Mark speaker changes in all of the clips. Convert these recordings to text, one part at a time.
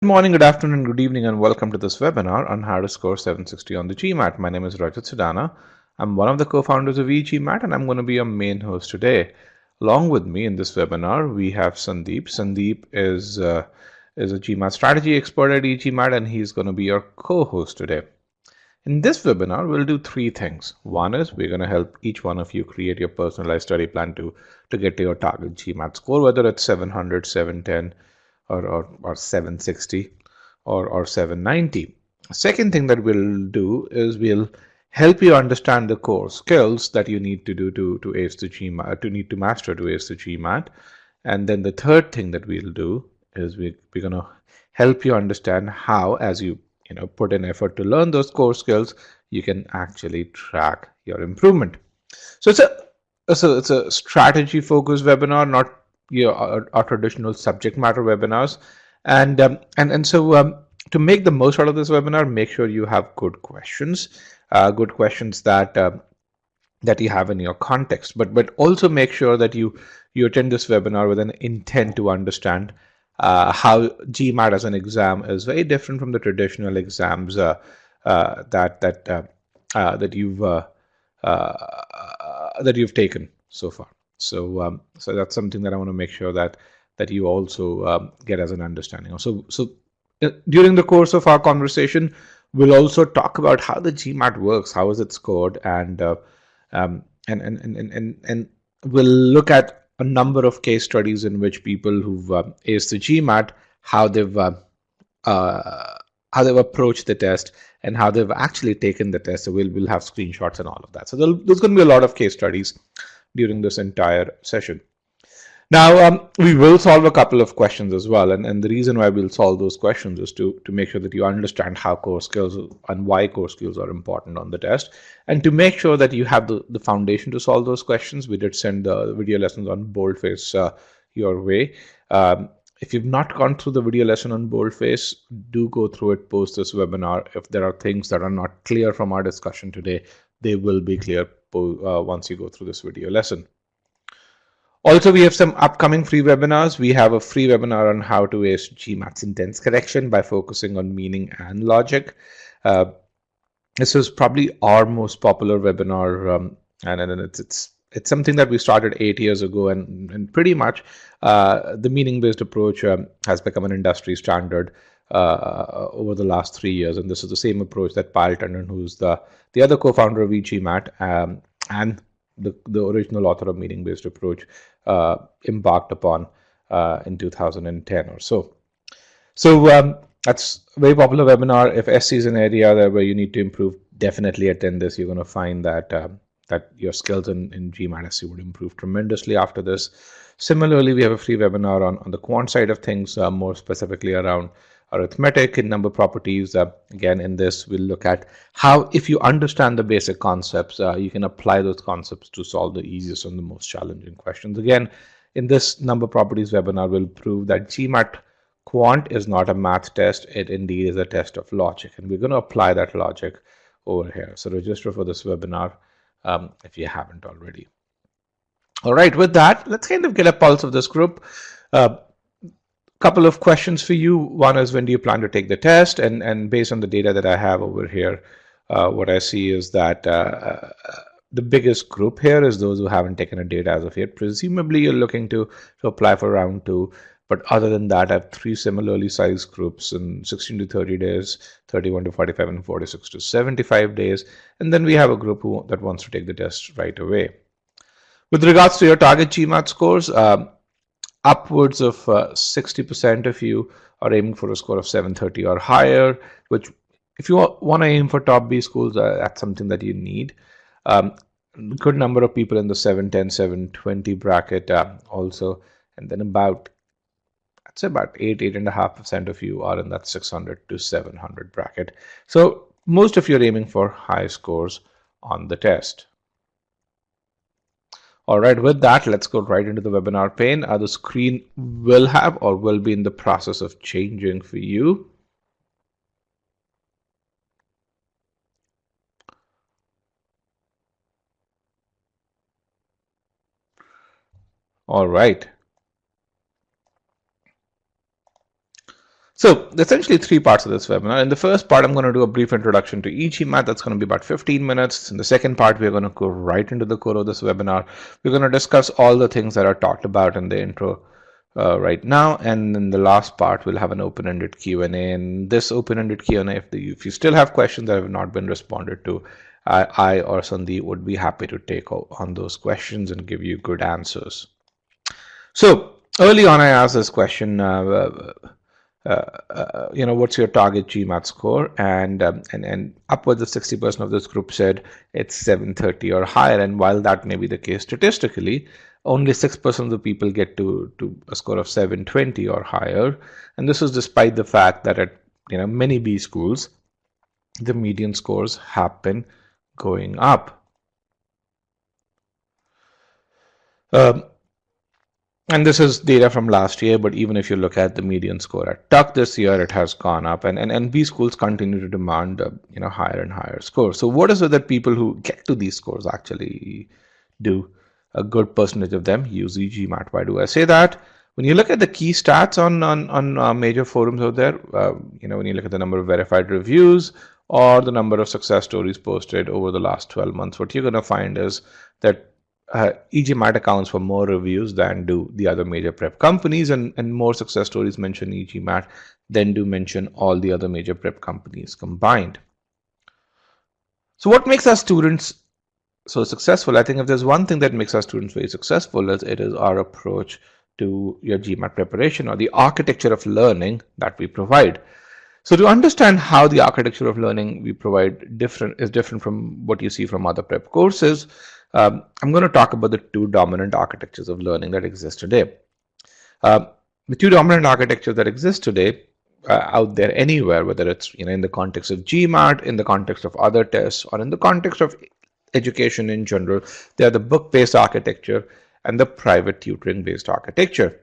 Speaker 1: Good morning, good afternoon, good evening, and welcome to this webinar on how to score 760 on the GMAT. My name is Rajat Sudana. I'm one of the co-founders of e-GMAT, and I'm going to be your main host today. Along with me in this webinar, we have Sandeep. Sandeep is a GMAT strategy expert at e-GMAT, and he's going to be your co-host today. In this webinar, we'll do three things. One is we're going to help each one of you create your personalized study plan to get to your target GMAT score, whether it's 700, 710, or 760 or 790. Second thing that we'll do is we'll help you understand the core skills that you need to do to ace the GMAT, to need to master to ace the GMAT. And then the third thing that we'll do is we're going to help you understand how, as you put in effort to learn those core skills, you can actually track your improvement. So it's a strategy focused webinar, not our traditional subject matter webinars. And so to make the most out of this webinar, make sure you have good questions that that you have in your context, but also make sure that you attend this webinar with an intent to understand how GMAT as an exam is very different from the traditional exams that you've taken so far. So that's something that I want to make sure that you also get as an understanding. So during the course of our conversation, we'll also talk about how the GMAT works, how is it scored, and we'll look at a number of case studies in which people who've aced the GMAT, how they've approached the test and how they've actually taken the test. So we'll have screenshots and all of that. So there's going to be a lot of case studies during this entire session. Now, we will solve a couple of questions as well. And the reason why we'll solve those questions is to make sure that you understand how core skills and why core skills are important on the test. And to make sure that you have the foundation to solve those questions, we did send the video lessons on boldface your way. If you've not gone through the video lesson on boldface, do go through it post this webinar. If there are things that are not clear from our discussion today, they will be clear once you go through this video lesson. Also, we have some upcoming free webinars. We have a free webinar on how to ace GMAT sentence correction by focusing on meaning and logic. This is probably our most popular webinar, and it's something that we started 8 years ago, and pretty much the meaning-based approach has become an industry standard over the last 3 years, and this is the same approach that Payal Tandon, who's the other co-founder of e-GMAT and the original author of meaning-based approach, embarked upon in 2010 or so. So that's a very popular webinar. If SC is an area where you need to improve, definitely attend this. You're going to find that that your skills in GMAT SC would improve tremendously after this. Similarly, we have a free webinar on the quant side of things, more specifically around arithmetic and number properties. Again, in this, we'll look at how, if you understand the basic concepts, you can apply those concepts to solve the easiest and the most challenging questions. Again, in this number properties webinar, we'll prove that GMAT quant is not a math test. It indeed is a test of logic, and we're going to apply that logic over here. So register for this webinar if you haven't already. All right, with that, let's kind of get a pulse of this group. Couple of questions for you. One is, when do you plan to take the test? And based on the data that I have over here, what I see is that the biggest group here is those who haven't taken a data as of yet. Presumably, you're looking to apply for round 2. But other than that, I have 3 similarly sized groups in 16 to 30 days, 31 to 45, and 46 to 75 days. And then we have a group that wants to take the test right away. With regards to your target GMAT scores, upwards of 60% of you are aiming for a score of 730 or higher, which, if you want to aim for top B schools, that's something that you need. Good number of people in the 710, 720 bracket also, and then I'd say about 8.5% of you are in that 600 to 700 bracket. So most of you are aiming for high scores on the test. All right, with that, let's go right into the webinar pane. The screen will have or will be in the process of changing for you. All right. So essentially 3 parts of this webinar. In the first part, I'm going to do a brief introduction to e-GMAT. That's going to be about 15 minutes. In the second part, we're going to go right into the core of this webinar. We're going to discuss all the things that are talked about in the intro right now. And in the last part, we'll have an open-ended Q&A. And this open-ended Q&A, if you still have questions that have not been responded to, I or Sandeep would be happy to take on those questions and give you good answers. So early on, I asked this question, what's your target GMAT score? And upwards of 60% of this group said it's 730 or higher. And while that may be the case statistically, only 6% of the people get to a score of 720 or higher. And this is despite the fact that at many B schools, the median scores have been going up. And this is data from last year, but even if you look at the median score at Tuck this year, it has gone up, and B schools continue to demand higher and higher scores. So what is it that people who get to these scores actually do? A good percentage of them use e-GMAT. Why do I say that? When you look at the key stats on major forums out there, when you look at the number of verified reviews or the number of success stories posted over the last 12 months, what you're going to find is that e-GMAT accounts for more reviews than do the other major prep companies, and more success stories mention e-GMAT than do mention all the other major prep companies combined. So what makes our students so successful? I think if there's one thing that makes our students very successful, it is our approach to your GMAT preparation, or the architecture of learning that we provide. So to understand how the architecture of learning we provide is different from what you see from other prep courses, I'm going to talk about the two dominant architectures of learning that exist today. The two dominant architectures that exist today out there anywhere, whether it's in the context of GMAT, in the context of other tests, or in the context of education in general, they are the book-based architecture and the private tutoring-based architecture.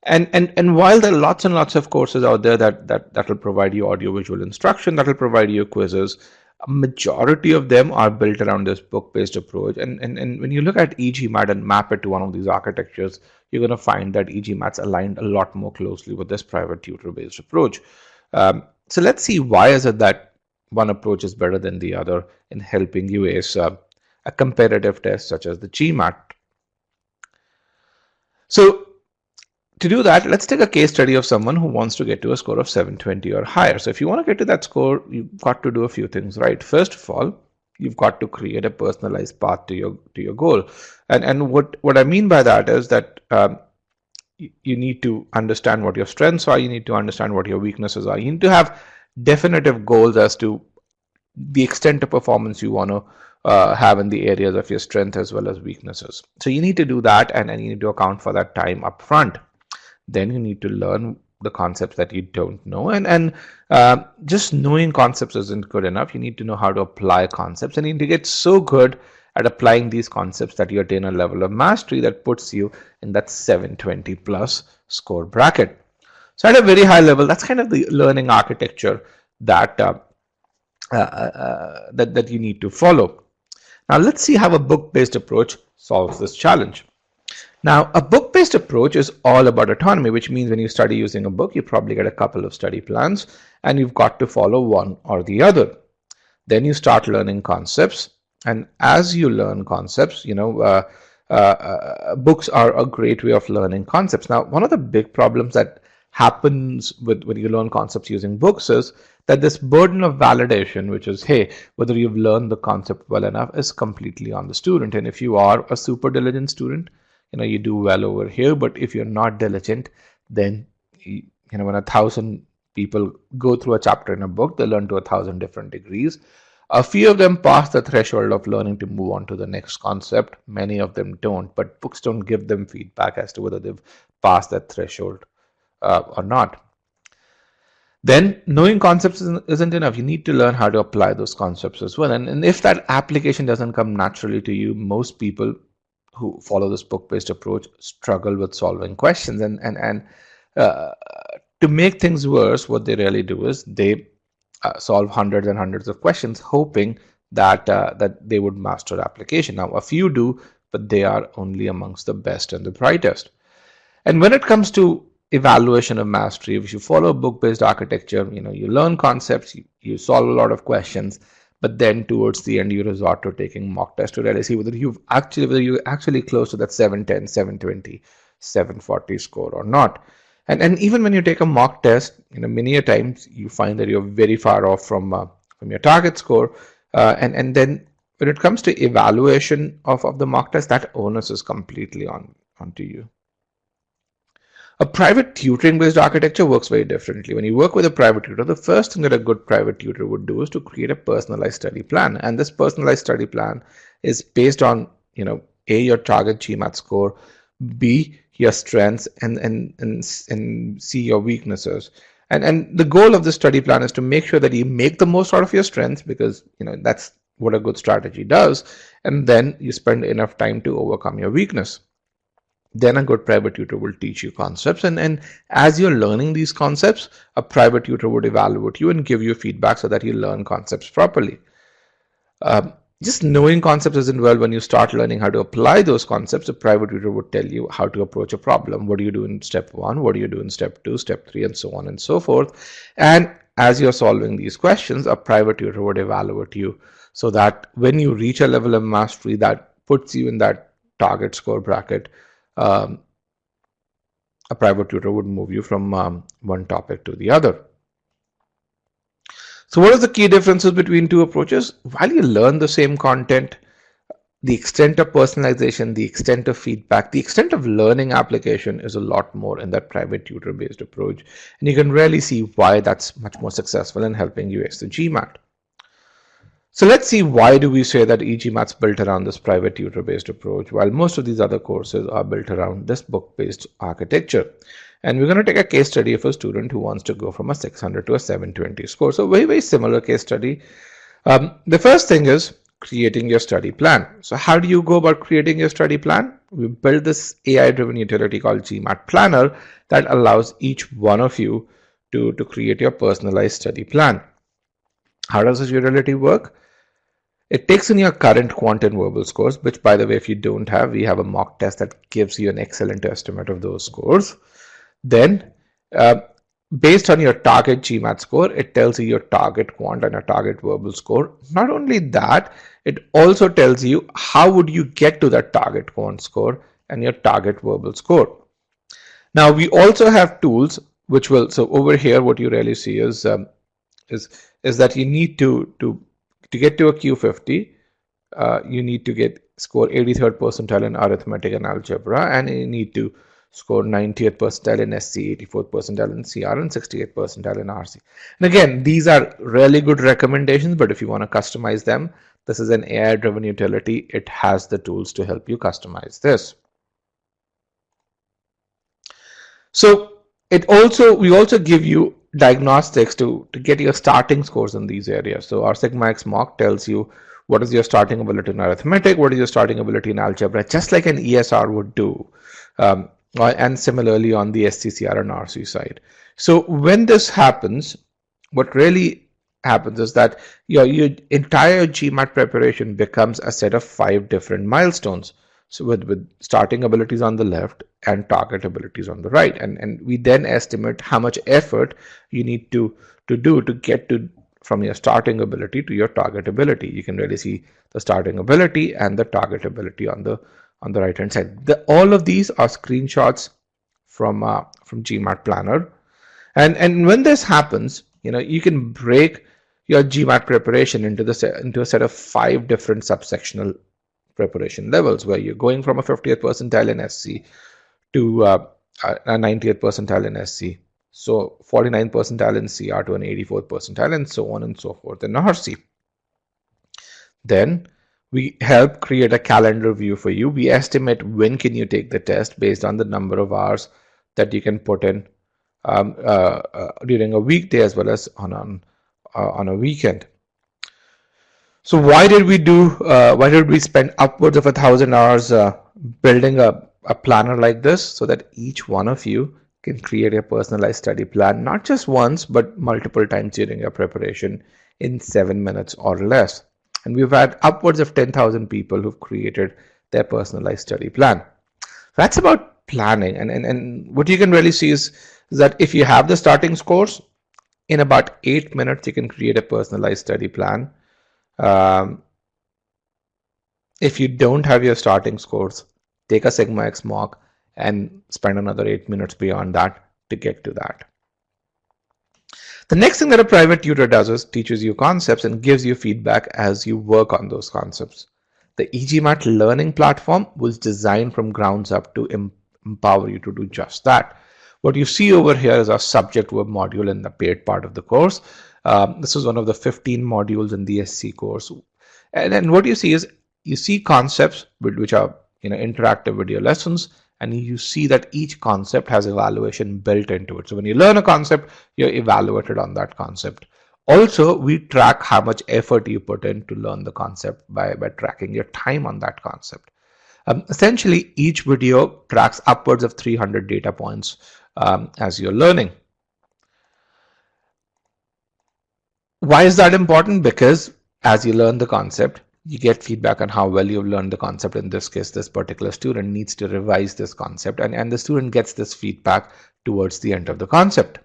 Speaker 1: And while there are lots and lots of courses out there that will provide you audiovisual instruction, that will provide you quizzes, a majority of them are built around this book-based approach. And when you look at e-GMAT and map it to one of these architectures, you're going to find that e-GMAT's aligned a lot more closely with this private tutor-based approach. So let's see, why is it that one approach is better than the other in helping you ace a competitive test such as the GMAT. So to do that, let's take a case study of someone who wants to get to a score of 720 or higher. So if you want to get to that score, you've got to do a few things, right? First of all, you've got to create a personalized path to your goal. And what I mean by that is that you need to understand what your strengths are. You need to understand what your weaknesses are. You need to have definitive goals as to the extent of performance you want to have in the areas of your strength as well as weaknesses. So you need to do that, and you need to account for that time up front. Then you need to learn the concepts that you don't know, and just knowing concepts isn't good enough. You need to know how to apply concepts, and you need to get so good at applying these concepts that you attain a level of mastery that puts you in that 720 plus score bracket. So at a very high level, that's kind of the learning architecture that that you need to follow. Now let's see how a book-based approach solves this challenge. Now, a book-based approach is all about autonomy, which means when you study using a book, you probably get a couple of study plans, and you've got to follow one or the other. Then you start learning concepts, and as you learn concepts, books are a great way of learning concepts. Now, one of the big problems that happens when you learn concepts using books is that this burden of validation, which is, hey, whether you've learned the concept well enough, is completely on the student. And if you are a super diligent student, you do well over here. But if you're not diligent, then when 1,000 people go through a chapter in a book, they learn to 1,000 different degrees. A few of them pass the threshold of learning to move on to the next concept. Many of them don't, but books don't give them feedback as to whether they've passed that threshold or not. Then knowing concepts isn't enough. You need to learn how to apply those concepts as well. And if that application doesn't come naturally to you, most people who follow this book-based approach struggle with solving questions. And to make things worse, what they really do is they solve hundreds and hundreds of questions, hoping that they would master application. Now, a few do, but they are only amongst the best and the brightest. And when it comes to evaluation of mastery. If you follow book-based architecture, you learn concepts, you solve a lot of questions, but then towards the end you resort to taking mock tests to really see whether you're actually close to that 710, 720, 740 score or not. And even when you take a mock test, many a times you find that you're very far off from your target score, and then when it comes to evaluation of the mock test, that onus is completely onto you. A private tutoring based architecture works very differently. When you work with a private tutor, the first thing that a good private tutor would do is to create a personalized study plan. And this personalized study plan is based on, A, your target GMAT score, B, your strengths, and C, your weaknesses. And the goal of the study plan is to make sure that you make the most out of your strengths, because that's what a good strategy does. And then you spend enough time to overcome your weakness. Then a good private tutor will teach you concepts, and as you're learning these concepts, a private tutor would evaluate you and give you feedback so that you learn concepts properly. Just knowing concepts isn't well. When you start learning how to apply those concepts, a private tutor would tell you how to approach a problem. What do you do in step 1? What do you do in step 2, step 3, and so on and so forth. And as you're solving these questions, a private tutor would evaluate you so that when you reach a level of mastery that puts you in that target score bracket, a private tutor would move you from one topic to the other. So what are the key differences between two approaches? While you learn the same content, the extent of personalization, the extent of feedback, the extent of learning application is a lot more in that private tutor based approach. And you can really see why that's much more successful in helping you ace the GMAT. So let's see, why do we say that e-GMAT's built around this private tutor-based approach, while most of these other courses are built around this book-based architecture. And we're going to take a case study of a student who wants to go from a 600 to a 720 score. So very, very similar case study. The first thing is creating your study plan. So how do you go about creating your study plan? We built this AI-driven utility called GMAT Planner that allows each one of you to create your personalized study plan. How does this utility work? It takes in your current quant and verbal scores, which, by the way, if you don't have, we have a mock test that gives you an excellent estimate of those scores. Then, based on your target GMAT score, it tells you your target quant and your target verbal score. Not only that, it also tells you how would you get to that target quant score and your target verbal score. Now, we also have tools which will, so over here, what you really see is that you need to get to a Q50, you need to score 83rd percentile in arithmetic and algebra, and you need to score 90th percentile in SC, 84th percentile in CR, and 68th percentile in RC. And again, these are really good recommendations, but if you want to customize them, this is an AI-driven utility. It has the tools to help you customize this. So we also give you diagnostics to get your starting scores in these areas. So our Sigma X mock tells you what is your starting ability in arithmetic, what is your starting ability in algebra, just like an ESR would do, and similarly on the SCCR and RC side. So when this happens, what really happens is that your entire GMAT preparation becomes a set of 5 different milestones. So with starting abilities on the left and target abilities on the right, and we then estimate how much effort you need to do to get from your starting ability to your target ability. You can really see the starting ability and the target ability on the right hand side. All of these are screenshots from GMAT Planner, and when this happens, you can break your GMAT preparation into a set of 5 different subsectional preparation levels, where you're going from a 50th percentile in SC to a 90th percentile in SC, so 49th percentile in CR to an 84th percentile, and so on and so forth in RC. Then we help create a calendar view for you. We estimate when can you take the test based on the number of hours that you can put in during a weekday as well as on a weekend. So why did we spend upwards of 1,000 hours building a planner like this? So that each one of you can create a personalized study plan, not just once, but multiple times during your preparation in 7 minutes or less. And we've had upwards of 10,000 people who've created their personalized study plan. That's about planning. And what you can really see is that if you have the starting scores, in about 8 minutes, you can create a personalized study plan. If you don't have your starting scores, take a Sigma X mock and spend another 8 minutes beyond that to get to that. The next thing that a private tutor does is teaches you concepts and gives you feedback as you work on those concepts. The e-GMAT learning platform was designed from grounds up to empower you to do just that. What you see over here is our subject verb module in the paid part of the course. This is one of the 15 modules in the SC course. And then what you see is you see concepts which are interactive video lessons, and you see that each concept has evaluation built into it. So when you learn a concept, you're evaluated on that concept. Also, we track how much effort you put in to learn the concept by tracking your time on that concept. Essentially, each video tracks upwards of 300 data points as you're learning. Why is that important? Because as you learn the concept, you get feedback on how well you've learned the concept. In this case, this particular student needs to revise this concept, and the student gets this feedback towards the end of the concept.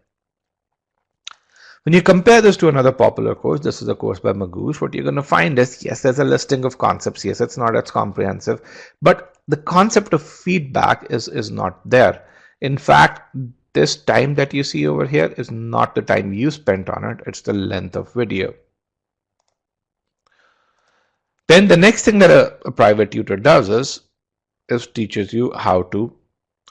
Speaker 1: When you compare this to another popular course, this is a course by Magoosh, what you're going to find is, yes, there's a listing of concepts. Yes, it's not as comprehensive, but the concept of feedback is not there. In fact, this time that you see over here is not the time you spent on it. It's the length of video. Then the next thing that a private tutor does is teaches you how to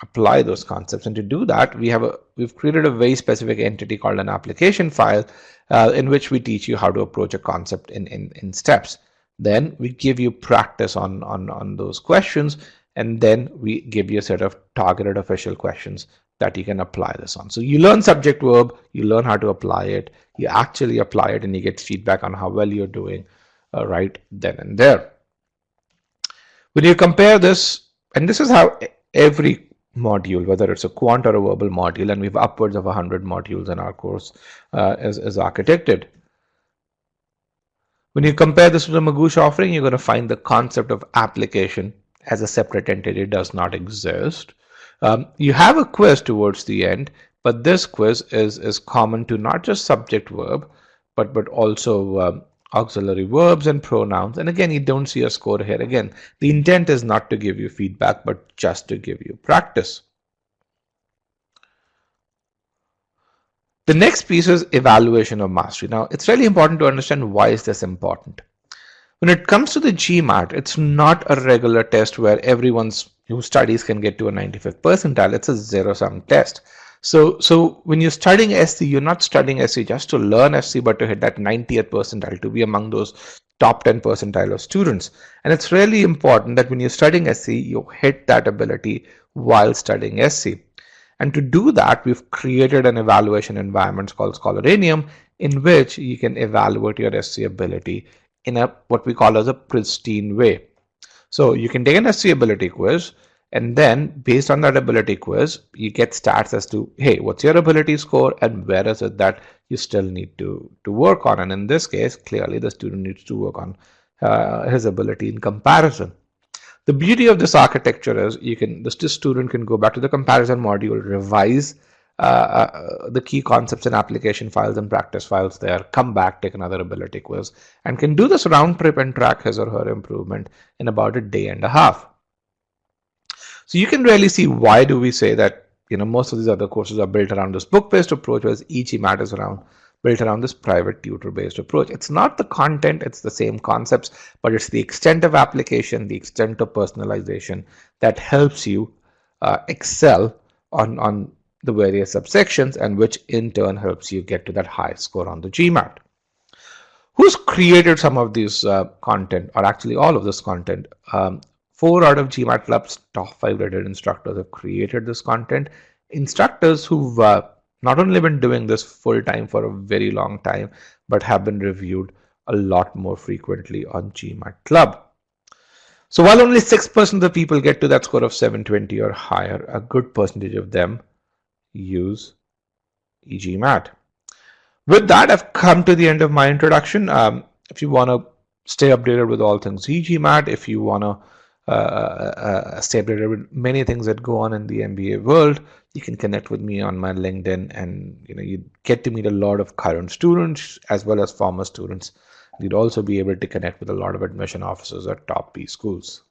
Speaker 1: apply those concepts. And to do that, we've created a very specific entity called an application file in which we teach you how to approach a concept in steps. Then we give you practice on those questions, and then we give you a set of targeted official questions that you can apply this on. So you learn subject verb, you learn how to apply it, you actually apply it, and you get feedback on how well you're doing right then and there. When you compare this, and this is how every module, whether it's a quant or a verbal module, and we've upwards of 100 modules in our course, is architected. When you compare this to the Magoosh offering, you're going to find the concept of application as a separate entity does not exist. You have a quiz towards the end, but this quiz is common to not just subject verb, but also auxiliary verbs and pronouns. And again, you don't see a score here. Again, the intent is not to give you feedback, but just to give you practice. The next piece is evaluation of mastery. Now, it's really important to understand why is this important. When it comes to the GMAT, it's not a regular test where everyone who studies can get to a 95th percentile. It's a zero-sum test. So when you're studying SC, you're not studying SC just to learn SC, but to hit that 90th percentile, to be among those top 10 percentile of students. And it's really important that when you're studying SC, you hit that ability while studying SC. And to do that, we've created an evaluation environment called Scholaranium, in which you can evaluate your SC ability in what we call as a pristine way. So you can take an SC ability quiz, and then based on that ability quiz, you get stats as to, hey, what's your ability score and where is it that you still need to work on? And in this case, clearly the student needs to work on his ability in comparison. The beauty of this architecture is the student can go back to the comparison module, revise the key concepts and application files and practice files there, come back, take another ability quiz, and can do this round trip and track his or her improvement in about a day and a half. So you can really see why do we say that most of these other courses are built around this book-based approach, whereas e-GMAT is built around this private tutor-based approach. It's not the content, it's the same concepts, but it's the extent of application, the extent of personalization that helps you excel on the various subsections, and which in turn helps you get to that high score on the GMAT. Who's created some of these content, or actually all of this content? 4 out of GMAT Club's top 5 rated instructors have created this content. Instructors who've not only been doing this full time for a very long time, but have been reviewed a lot more frequently on GMAT Club. So while only 6% of the people get to that score of 720 or higher, a good percentage of them use e-GMAT. With that, I've come to the end of my introduction. If you want to stay updated with all things e-GMAT, if you want to stay updated with many things that go on in the MBA world, you can connect with me on my LinkedIn, and you get to meet a lot of current students as well as former students. You'd also be able to connect with a lot of admission officers at top B schools.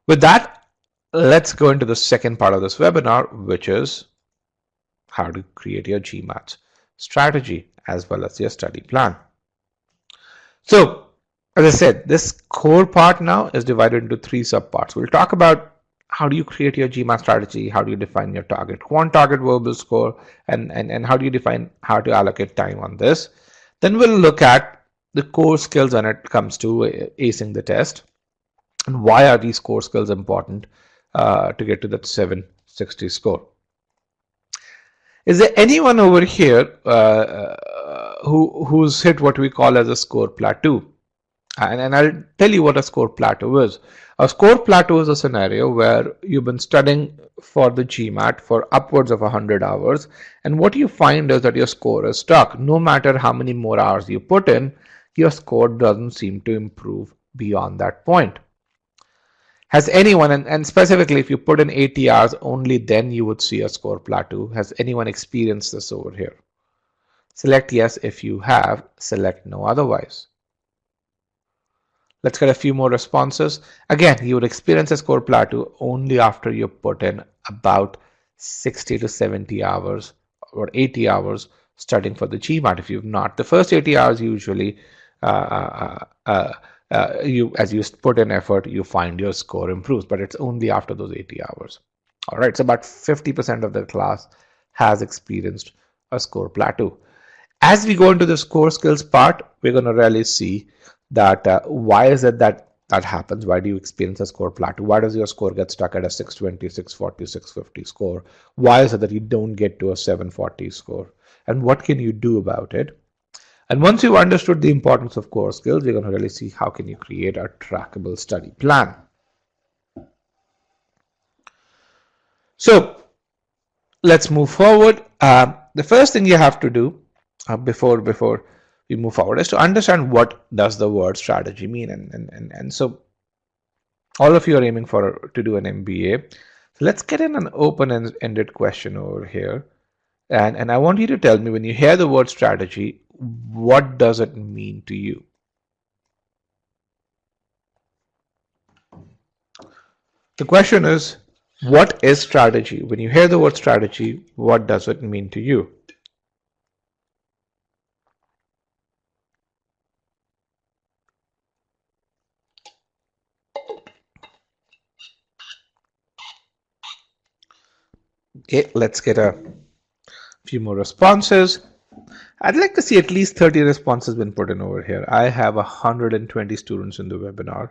Speaker 1: With that, let's go into the second part of this webinar, which is how to create your GMAT strategy as well as your study plan. So, as I said, this core part now is divided into 3 subparts. We'll talk about how do you create your GMAT strategy, how do you define your target quant, target verbal score, and how do you define how to allocate time on this. Then we'll look at the core skills when it comes to acing the test, and why are these core skills important to get to that 760 score. Is there anyone over here who's hit what we call as a score plateau? And I'll tell you what a score plateau is. A score plateau is a scenario where you've been studying for the GMAT for upwards of 100 hours, and what you find is that your score is stuck. No matter how many more hours you put in, your score doesn't seem to improve beyond that point. Has anyone, and specifically if you put in 80 hours, only then you would see a score plateau. Has anyone experienced this over here? Select yes if you have, select no otherwise. Let's get a few more responses. Again, you would experience a score plateau only after you put in about 60 to 70 hours or 80 hours studying for the GMAT. If you've not, the first 80 hours usually, as you put in effort, you find your score improves, but it's only after those 80 hours. All right, so about 50% of the class has experienced a score plateau. As we go into the core skills part, we're going to really see that why is it that happens? Why do you experience a score plateau? Why does your score get stuck at a 620, 640, 650 score? Why is it that you don't get to a 740 score? And what can you do about it? And once you've understood the importance of core skills, you're going to really see how can you create a trackable study plan. So let's move forward. The first thing you have to do before we move forward is to understand what does the word strategy mean, and so all of you are aiming to do an MBA. So let's get in an open-ended question over here, and I want you to tell me, when you hear the word strategy, what does it mean to you? The question is, what is strategy? When you hear the word strategy, what does it mean to you? Okay, let's get a few more responses. I'd like to see at least 30 responses been put in over here. I have 120 students in the webinar.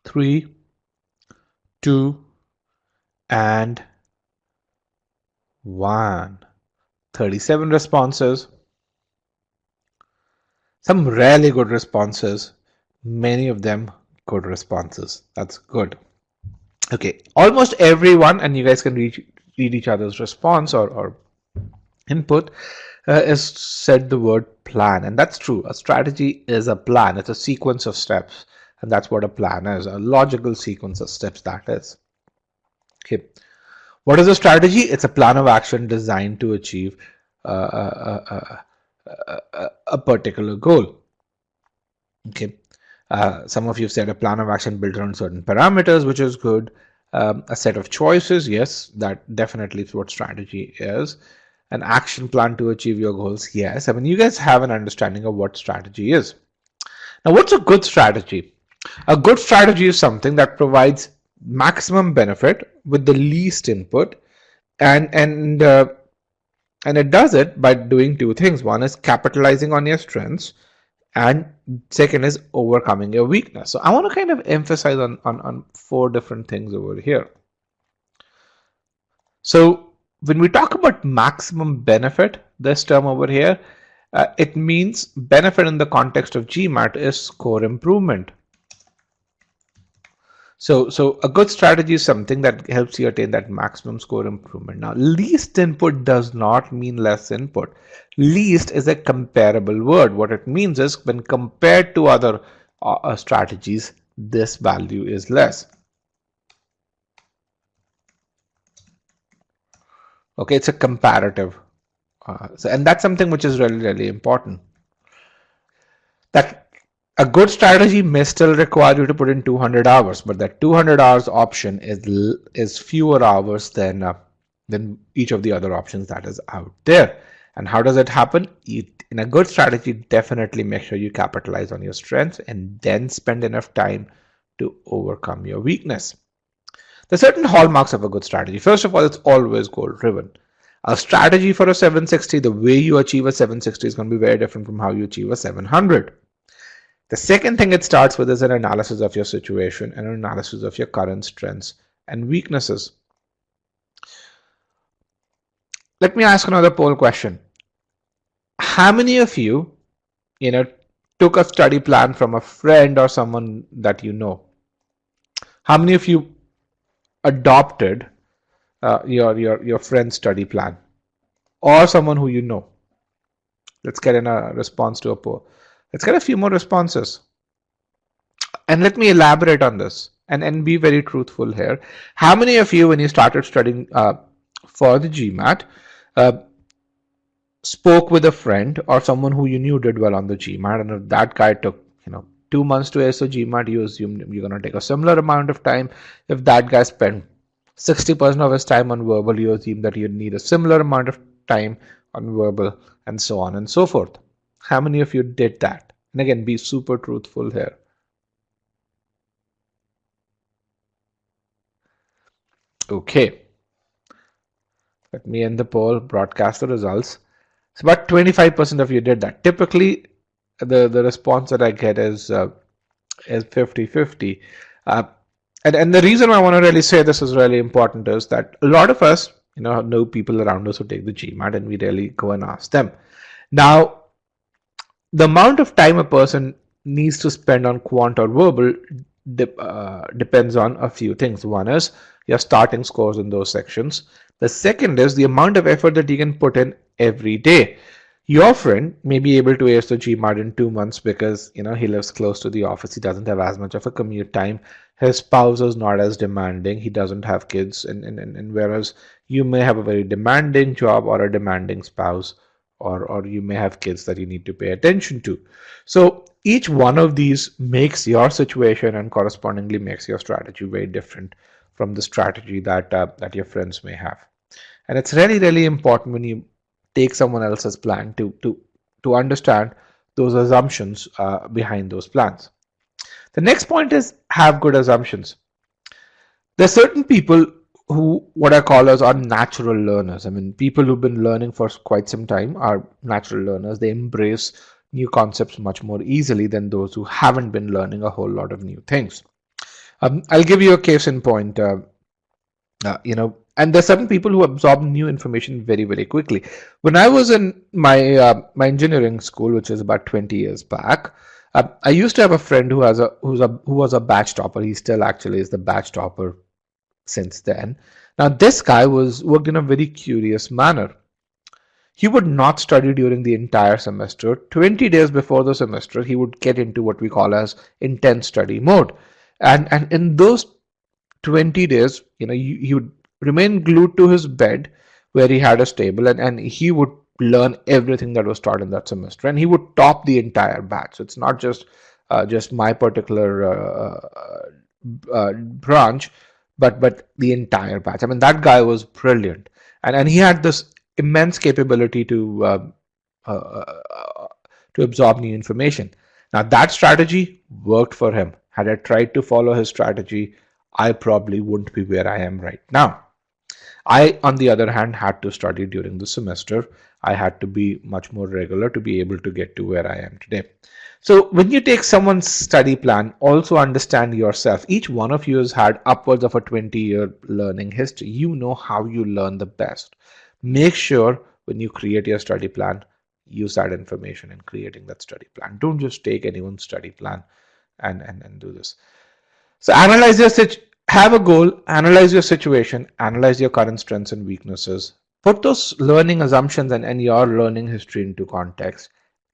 Speaker 1: Three, 2, and 1. 37 responses. Some really good responses. Many of them good responses. That's good. Okay, almost everyone, and you guys can read each other's response or input, has said the word plan, and that's true. A strategy is a plan. It's a sequence of steps, and that's what a plan is, a logical sequence of steps, that is. Okay, what is a strategy? It's a plan of action designed to achieve a particular goal. Okay, some of you said a plan of action built around certain parameters, which is good. A set of choices, yes, that definitely is what strategy is. An action plan to achieve your goals, yes. I mean, you guys have an understanding of what strategy is. Now, what's a good strategy? A good strategy is something that provides maximum benefit with the least input, and it does it by doing two things. One is capitalizing on your strengths, and second is overcoming your weakness. So I want to kind of emphasize on 4 different things over here. So when we talk about maximum benefit, this term over here, it means benefit in the context of GMAT is score improvement. So a good strategy is something that helps you attain that maximum score improvement. Now, least input does not mean less input. Least is a comparable word. What it means is when compared to other strategies, this value is less. Okay, it's a comparative. And that's something which is really, really important. That a good strategy may still require you to put in 200 hours, but that 200 hours option is fewer hours than each of the other options that is out there. And how does it happen? In a good strategy, definitely make sure you capitalize on your strengths and then spend enough time to overcome your weakness. There's certain hallmarks of a good strategy. First of all, it's always goal driven. A strategy for a 760, the way you achieve a 760 is going to be very different from how you achieve a 700. The second thing it starts with is an analysis of your situation and an analysis of your current strengths and weaknesses. Let me ask another poll question. How many of you, took a study plan from a friend or someone that you know? How many of you adopted your friend's study plan or someone who you know? Let's get in a response to a poll. Let's get a few more responses. And let me elaborate on this and be very truthful here. How many of you, when you started studying for the GMAT, spoke with a friend or someone who you knew did well on the GMAT, and if that guy took 2 months to ace the GMAT, you assume you're going to take a similar amount of time. If that guy spent 60% of his time on verbal, you assume that you'd need a similar amount of time on verbal, and so on and so forth. How many of you did that? And again, be super truthful here. Okay. Let me end the poll, broadcast the results. So about 25% of you did that. Typically, the response that I get is 50-50. And the reason I want to really say this is really important is that a lot of us, know people around us who take the GMAT, and we really go and ask them. Now, the amount of time a person needs to spend on quant or verbal depends on a few things. One is your starting scores in those sections. The second is the amount of effort that you can put in every day. Your friend may be able to ace the GMAT in 2 months because he lives close to the office. He doesn't have as much of a commute time. His spouse is not as demanding. He doesn't have kids, and whereas you may have a very demanding job or a demanding spouse, or you may have kids that you need to pay attention to. So each one of these makes your situation and correspondingly makes your strategy very different from the strategy that your friends may have. And it's really, really important when you take someone else's plan to understand those assumptions behind those plans. The next point is have good assumptions. There are certain people who, what I call as, are natural learners. I mean, people who've been learning for quite some time are natural learners. They embrace new concepts much more easily than those who haven't been learning a whole lot of new things. I'll give you a case in point. And there's certain people who absorb new information very, very quickly. When I was in my engineering school, which is about 20 years back, I used to have a friend who was a batch topper. He still actually is the batch topper since then. Now, this guy worked in a very curious manner. He would not study during the entire semester. 20 days before the semester, he would get into what we call as intense study mode. And in those 20 days, he would remain glued to his bed where he had a stable, and he would learn everything that was taught in that semester, and he would top the entire batch. So it's not just my particular branch, but the entire batch. I mean, that guy was brilliant, and he had this immense capability to absorb new information. Now, that strategy worked for him. Had I tried to follow his strategy, I probably wouldn't be where I am right now. I, on the other hand, had to study during the semester. I had to be much more regular to be able to get to where I am today. So when you take someone's study plan, also understand yourself. Each one of you has had upwards of a 20-year learning history. You know how you learn the best. Make sure when you create your study plan, use that information in creating that study plan. Don't just take anyone's study plan and do this. So analyze your have a goal, analyze your situation, analyze your current strengths and weaknesses, put those learning assumptions and your learning history into context,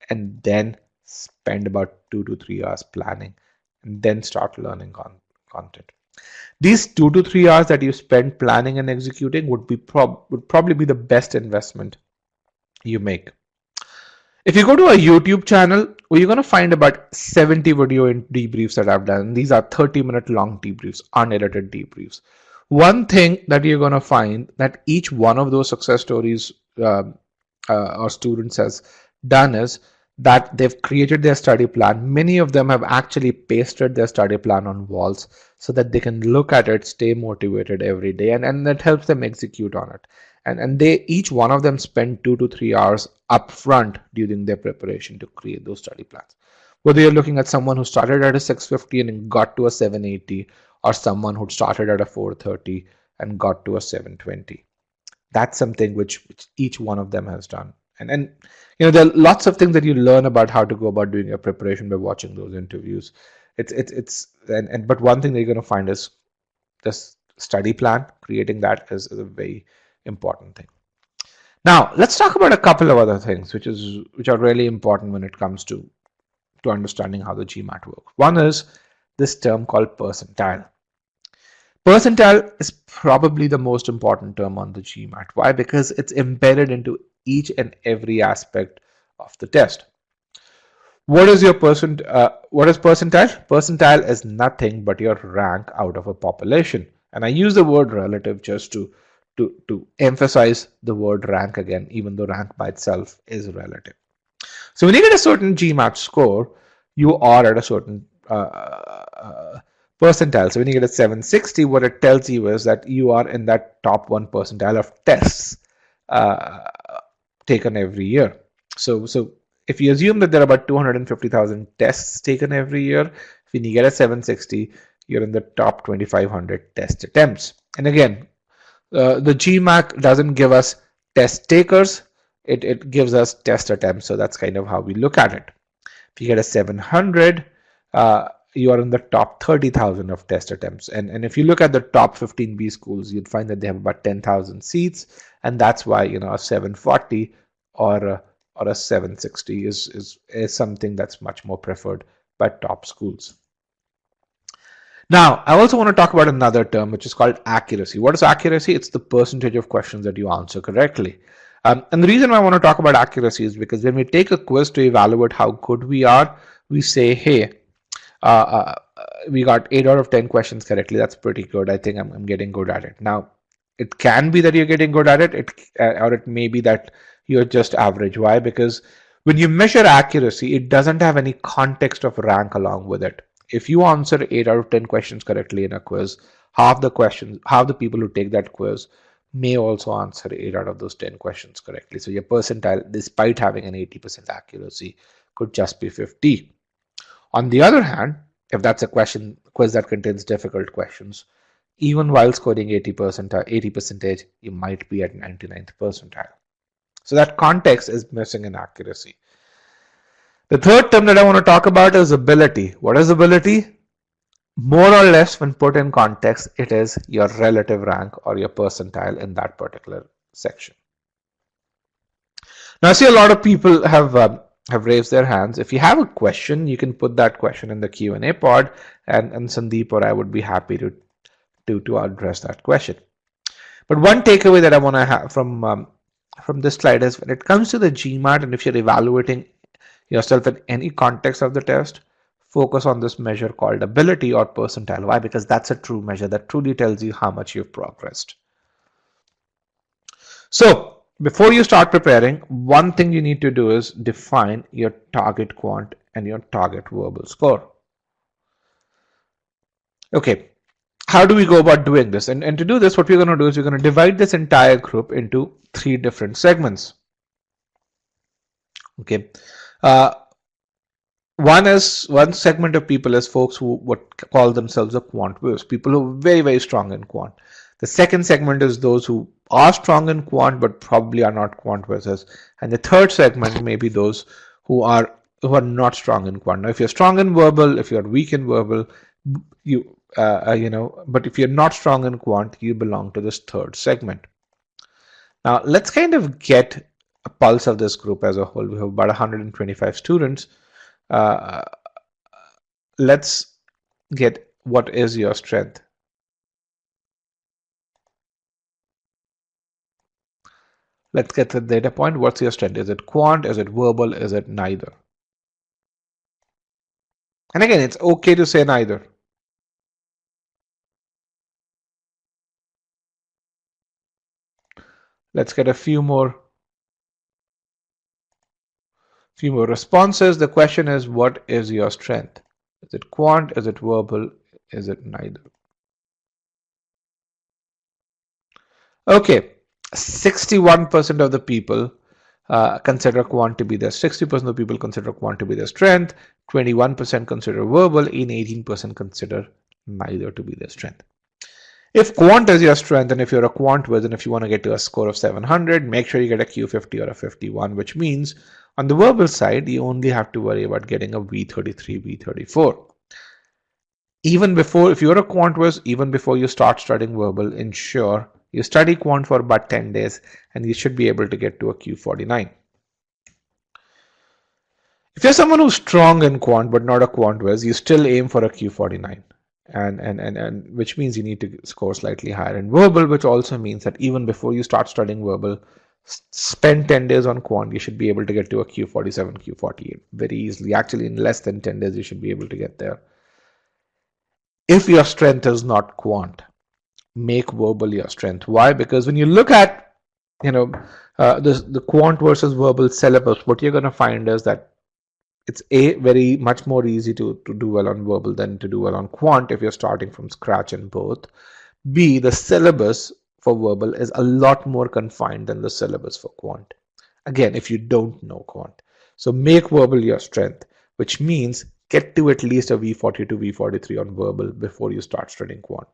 Speaker 1: and then spend about 2 to 3 hours planning, and then start learning content. These 2 to 3 hours that you spend planning and executing would probably be the best investment you make. If you go to a YouTube channel, well, you're going to find about 70 video debriefs that I've done. These are 30-minute long debriefs, unedited debriefs. One thing that you're going to find that each one of those success stories our students has done is that they've created their study plan. Many of them have actually pasted their study plan on walls so that they can look at it, stay motivated every day, and that helps them execute on it. And they each one of them spend 2 to 3 hours upfront during their preparation to create those study plans. Whether you're looking at someone who started at a 650 and got to a 780, or someone who started at a 430 and got to a 720. That's something which each one of them has done. And there are lots of things that you learn about how to go about doing your preparation by watching those interviews. But one thing that you're going to find is this study plan. Creating that is a very important thing. Now let's talk about a couple of other things which are really important when it comes to understanding how the GMAT works. One is this term called percentile. Percentile is probably the most important term on the GMAT. Why? Because it's embedded into each and every aspect of the test. What is percentile? Percentile is nothing but your rank out of a population. And I use the word relative just to emphasize the word rank again, even though rank by itself is relative. So when you get a certain GMAT score, you are at a certain percentile. So when you get a 760, what it tells you is that you are in that top 1 percentile of tests taken every year. So if you assume that there are about 250,000 tests taken every year, when you get a 760, you're in the top 2,500 test attempts. And again, the GMAT doesn't give us test takers, it gives us test attempts. So that's kind of how we look at it. If you get a 700, you are in the top 30,000 of test attempts. And if you look at the top 15B schools, you'd find that they have about 10,000 seats. And that's why, a 740 or a 760 is something that's much more preferred by top schools. Now, I also want to talk about another term, which is called accuracy. What is accuracy? It's the percentage of questions that you answer correctly. And the reason I want to talk about accuracy is because when we take a quiz to evaluate how good we are, we say, hey, we got 8 out of 10 questions correctly. That's pretty good. I think I'm getting good at it. Now, it can be that you're getting good at it, or it may be that you're just average. Why? Because when you measure accuracy, it doesn't have any context of rank along with it. If you answer 8 out of 10 questions correctly in a quiz, half the people who take that quiz may also answer 8 out of those 10 questions correctly. So your percentile, despite having an 80% accuracy, could just be 50. On the other hand, if that's a quiz that contains difficult questions, even while scoring 80%, you might be at 99th percentile. So that context is missing in accuracy. The third term that I want to talk about is ability. What is ability? More or less, when put in context, it is your relative rank or your percentile in that particular section. Now, I see a lot of people have raised their hands. If you have a question, you can put that question in the Q&A pod, and Sandeep or I would be happy to address that question. But one takeaway that I want to have from this slide is when it comes to the GMAT, and if you're evaluating yourself in any context of the test, focus on this measure called ability or percentile. Why? Because that's a true measure that truly tells you how much you've progressed. So before you start preparing, one thing you need to do is define your target quant and your target verbal score. Okay, how do we go about doing this? And to do this, what we're going to do is we're going to divide this entire group into 3 different segments. Okay. One segment of people is folks who would call themselves a quant whiz, people who are very, very strong in quant. The second segment is those who are strong in quant but probably are not quant whizzes. And the third segment may be those who are not strong in quant. Now, if you're strong in verbal, if you're weak in verbal, but if you're not strong in quant, you belong to this third segment. Now, let's kind of get a pulse of this group as a whole. We have about 125 students. Let's get what is your strength. Let's get the data point. What's your strength? Is it quant? Is it verbal? Is it neither? And again, it's okay to say neither. Let's get a few more responses. The question is, what is your strength? Is it quant? Is it verbal? Is it neither? Okay, 61% of the people consider quant to be their 60% of people consider quant to be their strength, 21% consider verbal, and 18% consider neither to be their strength. If quant is your strength, and if you're a quant whiz, and if you want to get to a score of 700, make sure you get a Q50 or a 51, which means on the verbal side, you only have to worry about getting a V33, V34. Even before, if you're a quant whiz, even before you start studying verbal, ensure you study quant for about 10 days, and you should be able to get to a Q49. If you're someone who's strong in quant but not a quant whiz, you still aim for a Q49. And which means you need to score slightly higher in verbal, which also means that even before you start studying verbal, spend 10 days on quant, you should be able to get to a Q47, Q48 very easily. Actually, in less than 10 days, you should be able to get there. If your strength is not quant, make verbal your strength. Why? Because when you look at the quant versus verbal syllabus, what you're going to find is that it's very much more easy to do well on verbal than to do well on quant if you're starting from scratch in both. B, the syllabus for verbal is a lot more confined than the syllabus for quant. Again, if you don't know quant. So make verbal your strength, which means get to at least a V42, V43 on verbal before you start studying quant.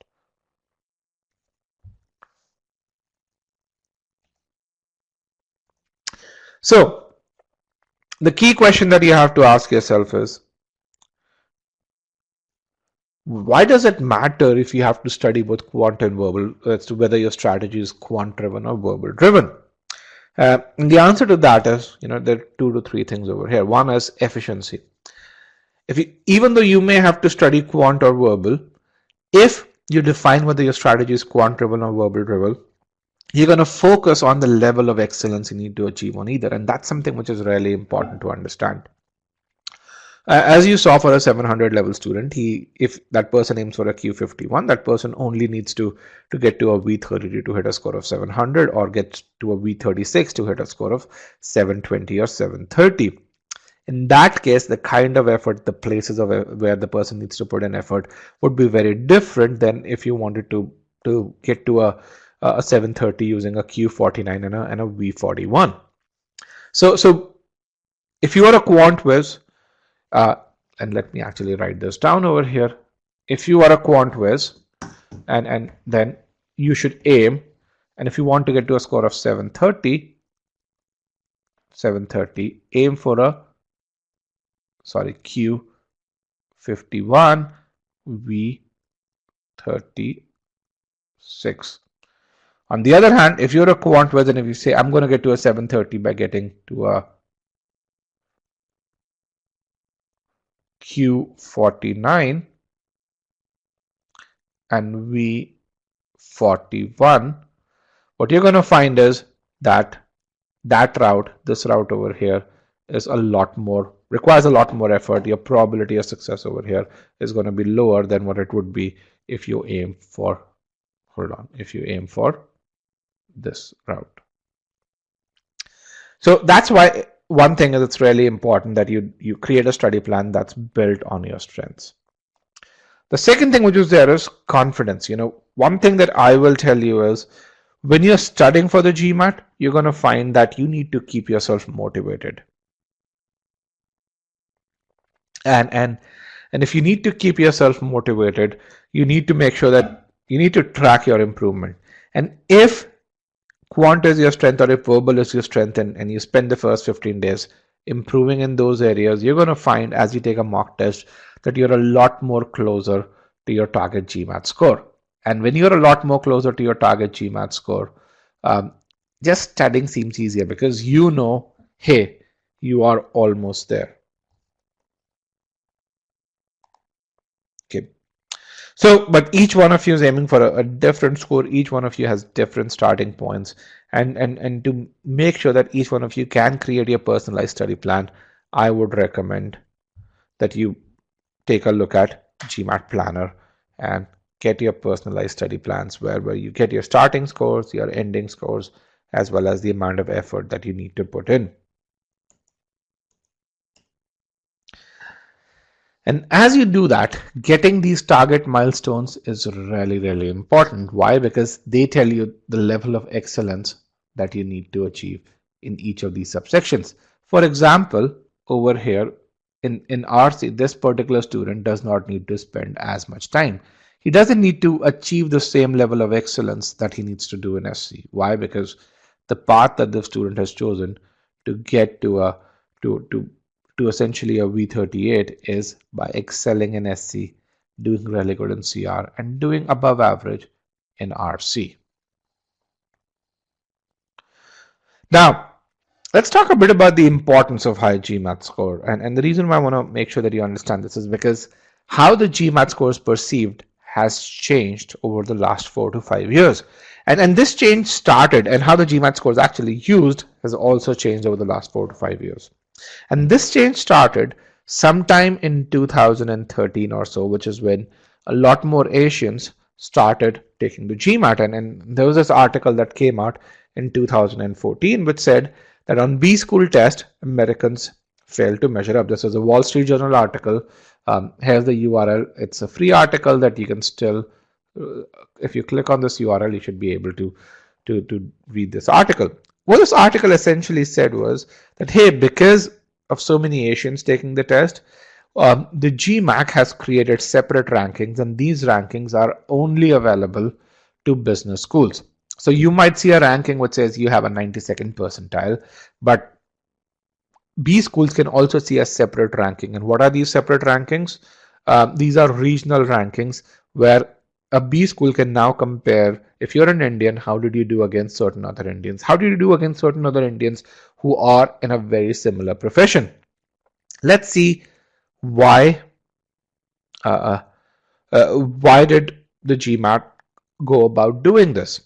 Speaker 1: So the key question that you have to ask yourself is, why does it matter if you have to study both quant and verbal as to whether your strategy is quant driven or verbal driven? And the answer to that is, there are 2 to 3 things over here. One is efficiency. Even though you may have to study quant or verbal, if you define whether your strategy is quant driven or verbal driven, you're going to focus on the level of excellence you need to achieve on either. And that's something which is really important to understand. As you saw for a 700 level student, if that person aims for a Q51, that person only needs to get to a V32 to hit a score of 700, or get to a V36 to hit a score of 720 or 730. In that case, the kind of effort, the places of where the person needs to put in effort would be very different than if you wanted to get to a 730 using a Q49 and a V41. So if you are a quant whiz, and let me actually write this down over here. If you are a quant whiz, and then you should aim, and if you want to get to a score of 730, aim for a Q51, V36. On the other hand, if you're a quant whiz and if you say, I'm going to get to a 730 by getting to a Q49 and V41, what you're going to find is that this route over here is requires a lot more effort. Your probability of success over here is going to be lower than what it would be if you aim for, this route. So that's why one thing is, it's really important that you create a study plan that's built on your strengths. The second thing which is there is confidence. One thing that I will tell you is when you're studying for the GMAT, you're going to find that you need to keep yourself motivated. And if you need to keep yourself motivated, you need to make sure that you need to track your improvement. And if quant is your strength or if verbal is your strength and you spend the first 15 days improving in those areas, you're going to find as you take a mock test that you're a lot more closer to your target GMAT score. And when you're a lot more closer to your target GMAT score, just studying seems easier because hey, you are almost there. Okay. So, but each one of you is aiming for a different score. Each one of you has different starting points. And to make sure that each one of you can create your personalized study plan, I would recommend that you take a look at GMAT Planner and get your personalized study plans where you get your starting scores, your ending scores, as well as the amount of effort that you need to put in. And as you do that, getting these target milestones is really, really important. Why? Because they tell you the level of excellence that you need to achieve in each of these subsections. For example, over here in RC, this particular student does not need to spend as much time. He doesn't need to achieve the same level of excellence that he needs to do in SC. Why? Because the path that the student has chosen to get to essentially a V38 is by excelling in SC, doing really good in CR, and doing above average in RC. Now, let's talk a bit about the importance of high GMAT score. And the reason why I want to make sure that you understand this is because how the GMAT score is perceived has changed over the last 4 to 5 years. And this change started, and how the GMAT score is actually used has also changed over the last 4 to 5 years. And this change started sometime in 2013 or so, which is when a lot more Asians started taking the GMAT. And there was this article that came out in 2014 which said that on B school test, Americans failed to measure up. This was a Wall Street Journal article. Here's the URL. It's a free article that you can still, if you click on this URL, you should be able to read this article. What this article essentially said was that, hey, because of so many Asians taking the test, the GMAT has created separate rankings, and these rankings are only available to business schools. So you might see a ranking which says you have a 92nd percentile, but B schools can also see a separate ranking. And what are these separate rankings? These are regional rankings where a B school can now compare, if you're an Indian, how did you do against certain other Indians? How did you do against certain other Indians who are in a very similar profession? Let's see why did the GMAT go about doing this?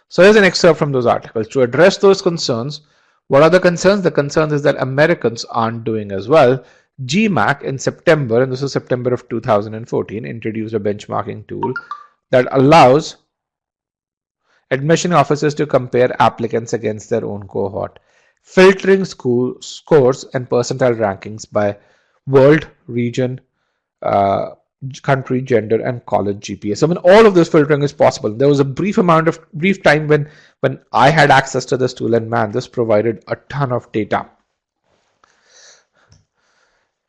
Speaker 1: So here's an excerpt from those articles. To address those concerns, what are the concerns? The concerns is that Americans aren't doing as well. GMAT in September, and this is September of 2014, introduced a benchmarking tool that allows admission officers to compare applicants against their own cohort, filtering school scores and percentile rankings by world, region, country, gender, and college GPA. So when all of this filtering is possible, there was a brief time when I had access to this tool, and man, this provided a ton of data.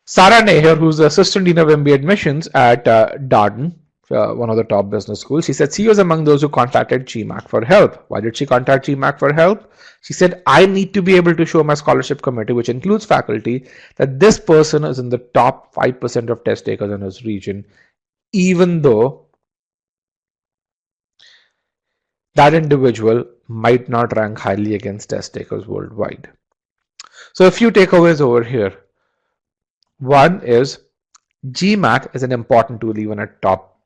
Speaker 1: Sarah Nair, who's the Assistant Dean of MBA Admissions at Darden, one of the top business schools, she said she was among those who contacted GMAT for help. Why did she contact GMAT for help? She said, I need to be able to show my scholarship committee, which includes faculty, that this person is in the top 5% of test takers in his region, even though that individual might not rank highly against test takers worldwide. So a few takeaways over here. One is GMAT is an important tool even at top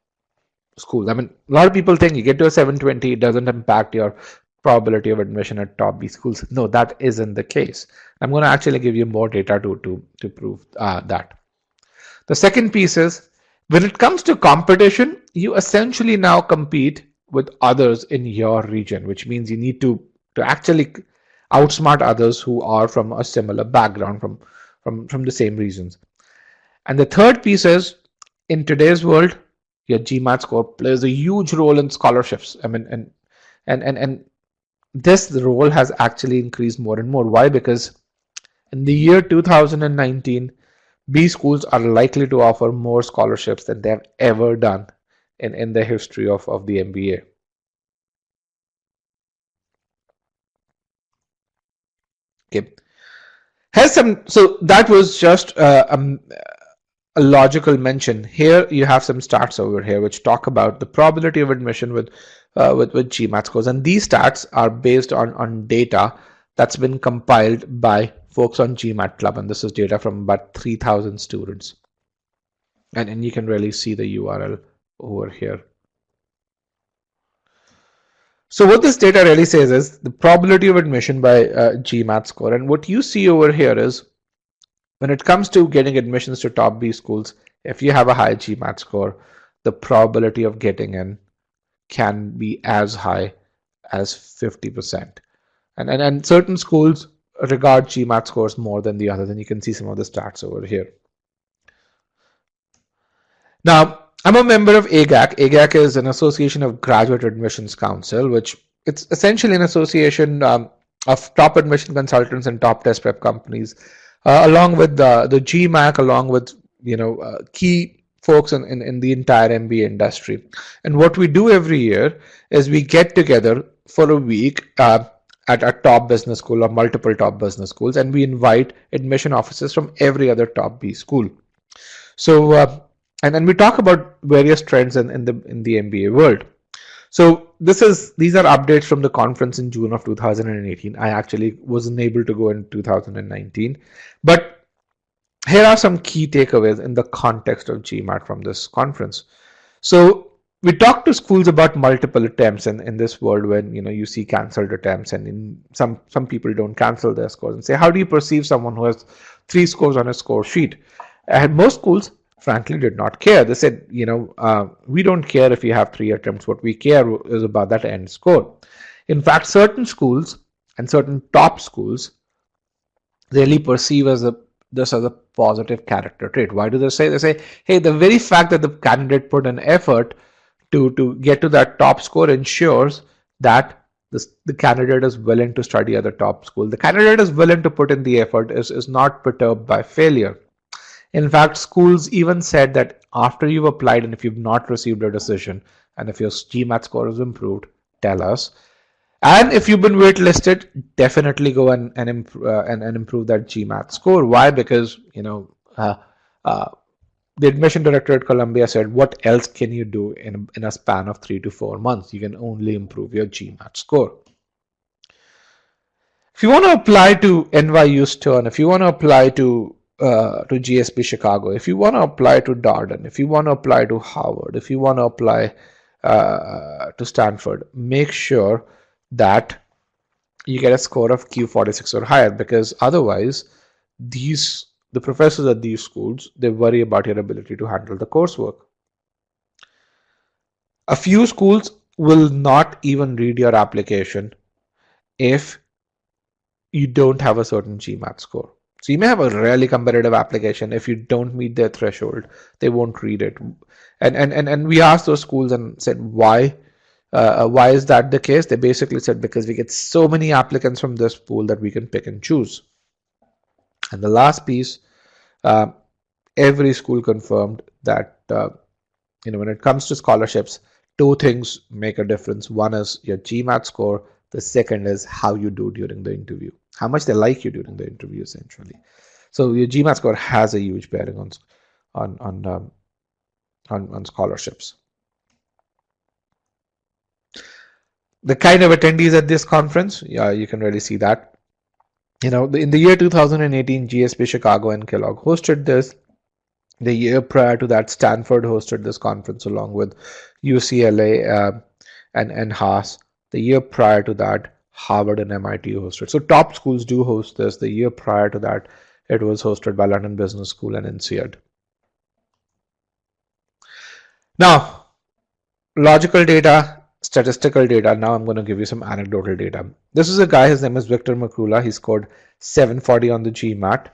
Speaker 1: schools. I mean, a lot of people think you get to a 720, it doesn't impact your probability of admission at top B schools. No, that isn't the case. I'm going to actually give you more data to prove that. The second piece is, when it comes to competition, you essentially now compete with others in your region, which means you need to actually outsmart others who are from a similar background, from the same reasons. And the third piece is, in today's world, your GMAT score plays a huge role in scholarships. I mean, and this role has actually increased more and more. Why? Because in the year 2019, B schools are likely to offer more scholarships than they have ever done in the history of the MBA. Okay. So that was just a logical mention. Here you have some stats over here which talk about the probability of admission with GMAT scores, and these stats are based on data that's been compiled by folks on GMAT Club, and this is data from about 3,000 students, and you can really see the URL over here. So what this data really says is the probability of admission by GMAT score, and what you see over here is when it comes to getting admissions to top B schools, if you have a high GMAT score, the probability of getting in can be as high as 50%. And certain schools regard GMAT scores more than the others, and you can see some of the stats over here. Now, I'm a member of AGAC. AGAC is an association of Graduate Admissions Council, which it's essentially an association of top admission consultants and top test prep companies, along with the GMAC, along with key folks in the entire MBA industry. And what we do every year is we get together for a week at a top business school or multiple top business schools, and we invite admission officers from every other top B school. So and then we talk about various trends in the MBA world. So these are updates from the conference in June of 2018. I actually wasn't able to go in 2019, but here are some key takeaways in the context of GMAT from this conference. So we talked to schools about multiple attempts in this world when you see cancelled attempts, and some people don't cancel their scores, and say, how do you perceive someone who has 3 scores on a score sheet? And most schools frankly did not care. They said, we don't care if you have 3 attempts. What we care is about that end score. In fact, certain schools and certain top schools really perceive this as a positive character trait. Why do they say? They say, hey, the very fact that the candidate put an effort to get to that top score ensures that the candidate is willing to study at the top school. The candidate is willing to put in the effort, is not perturbed by failure. In fact, schools even said that after you've applied and if you've not received a decision and if your GMAT score is improved, tell us. And if you've been waitlisted, definitely go and improve that GMAT score. Why? Because the admission director at Columbia said, what else can you do in a span of 3 to 4 months? You can only improve your GMAT score. If you want to apply to NYU's Turn, if you want to apply to GSB Chicago, if you want to apply to Darden, if you want to apply to Harvard, if you want to apply to Stanford, make sure that you get a score of Q46 or higher, because otherwise the professors at these schools, they worry about your ability to handle the coursework. A few schools will not even read your application if you don't have a certain GMAT score. So you may have a really competitive application. If you don't meet their threshold, they won't read it. And we asked those schools and said, why is that the case? They basically said, because we get so many applicants from this pool that we can pick and choose. And the last piece, every school confirmed that when it comes to scholarships, 2 things make a difference. One is your GMAT score. The second is how you do during the interview, how much they like you during the interview, essentially. So your GMAT score has a huge bearing on scholarships. The kind of attendees at this conference, yeah, you can really see that. In the year 2018, GSB Chicago and Kellogg hosted this. The year prior to that, Stanford hosted this conference along with UCLA and Haas. The year prior to that, Harvard and MIT hosted. So top schools do host this. The year prior to that, it was hosted by London Business School and INSEAD. Now, logical data, statistical data. Now I'm going to give you some anecdotal data. This is a guy, his name is Victor Makula. He scored 740 on the GMAT.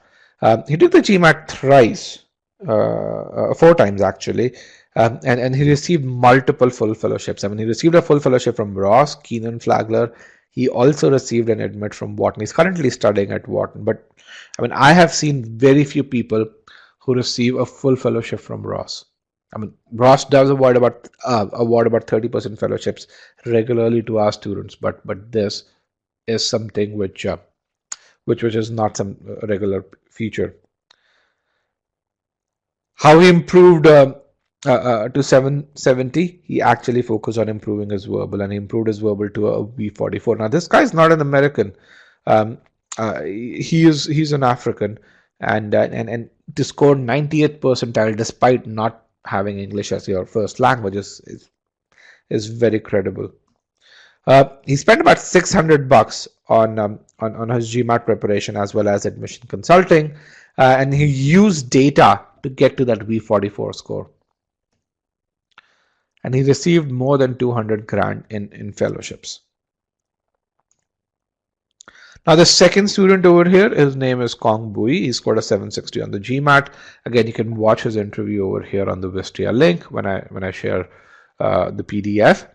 Speaker 1: He did the GMAT thrice, 4 times actually. And he received multiple full fellowships. I mean, he received a full fellowship from Ross, Keenan, Flagler. He also received an admit from Wharton. He's currently studying at Wharton. But I mean, I have seen very few people who receive a full fellowship from Ross. I mean, Ross does award about 30% fellowships regularly to our students, but this is something which is not some regular feature. How he improved to 770, he actually focused on improving his verbal, and he improved his verbal to a V44. Now, this guy is not an American. He's an African, and to score 90th percentile despite not having English as your first language is very credible. He spent about $600 on his GMAT preparation as well as admission consulting, and he used data to get to that V44 score. And he received more than 200 grand in fellowships. Now the second student over here, his name is Kong Bui. He scored a 760 on the GMAT. Again, you can watch his interview over here on the Wistia link when I share the PDF.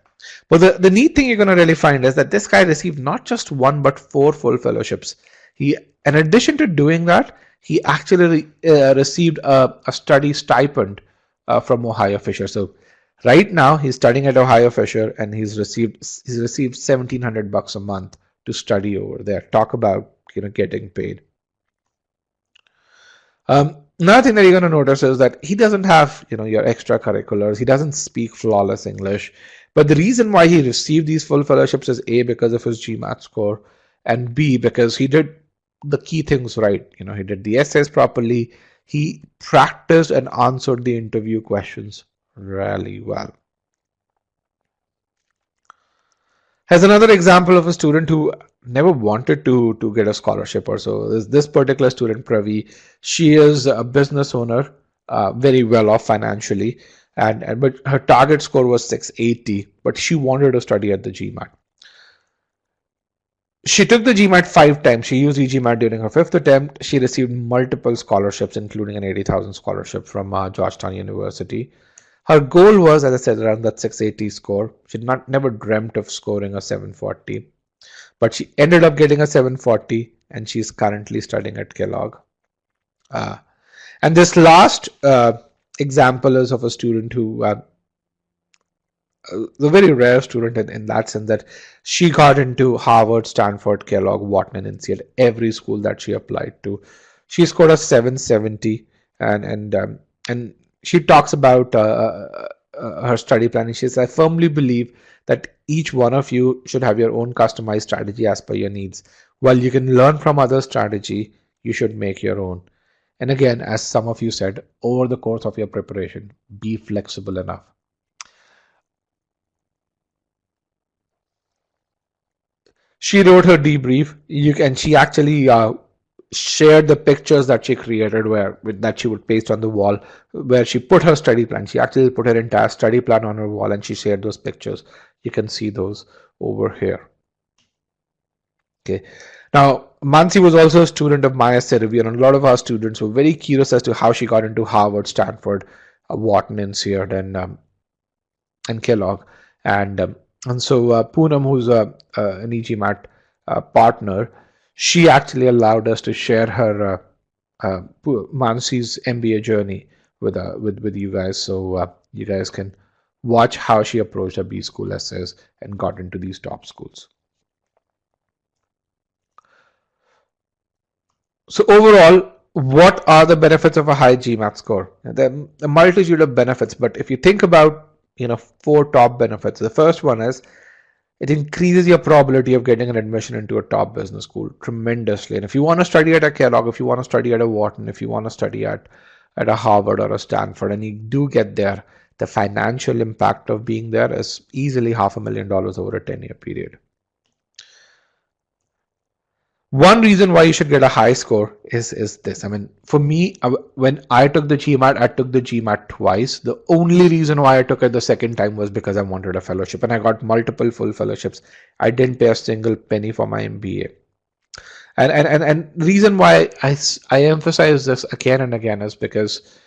Speaker 1: But the neat thing you're going to really find is that this guy received not just one but 4 full fellowships. In addition to doing that, he actually received a study stipend from Ohio Fisher. So right now he's studying at Ohio Fisher, and he's received $1,700 a month to study over there. Talk about getting paid. Another thing that you're going to notice is that he doesn't have your extracurriculars. He doesn't speak flawless English. But the reason why he received these full fellowships is A, because of his GMAT score, and B, because he did the key things right. He did the essays properly. He practiced and answered the interview questions really well. Has another example of a student who never wanted to get a scholarship or so. This particular student, Pravi, she is a business owner, very well off financially, but her target score was 680, but she wanted to study at the GMAT. She took the GMAT 5 times. She used e-GMAT during her 5th attempt. She received multiple scholarships, including an 80,000 scholarship from Georgetown University. Her goal was, as I said, around that 680 score. She never dreamt of scoring a 740, but she ended up getting a 740, and she's currently studying at Kellogg. And this last example is of a student who, the very rare student in that sense, that she got into Harvard, Stanford, Kellogg, Wharton, and NCL, every school that she applied to. She scored a 770, and she talks about her study plan. She says, I firmly believe that each one of you should have your own customized strategy as per your needs. While you can learn from other strategy, you should make your own. And again, as some of you said, over the course of your preparation, be flexible enough. She wrote her debrief, and she actually shared the pictures that she created that she would paste on the wall, where she put her study plan. She actually put her entire study plan on her wall, and she shared those pictures. You can see those over here. Okay. Now, Mansi was also a student of Maya Seruvi, and a lot of our students were very curious as to how she got into Harvard, Stanford, Wharton, NCERT, and Kellogg. And so Poonam, who's an e-GMAT partner, she actually allowed us to share her Mansi's MBA journey with you guys, so you guys can watch how she approached her B school essays and got into these top schools. So overall, what are the benefits of a high GMAT score? There are a multitude of benefits, but if you think about 4 top benefits, the first one is it increases your probability of getting an admission into a top business school tremendously. And if you want to study at a Kellogg, if you want to study at a Wharton, if you want to study at a Harvard or a Stanford, and you do get there, the financial impact of being there is easily $500,000 over a 10-year period. One reason why you should get a high score is this. I mean, for me, when I took the GMAT, I took the GMAT twice. The only reason why I took it the second time was because I wanted a fellowship, and I got multiple full fellowships. I didn't pay a single penny for my MBA. And reason why I emphasize this again and again is because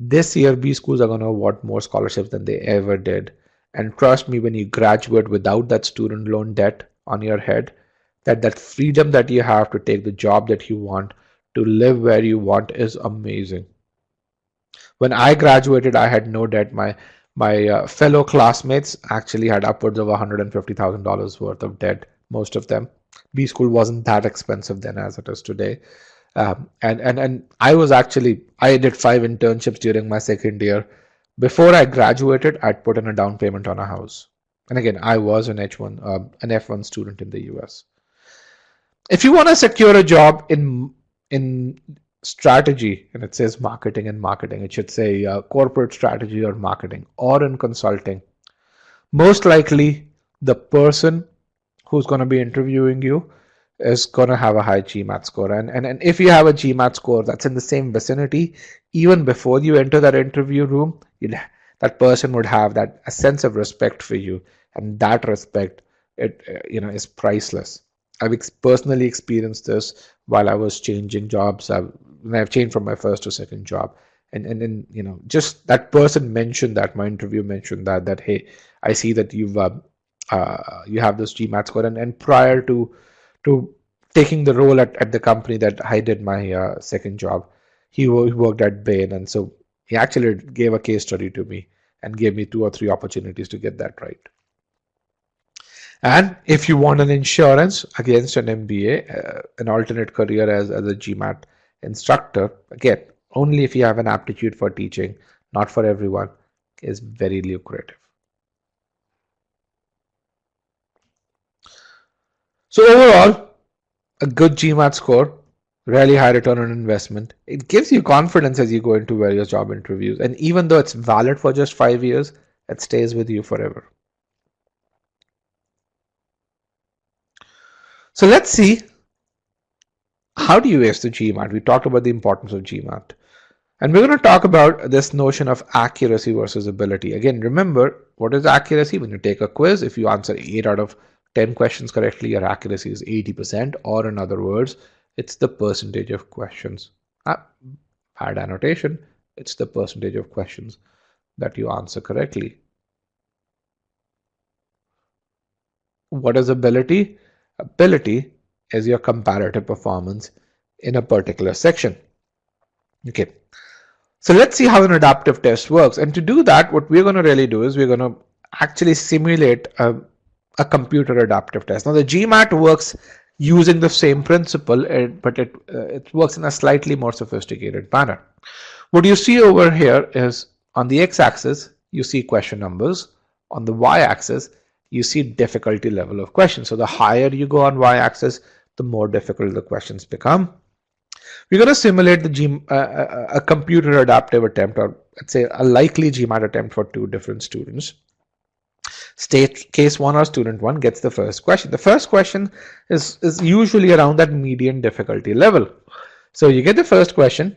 Speaker 1: This year, B schools are going to award more scholarships than they ever did. And trust me, when you graduate without that student loan debt on your head, that freedom that you have to take the job that you want, to live where you want is amazing. When I graduated, I had no debt. My fellow classmates actually had upwards of $150,000 worth of debt, most of them. B school wasn't that expensive then as it is today. And I did 5 internships during my second year. Before I graduated, I'd put in a down payment on a house. And again, I was an F1 student in the US. If you want to secure a job in strategy, and it says marketing and marketing, it should say corporate strategy or marketing, or in consulting, most likely the person who's going to be interviewing you is going to have a high GMAT score. And if you have a GMAT score that's in the same vicinity, even before you enter that interview room, that person would have a sense of respect for you, and that respect, is priceless. I've personally experienced this while I was changing jobs. When I've changed from my first to second job, and then just that person mentioned that my interview mentioned that hey, I see that you have this GMAT score, and prior to taking the role at the company that I did my second job, he worked at Bain, and so he actually gave a case study to me and gave me 2 or 3 opportunities to get that right. And if you want an insurance against an MBA, an alternate career as a GMAT instructor, again, only if you have an aptitude for teaching, not for everyone, is very lucrative. So overall, a good GMAT score, really high return on investment. It gives you confidence as you go into various job interviews. And even though it's valid for just 5 years, it stays with you forever. So let's see, how do you ace the GMAT? We talked about the importance of GMAT. And we're going to talk about this notion of accuracy versus ability. Again, remember, what is accuracy? When you take a quiz, if you answer 8 out of 10 questions correctly, your accuracy is 80%, or in other words, it's the percentage of questions. Bad annotation, it's the percentage of questions that you answer correctly. What is ability? Ability is your comparative performance in a particular section. Okay. So let's see how an adaptive test works. And to do that, what we're going to really do is we're going to actually simulate a computer adaptive test. Now the GMAT works using the same principle, but it works in a slightly more sophisticated manner. What you see over here is on the x-axis, you see question numbers. On the y-axis, you see difficulty level of questions. So the higher you go on y-axis, the more difficult the questions become. We're going to simulate a computer adaptive attempt, or let's say a likely GMAT attempt for 2 different students. Case 1 or student 1 gets the first question. The first question is usually around that median difficulty level. So you get the first question,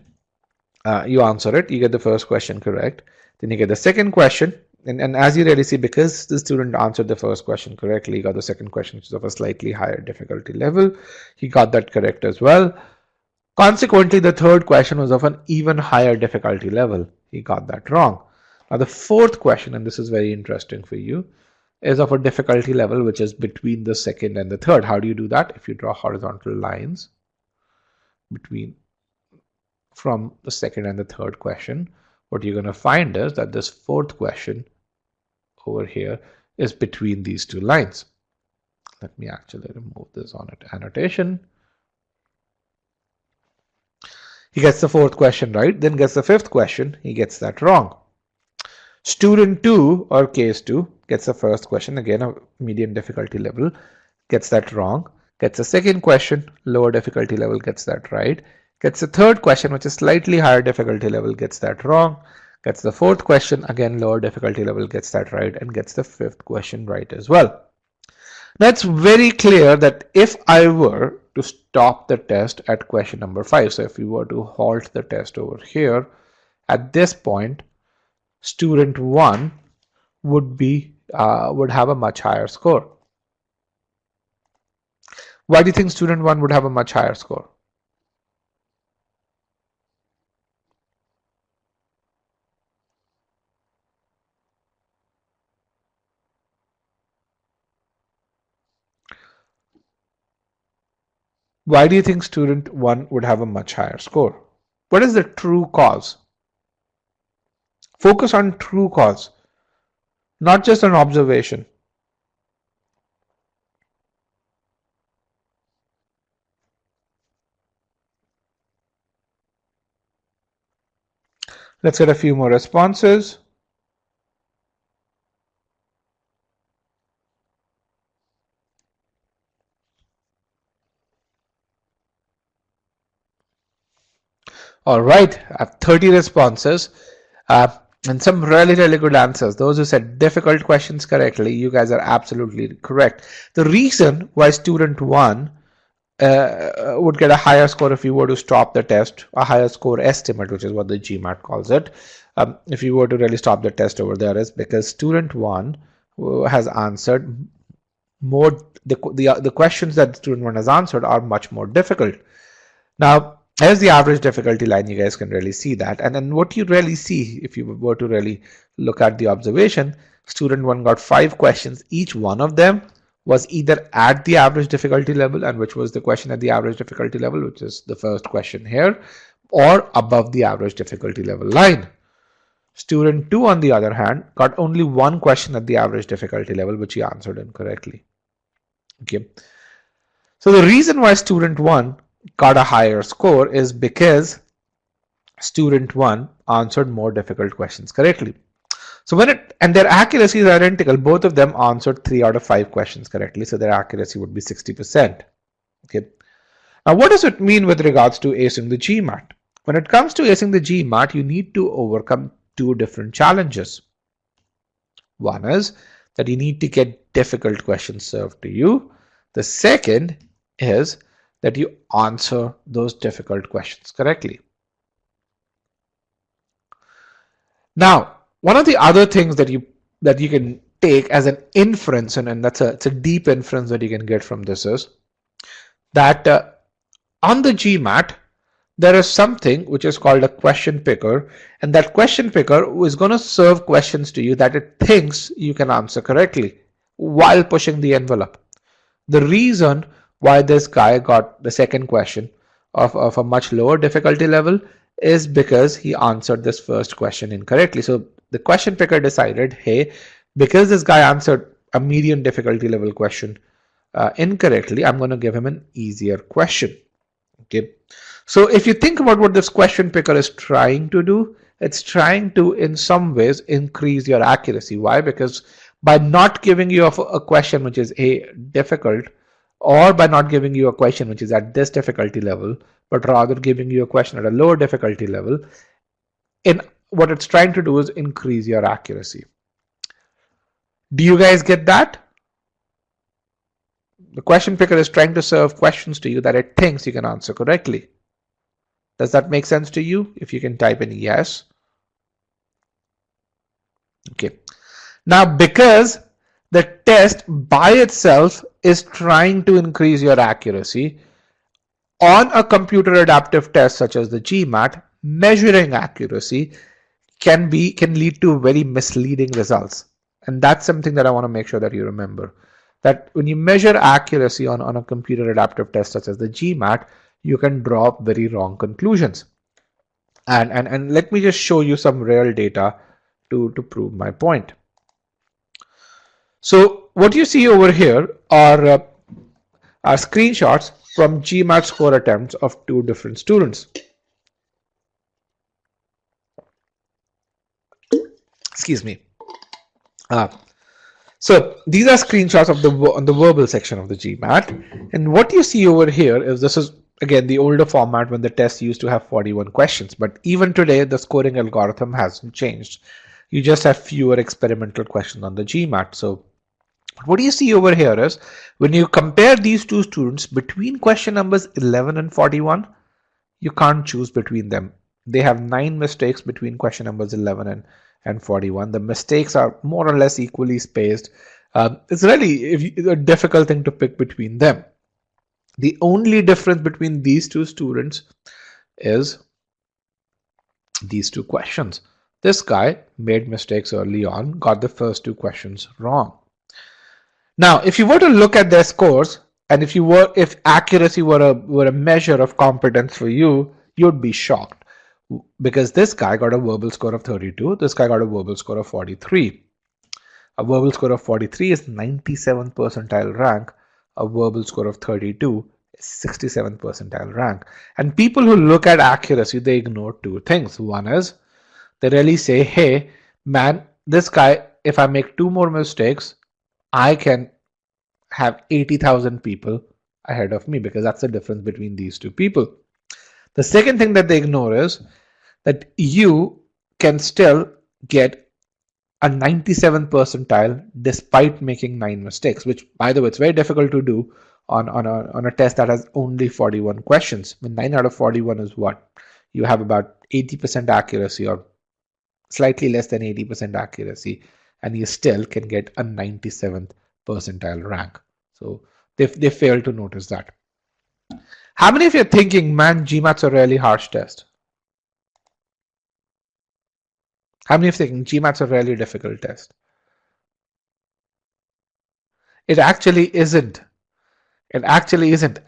Speaker 1: you answer it, you get the first question correct. Then you get the second question, and as you really see, because the student answered the first question correctly, he got the second question, which is of a slightly higher difficulty level. He got that correct as well. Consequently, the third question was of an even higher difficulty level. He got that wrong. Now, the fourth question, and this is very interesting for you, is of a difficulty level which is between the second and the third. How do you do that? If you draw horizontal lines from the second and the third question, what you're going to find is that this fourth question over here is between these 2 lines. Let me actually remove this annotation. He gets the fourth question right, then gets the fifth question, he gets that wrong. Student 2 or case 2 gets the first question, again a medium difficulty level, gets that wrong. Gets the second question, lower difficulty level, gets that right. Gets the third question, which is slightly higher difficulty level, gets that wrong. Gets the fourth question, again lower difficulty level, gets that right, and gets the fifth question right as well. Now it's very clear that if I were to stop the test at question number 5, so if we were to halt the test over here, at this point, student 1 would have a much higher score. Why do you think student 1 would have a much higher score? Why do you think student 1 would have a much higher score? What is the true cause? Focus on true cause, not just an observation. Let's get a few more responses. All right, I have 30 responses and some really good answers. Those who said difficult questions correctly, you guys are absolutely correct. The reason why student 1 would get a higher score if you were to stop the test, a higher score estimate, which is what the GMAT calls it. If you were to really stop the test over there, is because student 1 has answered more, the questions that student 1 has answered are much more difficult. Now, as the average difficulty line, you guys can really see that. And then what you really see, if you were to really look at the observation, student 1 got 5 questions. Each one of them was either at the average difficulty level, and which was the question at the average difficulty level, which is the first question here, or above the average difficulty level line. Student 2, on the other hand, got only 1 question at the average difficulty level, which he answered incorrectly. Okay. So the reason why student 1 got a higher score is because student 1 answered more difficult questions correctly. So and their accuracy is identical. Both of them answered 3 out of 5 questions correctly. So their accuracy would be 60%. Okay. Now, what does it mean with regards to acing the GMAT? When it comes to acing the GMAT, you need to overcome 2 different challenges. One is that you need to get difficult questions served to you. The second is that you answer those difficult questions correctly. Now, one of the other things that you can take as an inference, and it's a deep inference that you can get from this, is that on the GMAT, there is something which is called a question picker, and that question picker is going to serve questions to you that it thinks you can answer correctly while pushing the envelope. The reason why this guy got the second question of a much lower difficulty level is because he answered this first question incorrectly. So the question picker decided, hey, because this guy answered a medium difficulty level question incorrectly, I'm going to give him an easier question. Okay. So if you think about what this question picker is trying to do, it's trying to, in some ways, increase your accuracy. Why? Because by not giving you a question which is difficult, or by not giving you a question which is at this difficulty level, but rather giving you a question at a lower difficulty level, what it's trying to do is increase your accuracy. Do you guys get that? The question picker is trying to serve questions to you that it thinks you can answer correctly. Does that make sense to you? If you can type in yes. Okay. Now, because the test by itself is trying to increase your accuracy, on a computer adaptive test such as the GMAT, measuring accuracy can lead to very misleading results. And that's something that I want to make sure that you remember. That when you measure accuracy on a computer adaptive test such as the GMAT, you can draw very wrong conclusions. And let me just show you some real data to prove my point. So what you see over here are screenshots from GMAT score attempts of 2 different students. Excuse me. So these are screenshots of on the verbal section of the GMAT, and what you see over here is, this is again the older format when the test used to have 41 questions, but even today the scoring algorithm hasn't changed. You just have fewer experimental questions on the GMAT. So what you see over here is, when you compare these 2 students between question numbers 11 and 41, you can't choose between them. They have 9 mistakes between question numbers 11 and 41. The mistakes are more or less equally spaced. It's really a difficult thing to pick between them. The only difference between these 2 students is these 2 questions. This guy made mistakes early on, got the first 2 questions wrong. Now, if you were to look at their scores, And if accuracy were a measure of competence for you, you'd be shocked, because this guy got a verbal score of 32. This guy got a verbal score of 43. A verbal score of 43 is 97th percentile rank. A verbal score of 32 is 67th percentile rank. And people who look at accuracy, they ignore two things. One is they really say, hey, man, this guy, if I make two more mistakes, I can have 80,000 people ahead of me, because that's the difference between these two people. The second thing that they ignore is that you can still get a 97th percentile despite making 9 mistakes, which, by the way, it's very difficult to do on a test that has only 41 questions. When 9 out of 41 is what? You have about 80% accuracy, or slightly less than 80% accuracy, and you still can get a 97th percentile rank. So they fail to notice that. How many of you are thinking, man, GMAT's a really harsh test? How many of you are thinking GMAT's a really difficult test? It actually isn't. It actually isn't.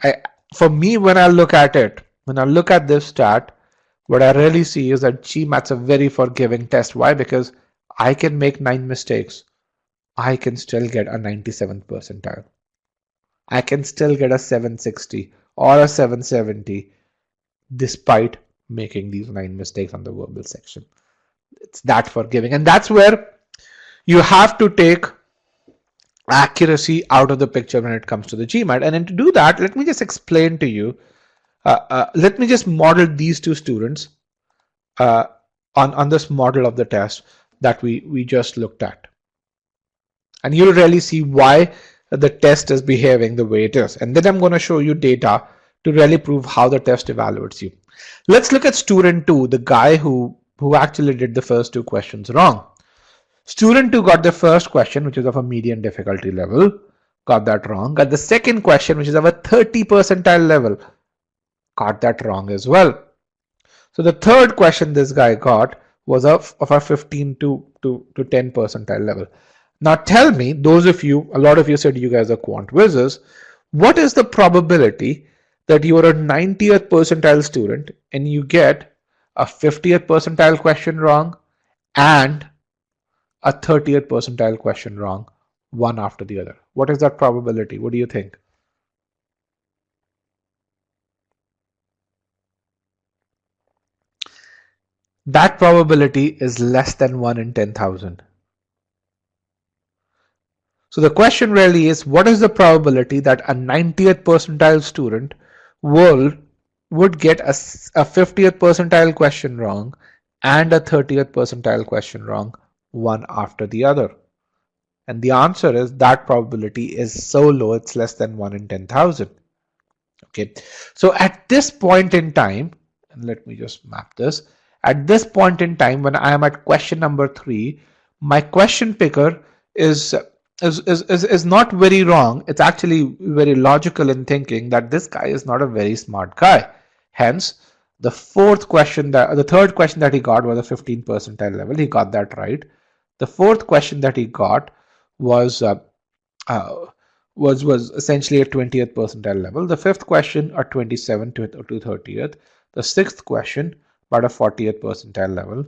Speaker 1: For me, when I look at it, when I look at this stat, what I really see is that GMAT's a very forgiving test. Why? Because I can make 9 mistakes. I can still get a 97th percentile. I can still get a 760 or a 770 despite making these 9 mistakes on the verbal section. It's that forgiving. And that's where you have to take accuracy out of the picture when it comes to the GMAT. And then to do that, let me just explain to you. Let me just model these two students on this model of the test that we just looked at. And you'll really see why the test is behaving the way it is. And then I'm going to show you data to really prove how the test evaluates you. Let's look at student 2, the guy who actually did the first 2 questions wrong. Student 2 got the first question, which is of a median difficulty level, got that wrong. Got the second question, which is of a 30 percentile level, got that wrong as well. So the third question this guy got was of a 15 to 10 percentile level. Now tell me, those of you, a lot of you said you guys are quant whizzes, what is the probability that you are a 90th percentile student and you get a 50th percentile question wrong and a 30th percentile question wrong, one after the other? What is that probability? What do you think? That probability is less than 1 in 10,000. So the question really is, what is the probability that a 90th percentile student would get a 50th percentile question wrong and a 30th percentile question wrong, one after the other? And the answer is that probability is so low, it's less than 1 in 10,000. Okay, so at this point in time, and let me just map this. At this point in time, when I am at question number 3, my question picker is not very wrong. It's actually very logical in thinking that this guy is not a very smart guy. Hence, the third question that he got was a 15 percentile level. He got that right. The fourth question that he got was essentially a 20th percentile level. The fifth question, a 27th to 30th. The sixth question, about a 40th percentile level.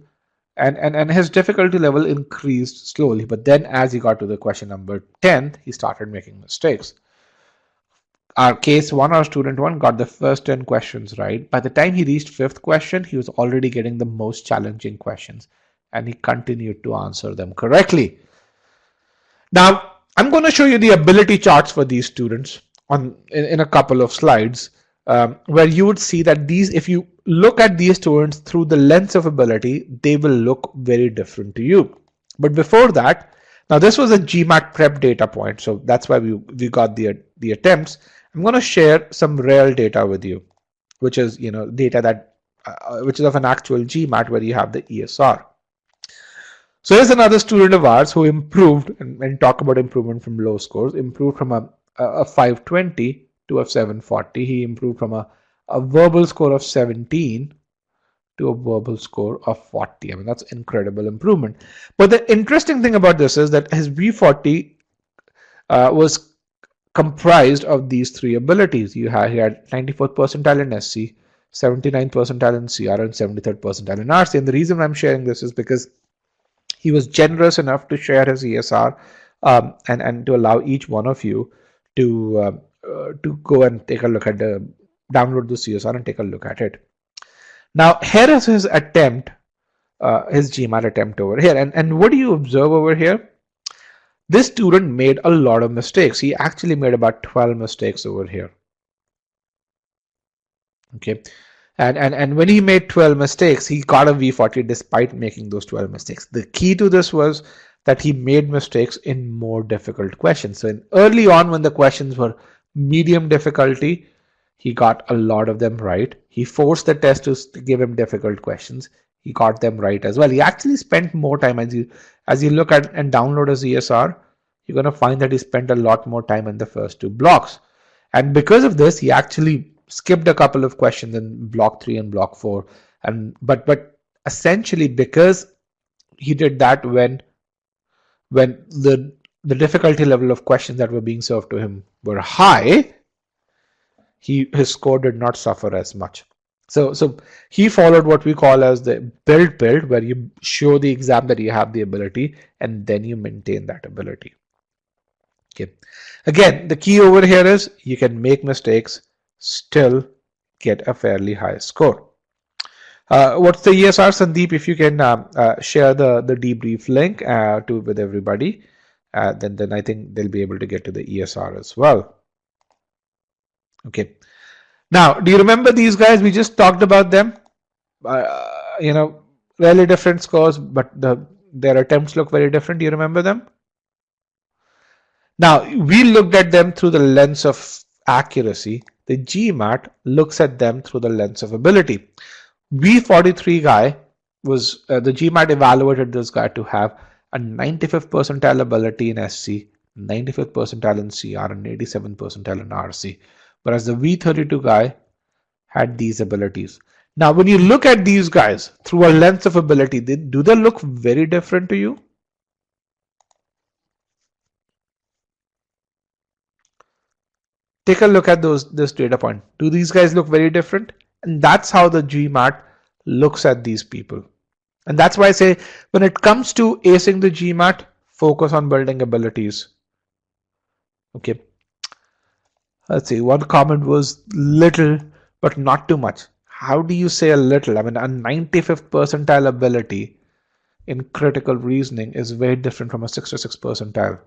Speaker 1: And his difficulty level increased slowly, but then as he got to the question number 10th, he started making mistakes. Our case 1, our student 1 got the first 10 questions right. By the time he reached 5th question, he was already getting the most challenging questions, and he continued to answer them correctly. Now, I'm going to show you the ability charts for these students in a couple of slides, where you would see that if you look at these students through the lens of ability, they will look very different to you. But before that, now this was a GMAT prep data point, so that's why we got the attempts. I'm going to share some real data with you, which is data that which is of an actual GMAT where you have the ESR. So here's another student of ours who improved, and talk about improvement from low scores, improved from a 520 to a 740. He improved from a verbal score of 17 to a verbal score of 40. I mean, that's incredible improvement. But the interesting thing about this is that his V40 was comprised of these three abilities. He had 94th percentile in SC, 79th percentile in CR, and 73rd percentile in RC. And the reason I'm sharing this is because he was generous enough to share his ESR, and to allow each one of you to go and take a look at download the CSR and take a look at it. Now here is his attempt, his GMAT attempt over here, and what do you observe over here? This student made a lot of mistakes. He actually made about 12 mistakes over here. Okay, and when he made 12 mistakes, he got a V40 despite making those 12 mistakes. The key to this was that he made mistakes in more difficult questions. So early on, when the questions were medium difficulty, he got a lot of them right. He forced the test to give him difficult questions. He got them right as well. He actually spent more time. As you look at and download his ESR, you're going to find that he spent a lot more time in the first two blocks. And because of this, he actually skipped a couple of questions in block 3 and block 4. But essentially, because he did that when the difficulty level of questions that were being served to him were high, his score did not suffer as much. So he followed what we call as the build, where you show the exam that you have the ability and then you maintain that ability. Okay. Again, the key over here is you can make mistakes, still get a fairly high score. What's the ESR, Sandeep? If you can share the debrief link with everybody, then I think they'll be able to get to the ESR as well. Okay. Now, do you remember these guys? We just talked about them. Really different scores, but their attempts look very different. Do you remember them? Now, we looked at them through the lens of accuracy. The GMAT looks at them through the lens of ability. V43 guy was, the GMAT evaluated this guy to have a 95th percentile ability in SC, 95th percentile in CR, and 87th percentile in RC. Whereas the V32 guy had these abilities. Now, when you look at these guys through a lens of ability, do they look very different to you? Take a look at this data point. Do these guys look very different? And that's how the GMAT looks at these people. And that's why I say when it comes to acing the GMAT, focus on building abilities. Okay. Let's see. One comment was little, but not too much. How do you say a little? I mean, a 95th percentile ability in critical reasoning is very different from a 66th percentile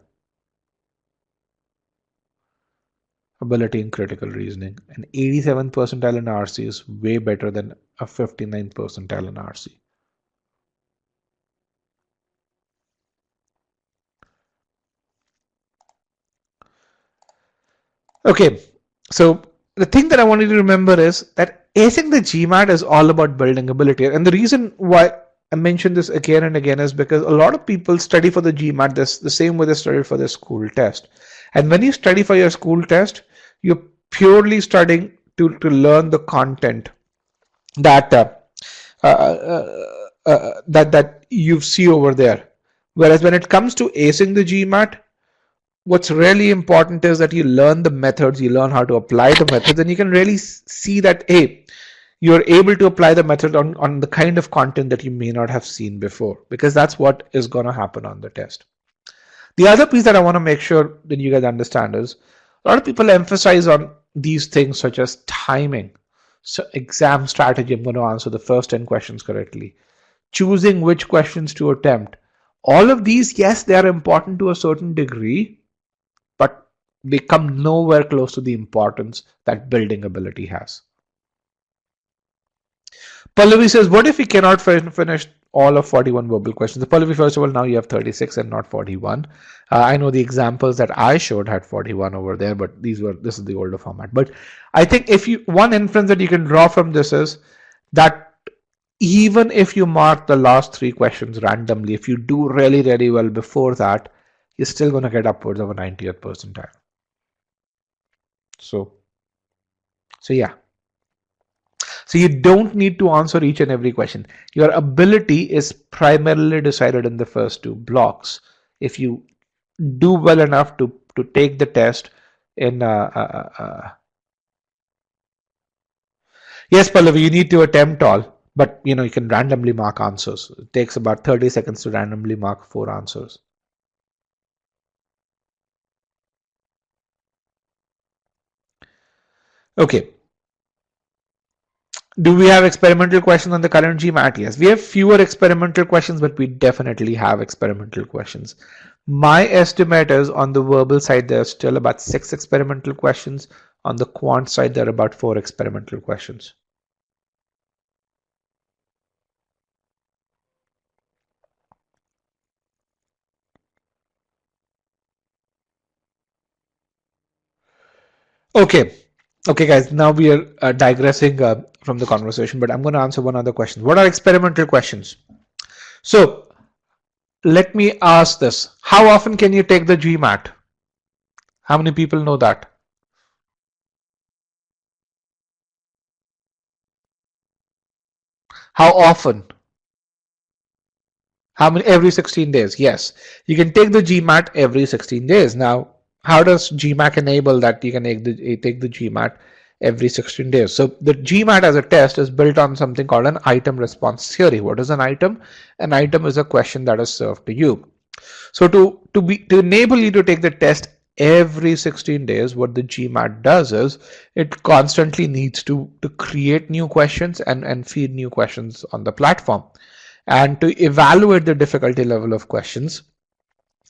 Speaker 1: ability in critical reasoning. An 87th percentile in RC is way better than a 59th percentile in RC. Okay, so the thing that I want you to remember is that acing the GMAT is all about building ability. And the reason why I mention this again and again is because a lot of people study for the GMAT the same way they study for their school test. And when you study for your school test, you're purely studying to learn the content that that you see over there. Whereas when it comes to acing the GMAT, what's really important is that you learn the methods, you learn how to apply the methods, and you can really see that, hey, you're able to apply the method on the kind of content that you may not have seen before, because that's what is going to happen on the test. The other piece that I want to make sure that you guys understand is a lot of people emphasize on these things such as timing. So exam strategy, I'm going to answer the first 10 questions correctly. Choosing which questions to attempt. All of these, yes, they are important to a certain degree, but they come nowhere close to the importance that building ability has. Pallavi says, what if we cannot finish all of 41 verbal questions? So Pallavi, first of all, now you have 36 and not 41. I know the examples that I showed had 41 over there, but this is the older format. But I think one inference that you can draw from this is that even if you mark the last 3 questions randomly, if you do really, really well before that, you're still going to get upwards of a 90th percentile. So yeah. So you don't need to answer each and every question. Your ability is primarily decided in the first 2 blocks. If you do well enough to take the test, in yes, Pallavi, you need to attempt all, but you can randomly mark answers. It takes about 30 seconds to randomly mark 4 answers. Okay. Do we have experimental questions on the current GMAT? Yes. We have fewer experimental questions, but we definitely have experimental questions. My estimate is on the verbal side, there's still about 6 experimental questions. On the quant side, there are about 4 experimental questions. Okay. Okay, guys, now we are digressing from the conversation, but I'm going to answer one other question. What are experimental questions? So let me ask this. How often can you take the GMAT? How many people know that? How often? How many? Every 16 days. Yes, you can take the GMAT every 16 days. Now, how does GMAT enable that you can take the GMAT every 16 days? So the GMAT as a test is built on something called an item response theory. What is an item? An item is a question that is served to you. So to enable you to take the test every 16 days, what the GMAT does is it constantly needs to create new questions and feed new questions on the platform. And to evaluate the difficulty level of questions,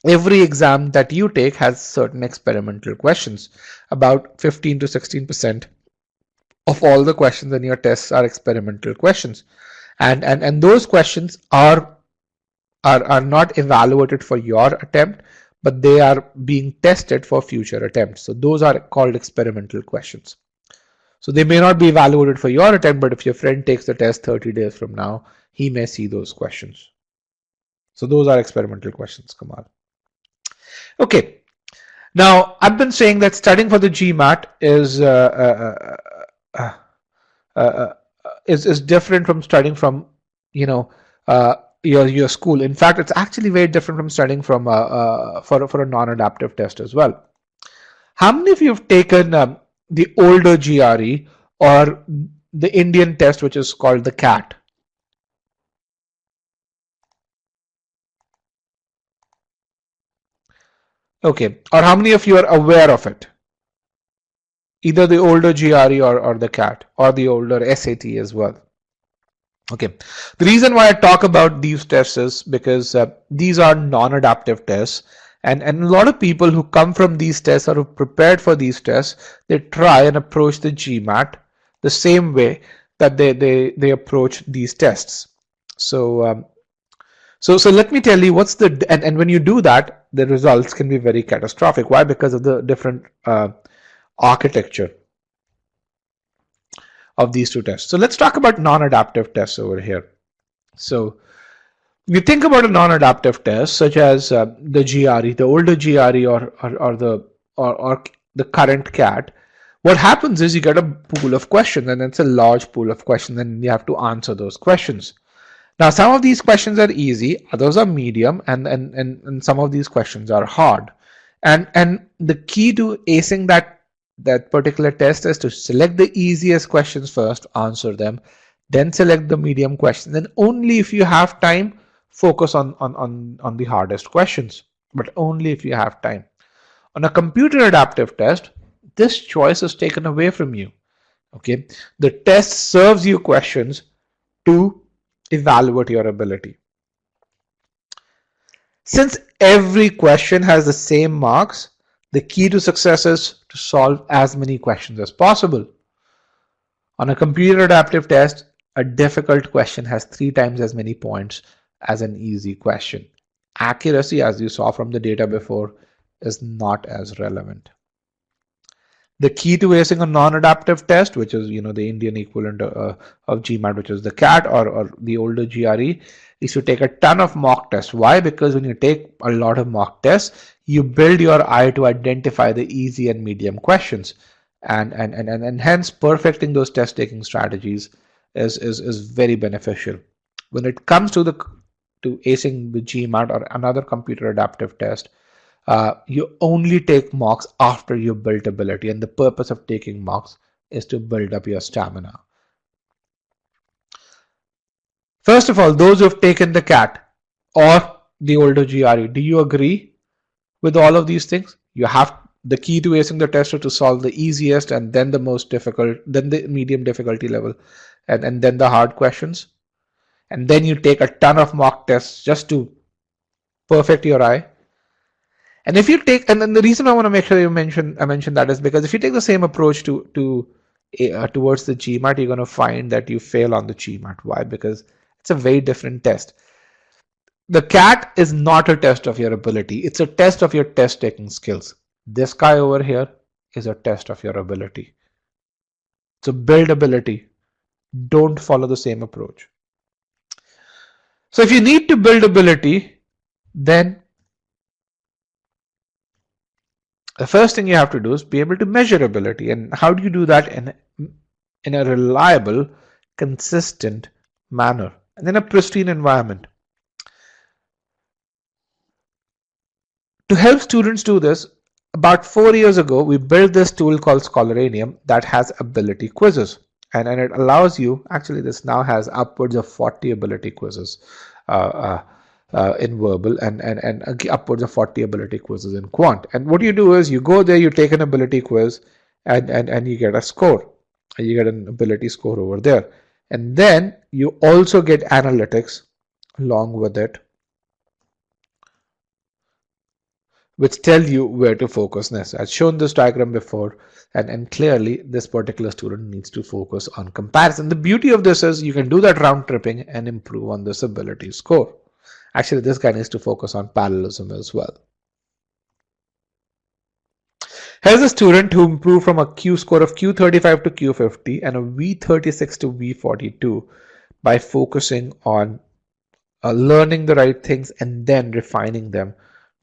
Speaker 1: every exam that you take has certain experimental questions. About 15 to 16% of all the questions in your tests are experimental questions. And those questions are not evaluated for your attempt, but they are being tested for future attempts. So those are called experimental questions. So they may not be evaluated for your attempt, but if your friend takes the test 30 days from now, he may see those questions. So those are experimental questions, Kamal. Okay. Now, I've been saying that studying for the GMAT is different from studying from your school. In fact, it's actually very different from studying from for a non-adaptive test as well. How many of you have taken the older GRE or the Indian test, which is called the CAT? Okay. Or how many of you are aware of it? Either the older GRE or the CAT or the older SAT as well. Okay. The reason why I talk about these tests is because these are non-adaptive tests. And a lot of people who come from these tests or who prepared for these tests, they try and approach the GMAT the same way that they approach these tests. So so let me tell you what's the and when you do that, the results can be very catastrophic. Why? Because of the different architecture of these two tests. So let's talk about non-adaptive tests over here. So you think about a non-adaptive test such as the GRE, the older GRE or the current CAT. What happens is you get a pool of questions, and it's a large pool of questions, and you have to answer those questions. Now, some of these questions are easy, others are medium, and some of these questions are hard. And the key to acing that particular test is to select the easiest questions first, answer them, then select the medium questions. Then only if you have time, focus on the hardest questions, but only if you have time. On a computer adaptive test, this choice is taken away from you. Okay, the test serves you questions to evaluate your ability. Since every question has the same marks, the key to success is to solve as many questions as possible. On a computer adaptive test, a difficult question has 3 times as many points as an easy question. Accuracy, as you saw from the data before, is not as relevant. The key to acing a non-adaptive test, which is the Indian equivalent of GMAT, which is the CAT or the older GRE, is to take a ton of mock tests. Why? Because when you take a lot of mock tests, you build your eye to identify the easy and medium questions, and hence perfecting those test taking strategies is very beneficial. When it comes to acing the GMAT or another computer adaptive test, You only take mocks after you build ability, and the purpose of taking mocks is to build up your stamina. First of all, those who have taken the CAT or the older GRE, do you agree with all of these things? You have the key to acing the test is to solve the easiest and then the most difficult, then the medium difficulty level, and then the hard questions. And then you take a ton of mock tests just to perfect your eye. And if you take, and then the reason I want to make sure I mention that is because if you take the same approach towards the GMAT, you're going to find that you fail on the GMAT. Why? Because it's a very different test. The CAT is not a test of your ability. It's a test of your test taking skills. This guy over here is a test of your ability. So build ability. Don't follow the same approach. So if you need to build ability, then the first thing you have to do is be able to measure ability. And how do you do that in a reliable, consistent manner and in a pristine environment? To help students do this, about 4 years ago, we built this tool called Scholaranium that has ability quizzes. And it allows you, actually this now has upwards of 40 ability quizzes in verbal and upwards of 40 ability quizzes in quant. And what you do is you go there, you take an ability quiz and you get a score. And you get an ability score over there. And then you also get analytics along with it, which tell you where to focus next. I've shown this diagram before, and clearly this particular student needs to focus on comparison. The beauty of this is you can do that round tripping and improve on this ability score. Actually, this guy needs to focus on parallelism as well. Here's a student who improved from a Q score of Q35 to Q50 and a V36 to V42 by focusing on learning the right things and then refining them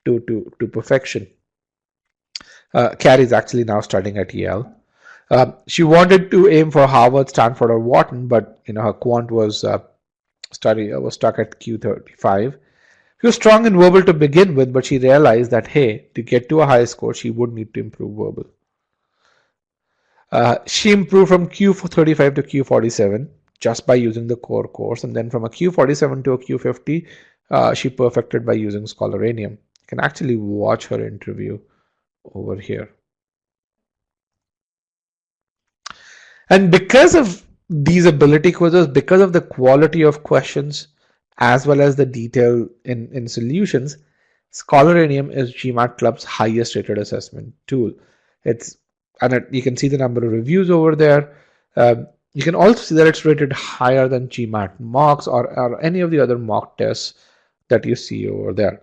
Speaker 1: to perfection. Carrie is actually now studying at Yale. She wanted to aim for Harvard, Stanford, or Wharton, but her quant was stuck at Q35. She was strong in verbal to begin with, but she realized that hey, to get to a high score, she would need to improve verbal. She improved from Q35 to Q47 just by using the core course, and then from a Q47 to a Q50, she perfected by using Scholaranium. You can actually watch her interview over here. And because of these ability quizzes, because of the quality of questions, as well as the detail in solutions, Scholaranium is GMAT Club's highest rated assessment tool. You can see the number of reviews over there. You can also see that it's rated higher than GMAT mocks or any of the other mock tests that you see over there.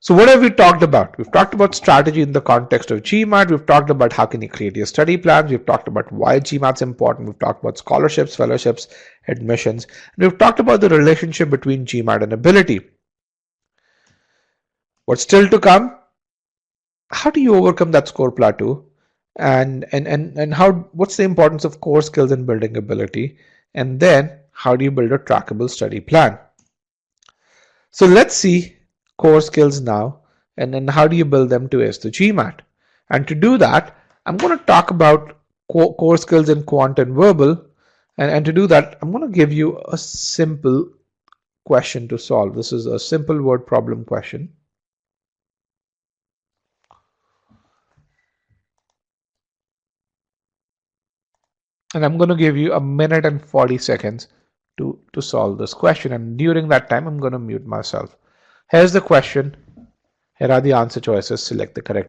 Speaker 1: So what have we talked about? We've talked about strategy in the context of GMAT. We've talked about how can you create your study plans. We've talked about why GMAT's important. We've talked about scholarships, fellowships, admissions. And we've talked about the relationship between GMAT and ability. What's still to come? How do you overcome that score plateau? And what's the importance of core skills in building ability? And then how do you build a trackable study plan? So let's see core skills now, and then how do you build them to ace the GMAT? And to do that, I'm going to talk about core skills in quant and verbal. And to do that, I'm going to give you a simple question to solve. This is a simple word problem question. And I'm going to give you a minute and 40 seconds to solve this question. And during that time, I'm going to mute myself. Here's the question. Here are the answer choices. Select the correct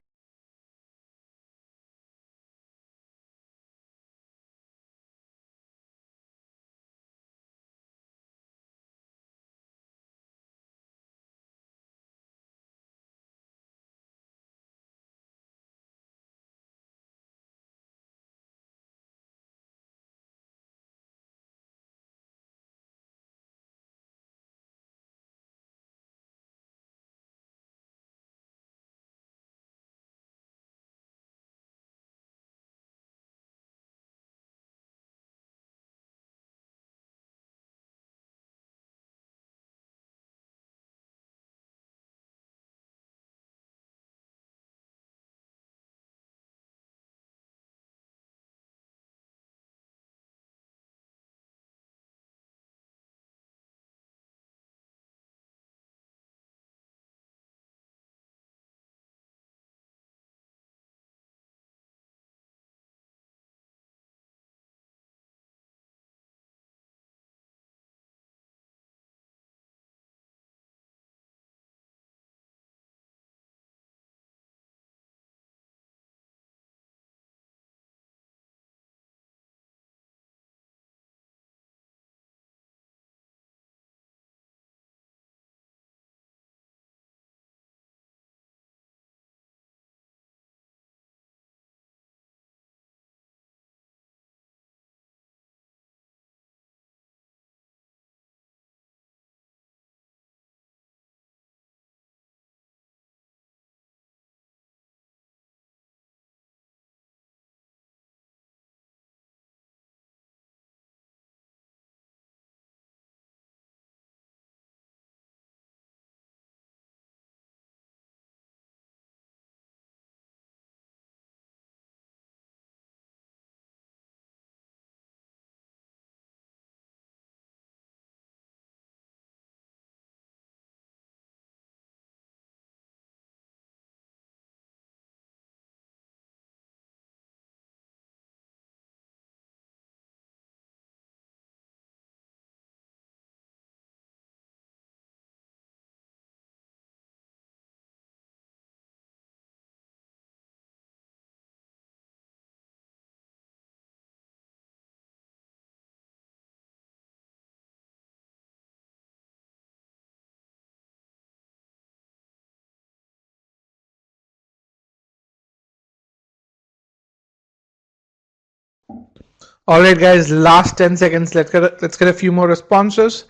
Speaker 1: All right, guys, last 10 seconds. Let's get a few more responses.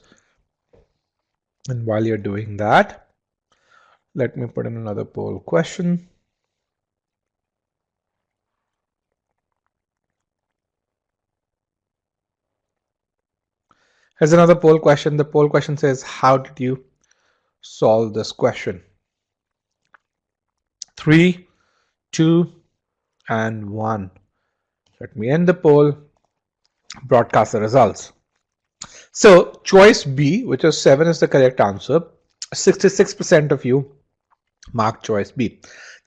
Speaker 1: And while you're doing that, let me put in another poll question. Here's another poll question. The poll question says, how did you solve this question? 3, 2, and 1. Let me end the poll, broadcast the results. So choice B, which is 7, is the correct answer. 66% of you marked choice B.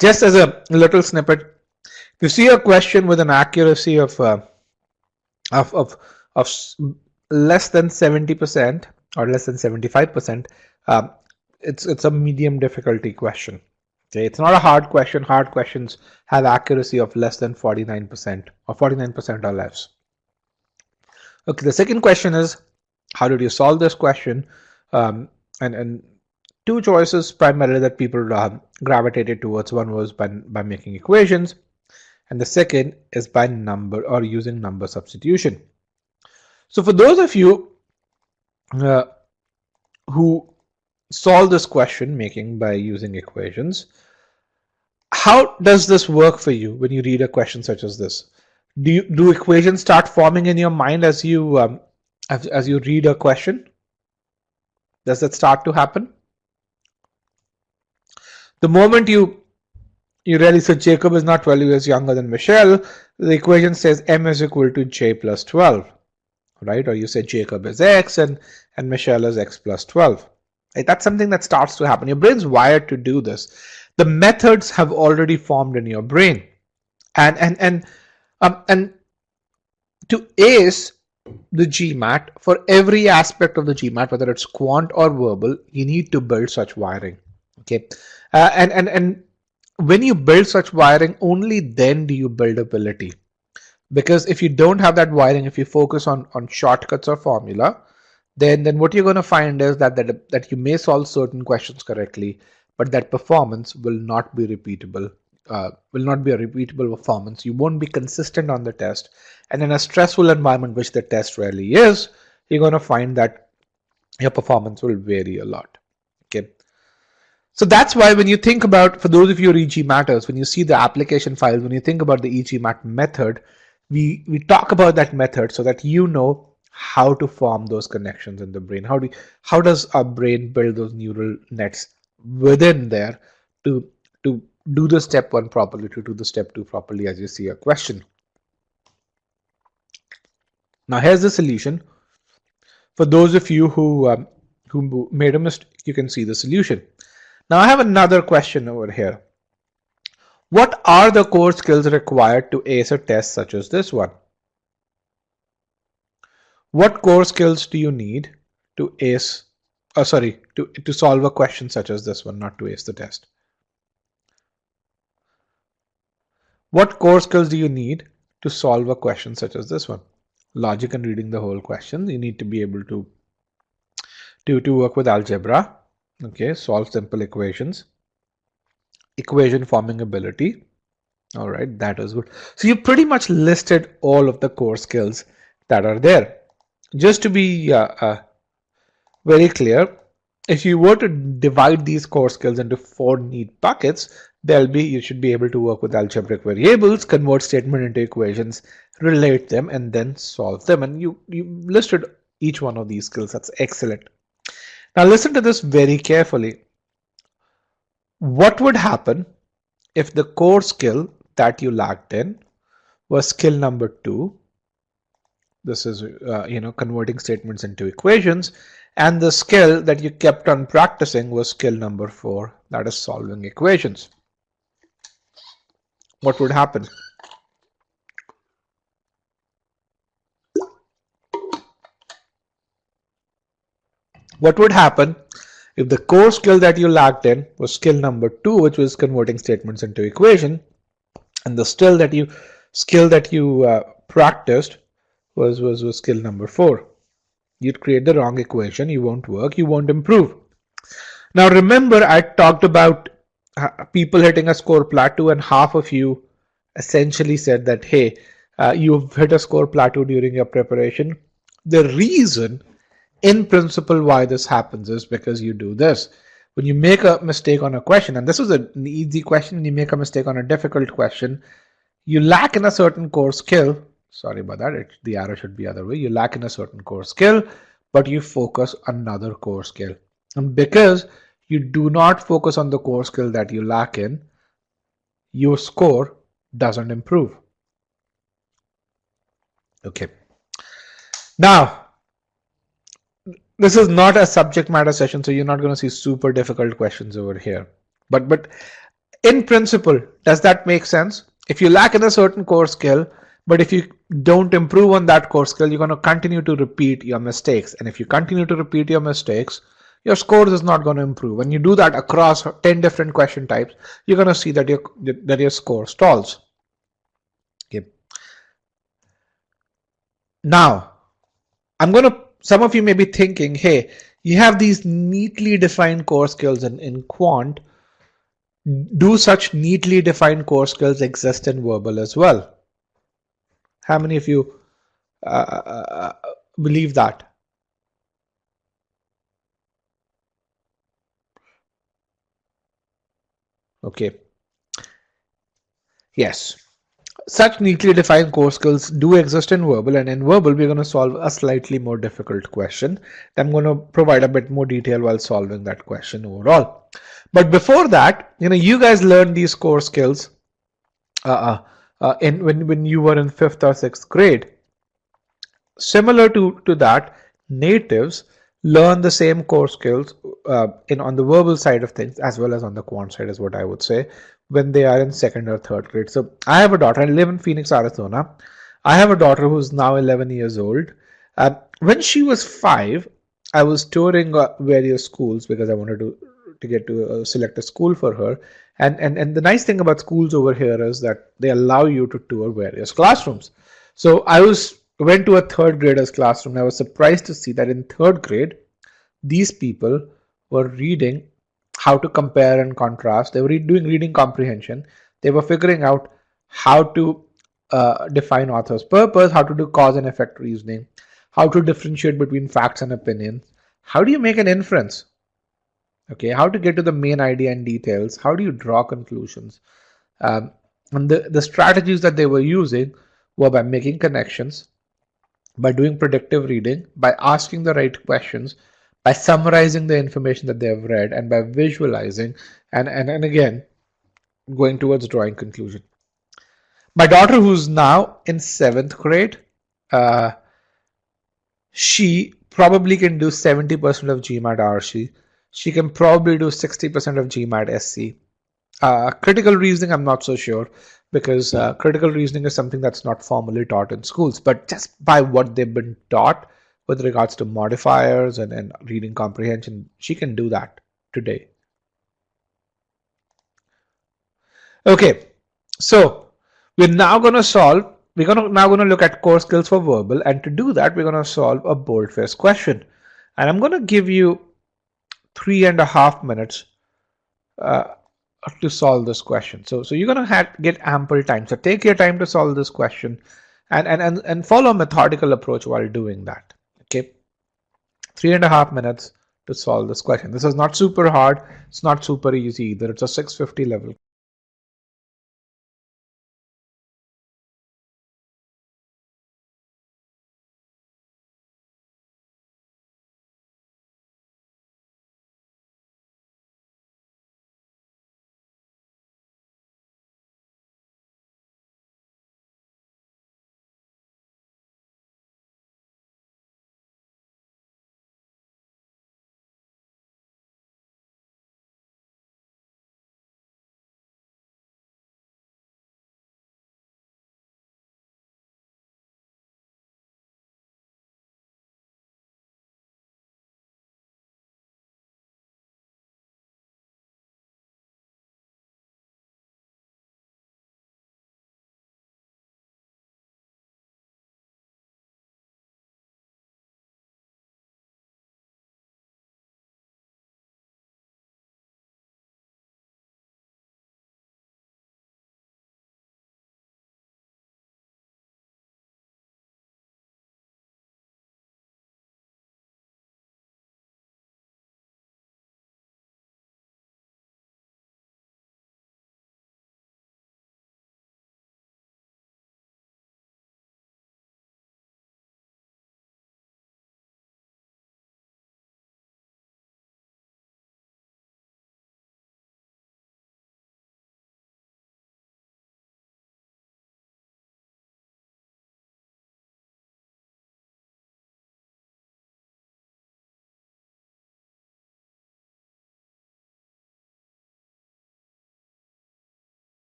Speaker 1: Just as a little snippet, if you see a question with an accuracy of less than 70% or less than 75%, it's a medium difficulty question. Okay, it's not a hard question. Hard questions have accuracy of less than 49% or 49% or less. Okay, the second question is, how did you solve this question? And two choices primarily that people gravitated towards. One was by making equations, and the second is by number or using number substitution. So for those of you who solve this question by using equations, how does this work for you when you read a question such as this? Do equations start forming in your mind as you read a question? Does that start to happen? The moment you really say Jacob is not 12 years younger than Michelle, the equation says m is equal to j plus 12, right? Or you say Jacob is x and Michelle is x plus 12. Right? That's something that starts to happen. Your brain's wired to do this. The methods have already formed in your brain, and to ace the GMAT, for every aspect of the GMAT, whether it's quant or verbal, you need to build such wiring. Okay, and when you build such wiring, only then do you build ability. Because if you don't have that wiring, if you focus on shortcuts or formula, then what you're going to find is that you may solve certain questions correctly, but that performance will not be repeatable. Will not be a repeatable performance. You won't be consistent on the test, and in a stressful environment, which the test rarely is, you're going to find that your performance will vary a lot. Okay, so that's why when you think about, for those of you who are e-GMATers, when you see the application files, when you think about the e-GMAT method, we talk about that method so that you know how to form those connections in the brain. How does our brain build those neural nets within there to do the step 1 properly, to do the step 2 properly as you see a question. Now here's the solution. For those of you who made a mistake, you can see the solution. Now I have another question over here. What are the core skills required to ace a test such as this one? What core skills do you need to ace, to solve a question such as this one, not to ace the test? What core skills do you need to solve a question such as this one? Logic and reading the whole question. You need to be able to work with algebra. Okay, solve simple equations. Equation forming ability. All right, that is good. So you pretty much listed all of the core skills that are there. Just to be very clear, if you were to divide these core skills into 4 neat buckets, you should be able to work with algebraic variables, convert statement into equations, relate them, and then solve them. And you listed each one of these skills. That's excellent. Now listen to this very carefully. What would happen if the core skill that you lacked in was skill number 2? This is converting statements into equations, and the skill that you kept on practicing was skill number 4, that is solving equations. What would happen? What would happen if the core skill that you lacked in was skill number 2, which was converting statements into equation, and the skill that you practiced was skill number 4? You'd create the wrong equation. You won't work. You won't improve. Now remember, I talked about people hitting a score plateau, and half of you essentially said that, hey, you've hit a score plateau during your preparation. The reason in principle why this happens is because you do this. When you make a mistake on a question, and this is an easy question, and you make a mistake on a difficult question, you lack in a certain core skill. Sorry about that, the arrow should be other way. You lack in a certain core skill, but you focus another core skill. And because you do not focus on the core skill that you lack in, your score doesn't improve. Okay. Now, this is not a subject matter session, so you're not going to see super difficult questions over here. But in principle, does that make sense? If you lack in a certain core skill, but if you don't improve on that core skill, you're going to continue to repeat your mistakes. And if you continue to repeat your mistakes, your scores is not going to improve. When you do that across 10 different question types, you're going to see that your score stalls. Okay. Now, some of you may be thinking, hey, you have these neatly defined core skills in quant. Do such neatly defined core skills exist in verbal as well? How many of you believe that? Okay. Yes. Such neatly defined core skills do exist in verbal, and in verbal, we're going to solve a slightly more difficult question. I'm going to provide a bit more detail while solving that question overall. But before that, you guys learned these core skills when you were in 5th or 6th grade. Similar to that, natives learn the same core skills on the verbal side of things as well as on the quant side, is what I would say, when they are in 2nd or 3rd grade. So I have a daughter. I live in Phoenix, Arizona. I have a daughter who's now 11 years old. When she was 5, I was touring various schools because I wanted to get to select a school for her. And the nice thing about schools over here is that they allow you to tour various classrooms. So I went to a 3rd grader's classroom. I was surprised to see that in 3rd grade, these people were reading how to compare and contrast. They were doing reading comprehension. They were figuring out how to define author's purpose, how to do cause and effect reasoning, how to differentiate between facts and opinions. How do you make an inference? Okay, how to get to the main idea and details. How do you draw conclusions? And the strategies that they were using were by making connections, by doing predictive reading, by asking the right questions, by summarizing the information that they have read, and by visualizing, and again, going towards drawing conclusion. My daughter, who's now in 7th grade, she probably can do 70% of GMAT RC. She can probably do 60% of GMAT SC. Critical reasoning, I'm not so sure, because critical reasoning is something that's not formally taught in schools, but just by what they've been taught with regards to modifiers and reading comprehension, she can do that today. Okay, so we're now going to look at core skills for verbal, and to do that, we're going to solve a bold-faced question. And I'm going to give you 3.5 minutes to solve this question. So you're going to get ample time. So take your time to solve this question and follow a methodical approach while doing that. Okay. 3.5 minutes to solve this question. This is not super hard. It's not super easy either. It's a 650 level.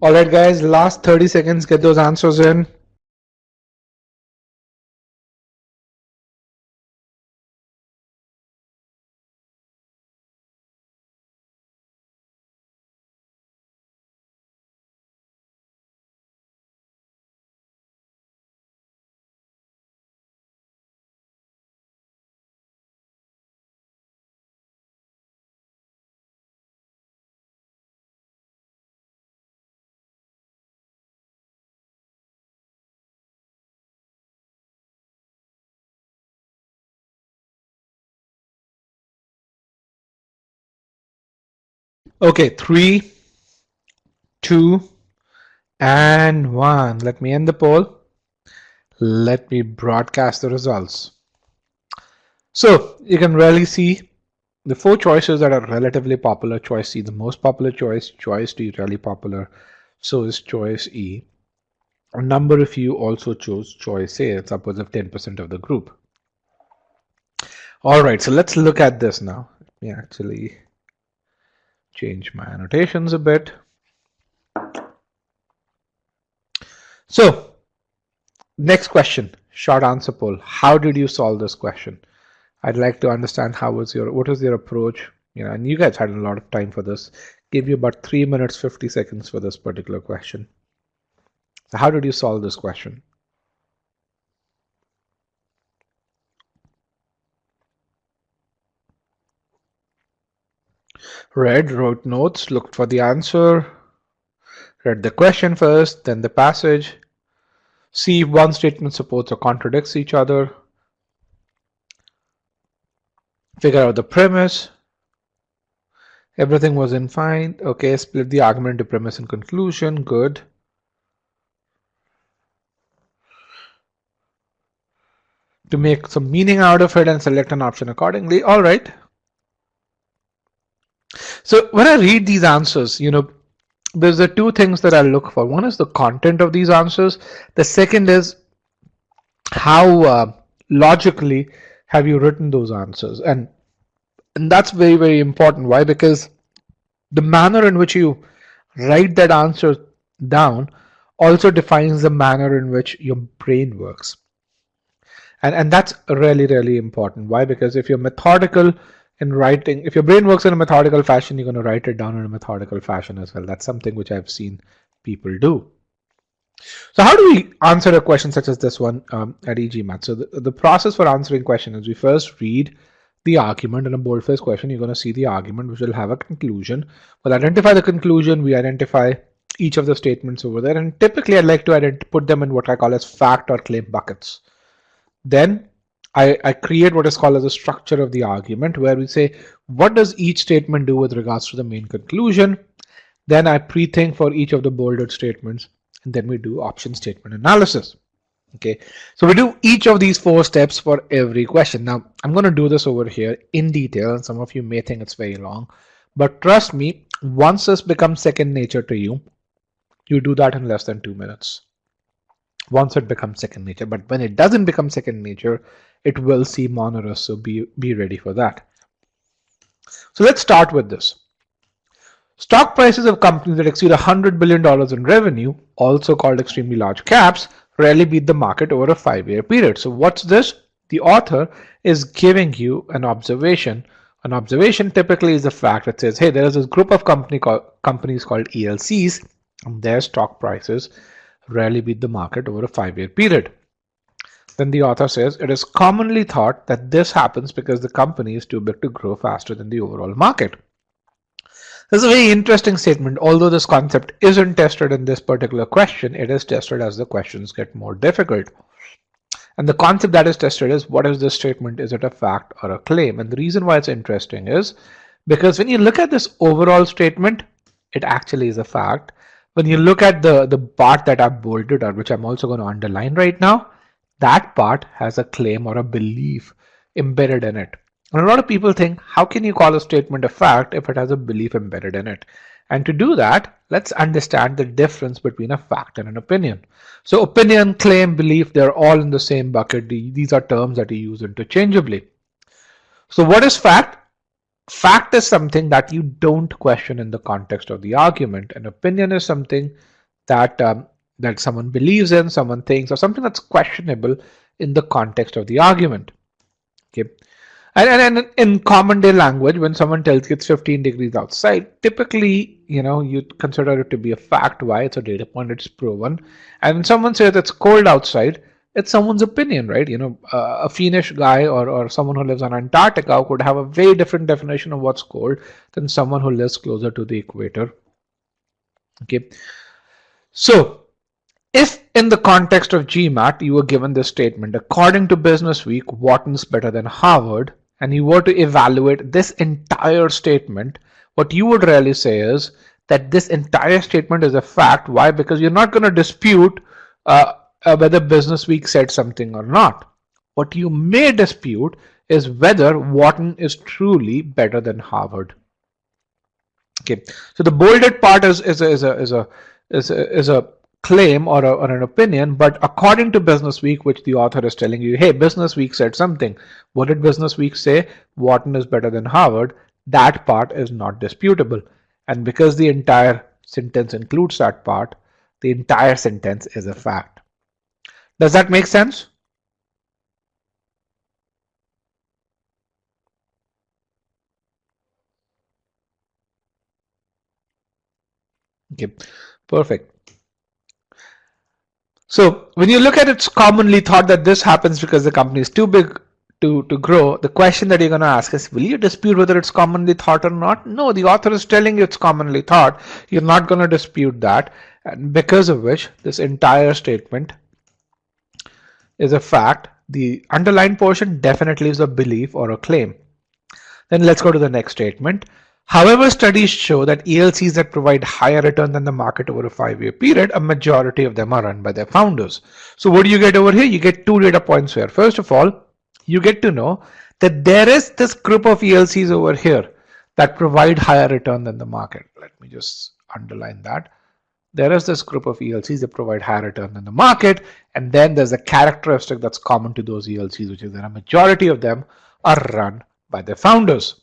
Speaker 1: All right, guys, last 30 seconds, get those answers in. Okay, 3, 2, and 1. Let me end the poll. Let me broadcast the results. So you can really see the 4 choices that are relatively popular. Choice C, the most popular choice. Choice D, really popular. So is choice E. A number of you also chose choice A. It's upwards of 10% of the group. All right, so let's look at this now. Let me actually change my annotations a bit. So next question, short answer poll. How did you solve this question? I'd like to understand what was your approach, and you guys had a lot of time for this. Give you about 3 minutes 50 seconds for this particular question. So how did you solve this question? Read, wrote notes, looked for the answer, read the question first, then the passage, see if one statement supports or contradicts each other, figure out the premise. Everything was in fine. Okay, split the argument into premise and conclusion. Good. To make some meaning out of it and select an option accordingly. All right. So when I read these answers, there's the 2 things that I look for. One is the content of these answers. The second is how logically have you written those answers, and that's very, very important. Why? Because the manner in which you write that answer down also defines the manner in which your brain works. And that's really, really important. Why? Because if you're methodical in writing, if your brain works in a methodical fashion, you're going to write it down in a methodical fashion as well. That's something which I've seen people do. So how do we answer a question such as this one at e-GMAT? So the process for answering question is we first read the argument. In a boldface question, you're going to see the argument, which will have a conclusion. We'll identify the conclusion. We identify each of the statements over there. And typically, I'd like to put them in what I call as fact or claim buckets. Then I create what is called as a structure of the argument, where we say, what does each statement do with regards to the main conclusion? Then I pre-think for each of the bolded statements, and then we do option statement analysis. Okay, so we do each of these 4 steps for every question. Now, I'm going to do this over here in detail, and some of you may think it's very long, but trust me, once this becomes second nature to you, you do that in less than 2 minutes. Once it becomes second nature, but when it doesn't become second nature, it will seem onerous, so be ready for that. So let's start with this. Stock prices of companies that exceed $100 billion in revenue, also called extremely large caps, rarely beat the market over a 5-year period. So what's this? The author is giving you an observation. An observation typically is a fact that says, hey, there is this group of companies called ELCs, and their stock prices rarely beat the market over a 5-year period. Then the author says, it is commonly thought that this happens because the company is too big to grow faster than the overall market. This is a very interesting statement. Although this concept isn't tested in this particular question, it is tested as the questions get more difficult. And the concept that is tested is, what is this statement? Is it a fact or a claim? And the reason why it's interesting is because when you look at this overall statement, it actually is a fact. When you look at the part that I've bolded, or which I'm also going to underline right now, that part has a claim or a belief embedded in it. And a lot of people think, how can you call a statement a fact if it has a belief embedded in it? And to do that, let's understand the difference between a fact and an opinion. So opinion, claim, belief, they're all in the same bucket. These are terms that you use interchangeably. So what is fact? fact is something that you don't question in the context of the argument. An opinion is something that that someone believes in, someone thinks, or something that's questionable in the context of the argument. Okay. And in common day language, when someone tells you it's 15 degrees outside, typically, you consider it to be a fact. Why? It's a data point, it's proven. And when someone says it's cold outside, it's someone's opinion, right? A Finnish guy or someone who lives on Antarctica could have a very different definition of what's cold than someone who lives closer to the equator. Okay. So, if in the context of GMAT you were given this statement, according to Business Week, Wharton's better than Harvard, and you were to evaluate this entire statement, what you would really say is that this entire statement is a fact. Why? Because you're not going to dispute whether Business Week said something or not. What you may dispute is whether Wharton is truly better than Harvard. Okay, so the bolded part is a claim or an opinion, but according to Business Week, which the author is telling you, hey, Business Week said something. What did Business Week say? Wharton is better than Harvard. That part is not disputable. And because the entire sentence includes that part, the entire sentence is a fact. Does that make sense? Okay, perfect. So when you look at it, it's commonly thought that this happens because the company is too big to grow. The question that you're going to ask is, will you dispute whether it's commonly thought or not? No, the author is telling you it's commonly thought. You're not going to dispute that. And because of which, this entire statement is a fact. The underlined portion definitely is a belief or a claim. Then let's go to the next statement. However, studies show that ELCs that provide higher return than the market over a 5-year period, a majority of them are run by their founders. So what do you get over here? You get 2 data points here. First of all, you get to know that there is this group of ELCs over here that provide higher return than the market. Let me just underline that. There is this group of ELCs that provide higher return than the market, and then there's a characteristic that's common to those ELCs, which is that a majority of them are run by their founders.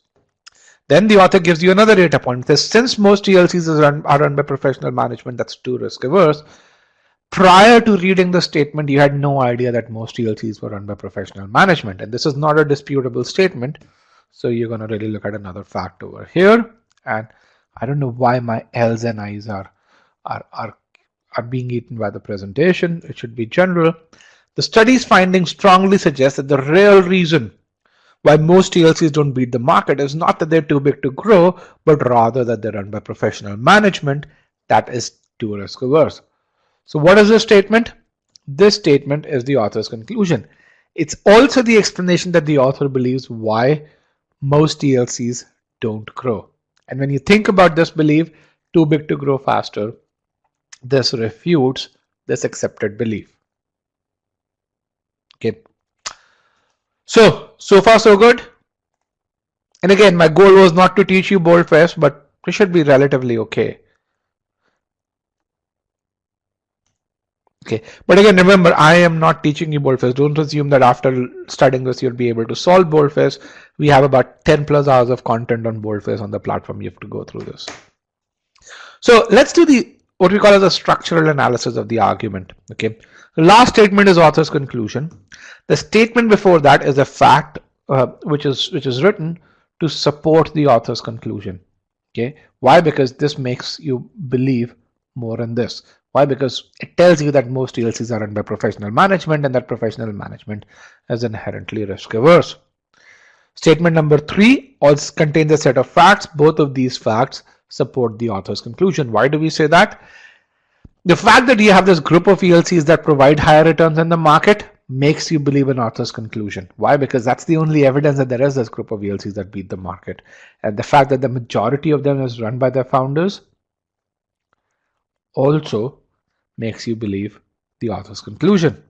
Speaker 1: Then the author gives you another data point. It says, since most ELCs are run by professional management that's too risk averse, prior to reading the statement, you had no idea that most ELCs were run by professional management. And this is not a disputable statement. So you're going to really look at another fact over here. And I don't know why my L's and I's are being eaten by the presentation. It should be general. The study's findings strongly suggest that the real reason why most ELCs don't beat the market is not that they're too big to grow, but rather that they're run by professional management that is too risk averse. So what is this statement? This statement is the author's conclusion. It's also the explanation that the author believes why most ELCs don't grow. And when you think about this belief, too big to grow faster, this refutes this accepted belief. Okay. So far so good. And again, my goal was not to teach you boldface, but it should be relatively okay. Okay, but again, remember, I am not teaching you boldface. Don't assume that after studying this, you'll be able to solve boldface. We have about 10 plus hours of content on boldface on the platform. You have to go through this. So let's do what we call as a structural analysis of the argument. Okay, the last statement is author's conclusion. The statement before that is a fact, which is written to support the author's conclusion. Okay, why? Because this makes you believe more in this. Why? Because it tells you that most ELCs are run by professional management and that professional management is inherently risk averse. Statement number 3 also contains a set of facts. Both of these facts support the author's conclusion. Why do we say that? The fact that you have this group of ELCs that provide higher returns in the market makes you believe in author's conclusion. Why? Because that's the only evidence that there is this group of ELCs that beat the market. And the fact that the majority of them is run by their founders also makes you believe the author's conclusion.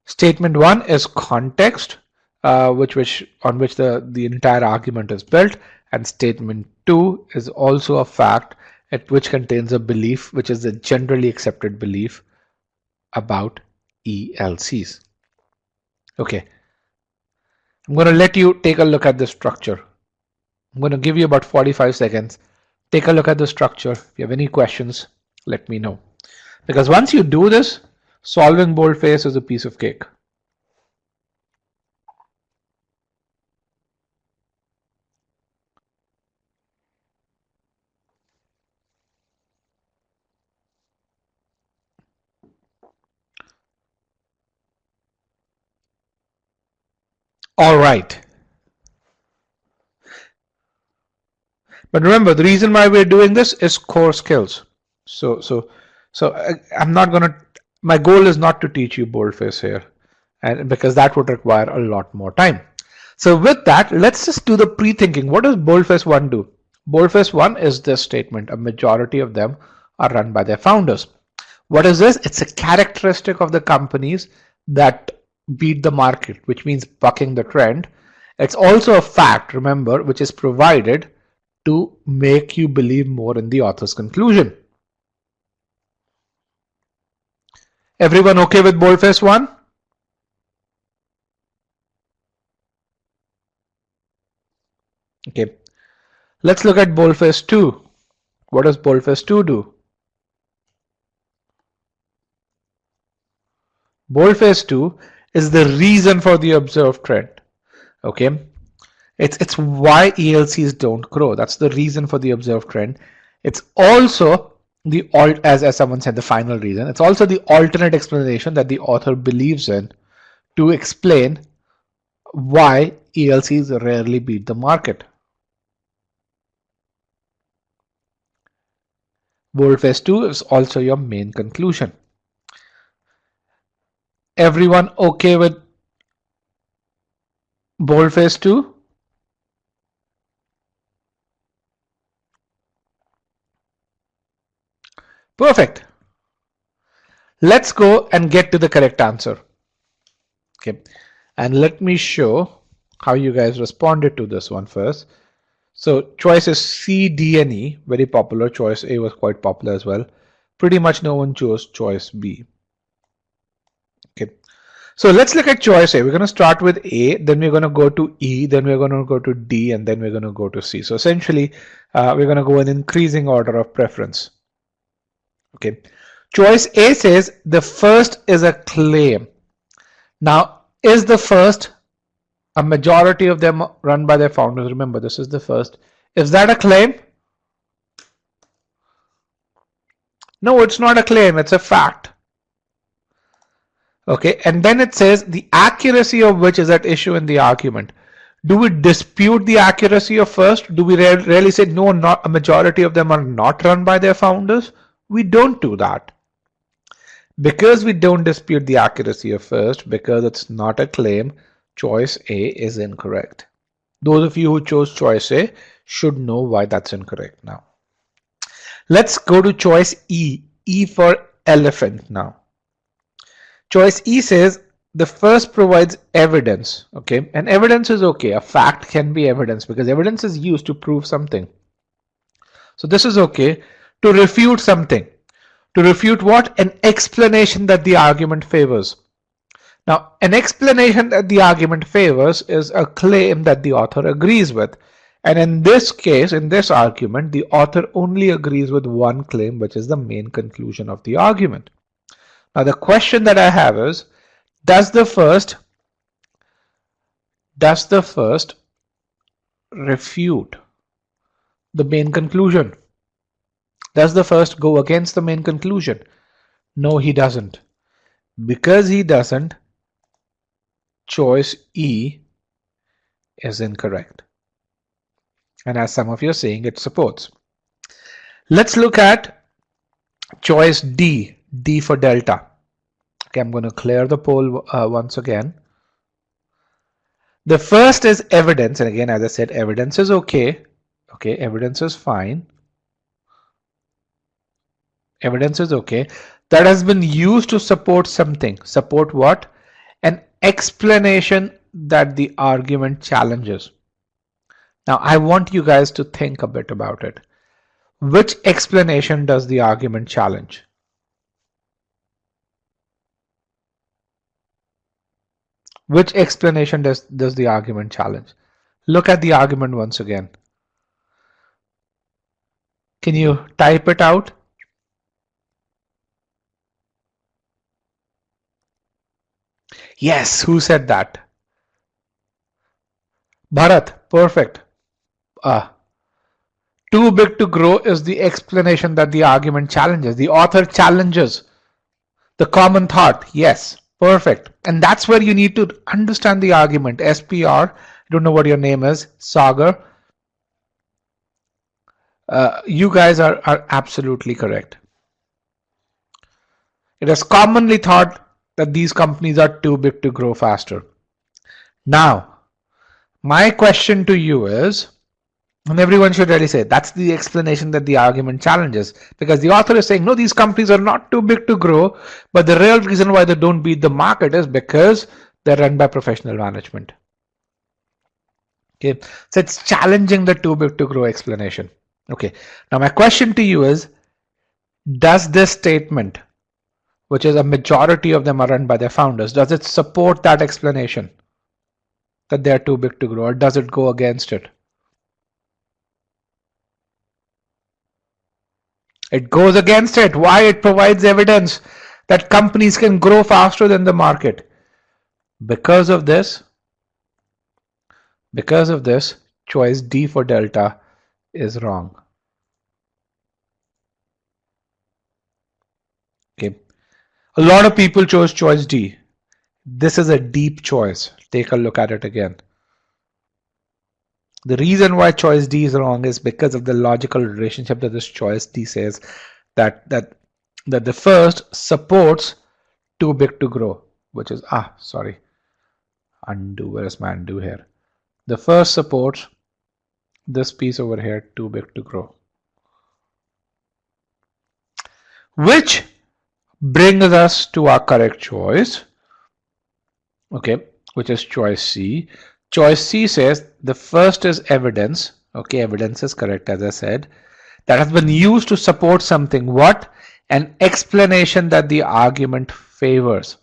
Speaker 1: Statement 1 is context, on which the entire argument is built, and statement 2 is also a fact which contains a belief, which is a generally accepted belief about ELCs. Okay. I'm going to let you take a look at the structure. I'm going to give you about 45 seconds. Take a look at the structure. If you have any questions, let me know. Because once you do this, solving boldface is a piece of cake. All right. But remember, the reason why we're doing this is core skills. I'm not going to, my goal is not to teach you boldface here, and because that would require a lot more time. So with that, let's just do the pre-thinking. What does boldface 1 do? Boldface 1 is this statement: a majority of them are run by their founders. What is this? It's a characteristic of the companies that beat the market, which means bucking the trend. It's also a fact, remember, which is provided to make you believe more in the author's conclusion. Everyone okay with boldface 1? Okay. Let's look at boldface 2. What does boldface 2 do? Boldface 2 is the reason for the observed trend. Okay. It's why ELCs don't grow. That's the reason for the observed trend. It's also the as someone said, the final reason. It's also the alternate explanation that the author believes in to explain why ELCs rarely beat the market. Boldface 2 is also your main conclusion. Everyone okay with boldface 2? Perfect. Let's go and get to the correct answer. Okay, and let me show how you guys responded to this one first. So choice is C, D, and E, very popular. Choice A was quite popular as well. Pretty much no one chose choice B. Okay, so let's look at choice A. We're going to start with A, then we're going to go to E, then we're going to go to D, and then we're going to go to C. So essentially, we're going to go in increasing order of preference. Okay, choice A says the first is a claim. Now, is the first a majority of them run by their founders? Remember, this is the first. Is that a claim? No, it's not a claim, it's a fact. Okay, and then it says the accuracy of which is at issue in the argument. Do we dispute the accuracy of first? Do we really say no, not a majority of them are not run by their founders? We don't do that. Because we don't dispute the accuracy of first, because it's not a claim, choice A is incorrect. Those of you who chose choice A should know why that's incorrect now. Let's go to choice E, E for elephant now. Choice E says the first provides evidence, okay? And evidence is okay. A fact can be evidence because evidence is used to prove something. So this is okay. To refute something. To refute what? An explanation that the argument favors. Now, an explanation that the argument favors is a claim that the author agrees with. And in this case, in this argument, the author only agrees with one claim, which is the main conclusion of the argument. Now, the question that I have is, does the first refute the main conclusion? Does the first go against the main conclusion? No, he doesn't. Because he doesn't, choice E is incorrect. And as some of you are saying, it supports. Let's look at choice D, D for delta. Okay, I'm going to clear the poll once again. The first is evidence, and again, as I said, evidence is okay. Okay, evidence is fine. Evidence is okay. That has been used to support something. Support what? An explanation that the argument challenges. Now, I want you guys to think a bit about it. Which explanation does the argument challenge? Which explanation does the argument challenge? Look at the argument once again. Can you type it out? Yes, who said that? Bharat, perfect. Too big to grow is the explanation that the argument challenges. The author challenges the common thought. Yes, perfect. And that's where you need to understand the argument. SPR, I don't know what your name is, Sagar. You guys are absolutely correct. It is commonly thought that these companies are too big to grow faster. Now, my question to you is, and everyone should really say, that's the explanation that the argument challenges, because the author is saying, no, these companies are not too big to grow, but the real reason why they don't beat the market is because they're run by professional management. Okay, so it's challenging the too big to grow explanation. Okay, now my question to you is, does this statement, which is a majority of them are run by their founders, does it support that explanation that they're too big to grow, or does it go against it? It goes against it. Why? It provides evidence that companies can grow faster than the market. Because of this, choice D for delta is wrong. Okay. A lot of people chose choice D. This is a deep choice. Take a look at it again. The reason why choice D is wrong is because of the logical relationship that this choice D says that the first supports too big to grow, which is undo. Where is my undo here? The first supports this piece over here, too big to grow, which brings us to our correct choice. Okay, which is choice C. Choice C says the first is evidence. Okay, evidence is correct, as I said, that has been used to support something. What? An explanation that the argument favors.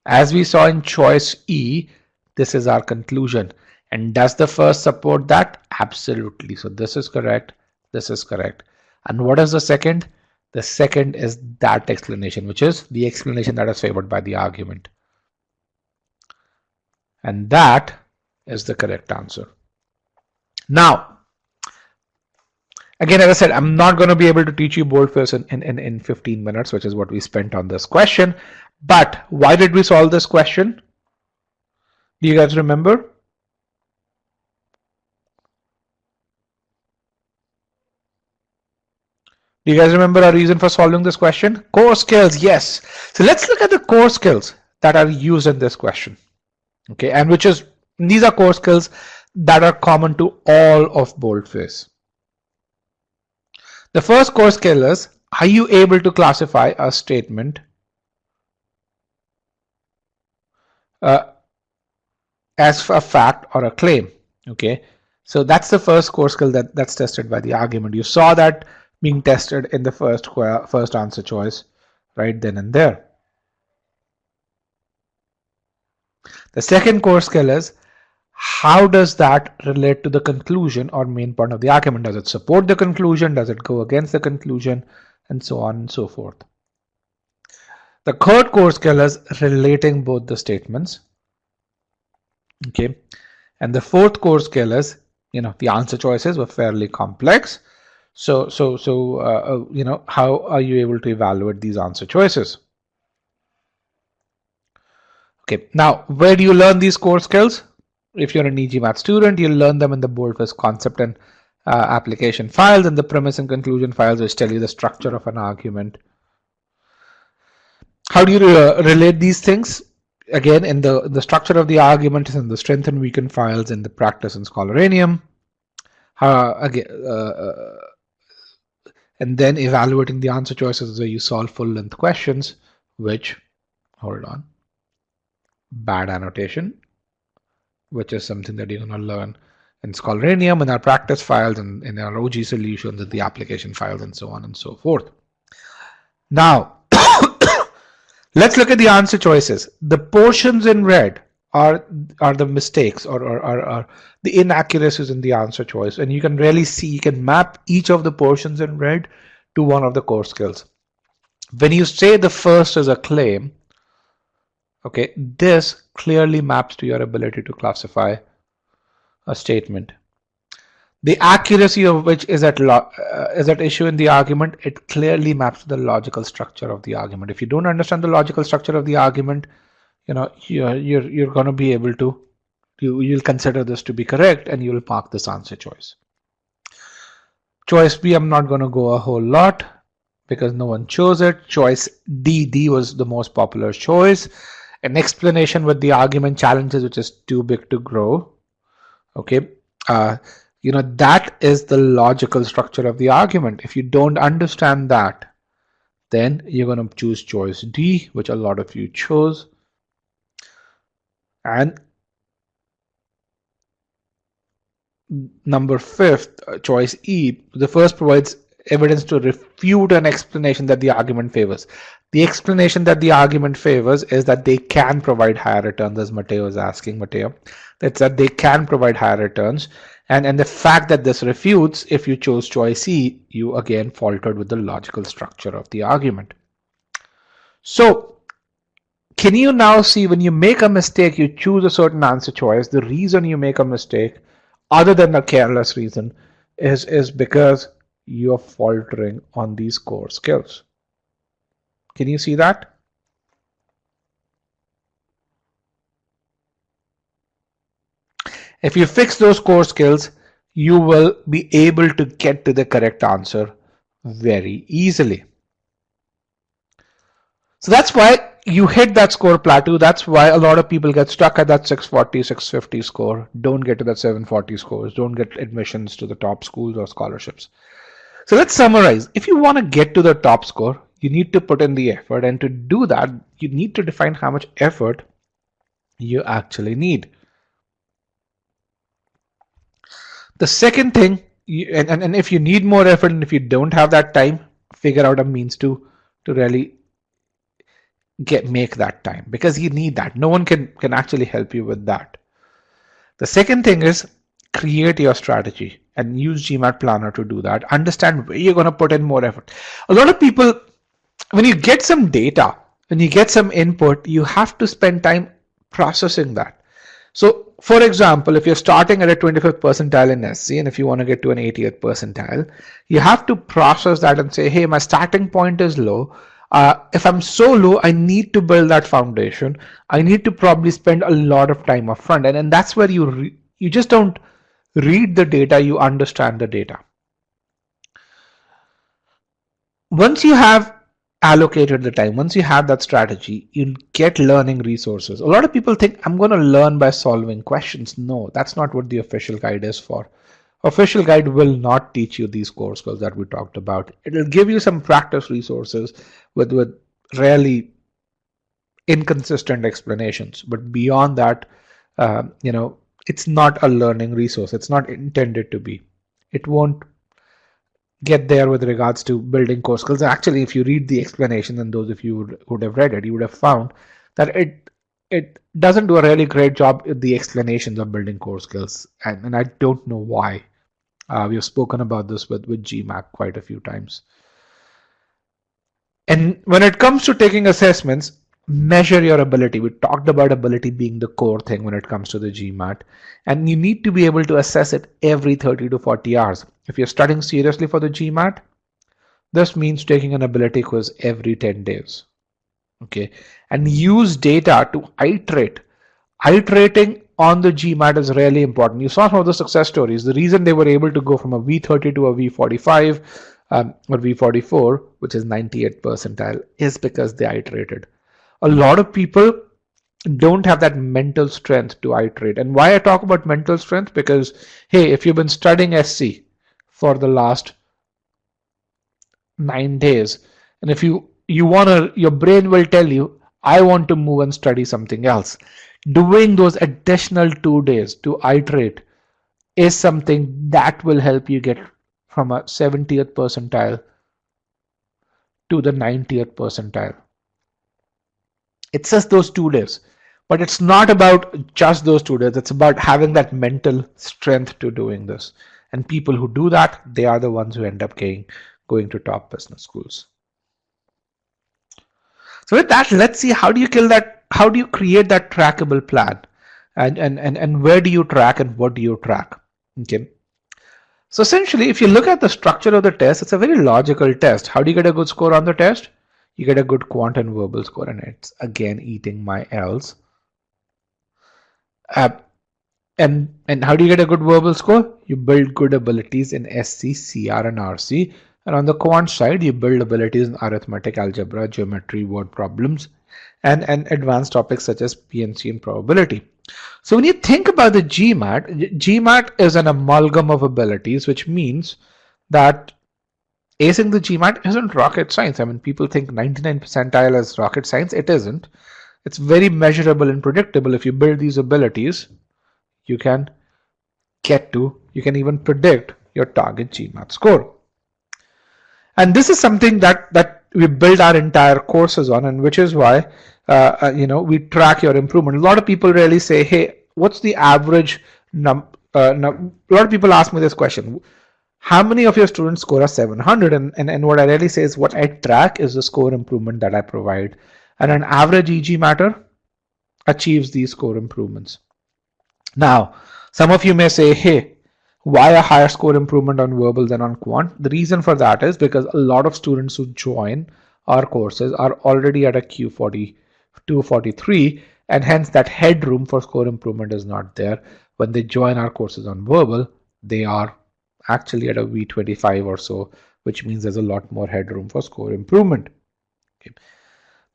Speaker 1: As we saw in choice E, this is our conclusion. And does the first support that? Absolutely. So this is correct. This is correct. And what is the second? The second is that explanation, which is the explanation that is favored by the argument. And that is the correct answer. Now, again, as I said, I'm not going to be able to teach you boldface in 15 minutes, which is what we spent on this question. But why did we solve this question? Do you guys remember? Do you guys remember our reason for solving this question? Core skills, yes. So let's look at the core skills that are used in this question. Okay, and these are core skills that are common to all of boldface. The first core skill is, are you able to classify a statement as a fact or a claim? Okay, so that's the first core skill that's tested by the argument. You saw that being tested in the first answer choice right then and there. The second core skill is, how does that relate to the conclusion or main point of the argument? Does it support the conclusion? Does it go against the conclusion? And so on and so forth. The third core skill is relating both the statements. Okay. And the fourth core skill is, the answer choices were fairly complex. So how are you able to evaluate these answer choices? Okay, now where do you learn these core skills? If you're an e-GMAT student, you'll learn them in the boldface concept and application files and the premise and conclusion files, which tell you the structure of an argument. How do you relate these things? Again, in the structure of the argument is in the strength and weaken files in the practice and scholaranium. And then evaluating the answer choices where you solve full length questions, which, hold on, bad annotation, which is something that you're going to learn in scholaranium, in our practice files, and in our OG solutions, in the application files, and so on and so forth. Now, let's look at the answer choices. The portions in red are the mistakes or the inaccuracies in the answer choice, and you can really see, you can map each of the portions in red to one of the core skills. When you say the first is a claim, okay, this clearly maps to your ability to classify a statement. The accuracy of which is at issue in the argument. It clearly maps to the logical structure of the argument. If you don't understand the logical structure of the argument, you're going to be able to, you'll consider this to be correct and you'll mark this answer choice. Choice B, I'm not going to go a whole lot because no one chose it. Choice D was the most popular choice. An explanation with the argument challenges which is too big to grow. Okay, that is the logical structure of the argument. If you don't understand that, then you're going to choose choice D, which a lot of you chose. And number 5th, choice E, the first provides evidence to refute an explanation that the argument favors. The explanation that the argument favors is that they can provide higher returns, as Matteo is asking. Matteo, that's that they can provide higher returns. And the fact that this refutes, if you chose choice E, you again faltered with the logical structure of the argument. So can you now see, when you make a mistake, you choose a certain answer choice, the reason you make a mistake, other than a careless reason, is because you're faltering on these core skills. Can you see that? If you fix those core skills, you will be able to get to the correct answer very easily. So that's why you hit that score plateau. That's why a lot of people get stuck at that 640, 650 score, don't get to that 740 scores, don't get admissions to the top schools or scholarships. So let's summarize. If you want to get to the top score, you need to put in the effort. And to do that, you need to define how much effort you actually need. The second thing, and if you need more effort and if you don't have that time, figure out a means to really make that time, because you need that. No one can actually help you with that. The second thing is create your strategy and use GMAT Planner to do that. Understand where you're going to put in more effort. A lot of people, when you get some data, when you get some input, you have to spend time processing that. So for example, if you're starting at a 25th percentile in SC, and if you want to get to an 80th percentile, you have to process that and say, hey, my starting point is low. If I'm so low, I need to build that foundation. I need to probably spend a lot of time up front. And that's where you just don't read the data, you understand the data. Once you have allocated the time, once you have that strategy, you get learning resources. A lot of people think I'm going to learn by solving questions. No, that's not what the official guide is for. Official guide will not teach you these core skills that we talked about. It will give you some practice resources with really inconsistent explanations. But beyond that, it's not a learning resource. It's not intended to be. It won't get there with regards to building core skills. Actually, if you read the explanation, and those of you would have read it, you would have found that it doesn't do a really great job with the explanations of building core skills. And I don't know why. We've spoken about this with GMAT quite a few times. And when it comes to taking assessments, measure your ability. We talked about ability being the core thing when it comes to the GMAT. And you need to be able to assess it every 30 to 40 hours. If you're studying seriously for the GMAT, this means taking an ability quiz every 10 days. Okay, and use data to iterate. Iterating on the GMAT is really important. You saw some of the success stories. The reason they were able to go from a V30 to a V45 or V44, which is 98th percentile, is because they iterated. A lot of people don't have that mental strength to iterate. And why I talk about mental strength? Because, hey, if you've been studying SC for the last 9 days, and if you want to, your brain will tell you, I want to move and study something else. Doing those additional 2 days to iterate is something that will help you get from a 70th percentile to the 90th percentile. It's just those 2 days. But it's not about just those students. It's about having that mental strength to doing this. And people who do that, they are the ones who end up going to top business schools. So with that, let's see how do you kill that? How do you create that trackable plan? And where do you track and what do you track? Okay. So essentially, if you look at the structure of the test, it's a very logical test. How do you get a good score on the test? You get a good quant and verbal score, and it's again eating my L's. And how do you get a good verbal score? You build good abilities in SC, CR, and RC. And on the quant side, you build abilities in arithmetic, algebra, geometry, word problems, and advanced topics such as PNC and probability. So when you think about the GMAT is an amalgam of abilities, which means that acing the GMAT isn't rocket science. I mean, people think 99 percentile is rocket science. It isn't. It's very measurable and predictable. If you build these abilities, you can even predict your target GMAT score. And this is something that we build our entire courses on, and which is why we track your improvement. A lot of people really say, hey, what's the average a lot of people ask me this question: how many of your students score a 700? And what I really say is, what I track is the score improvement that I provide, and an average e-GMATer achieves these score improvements. Now, some of you may say, hey, why a higher score improvement on verbal than on quant? The reason for that is because a lot of students who join our courses are already at a Q40, 243, and hence that headroom for score improvement is not there. When they join our courses on verbal, they are actually at a V25 or so, which means there's a lot more headroom for score improvement. Okay.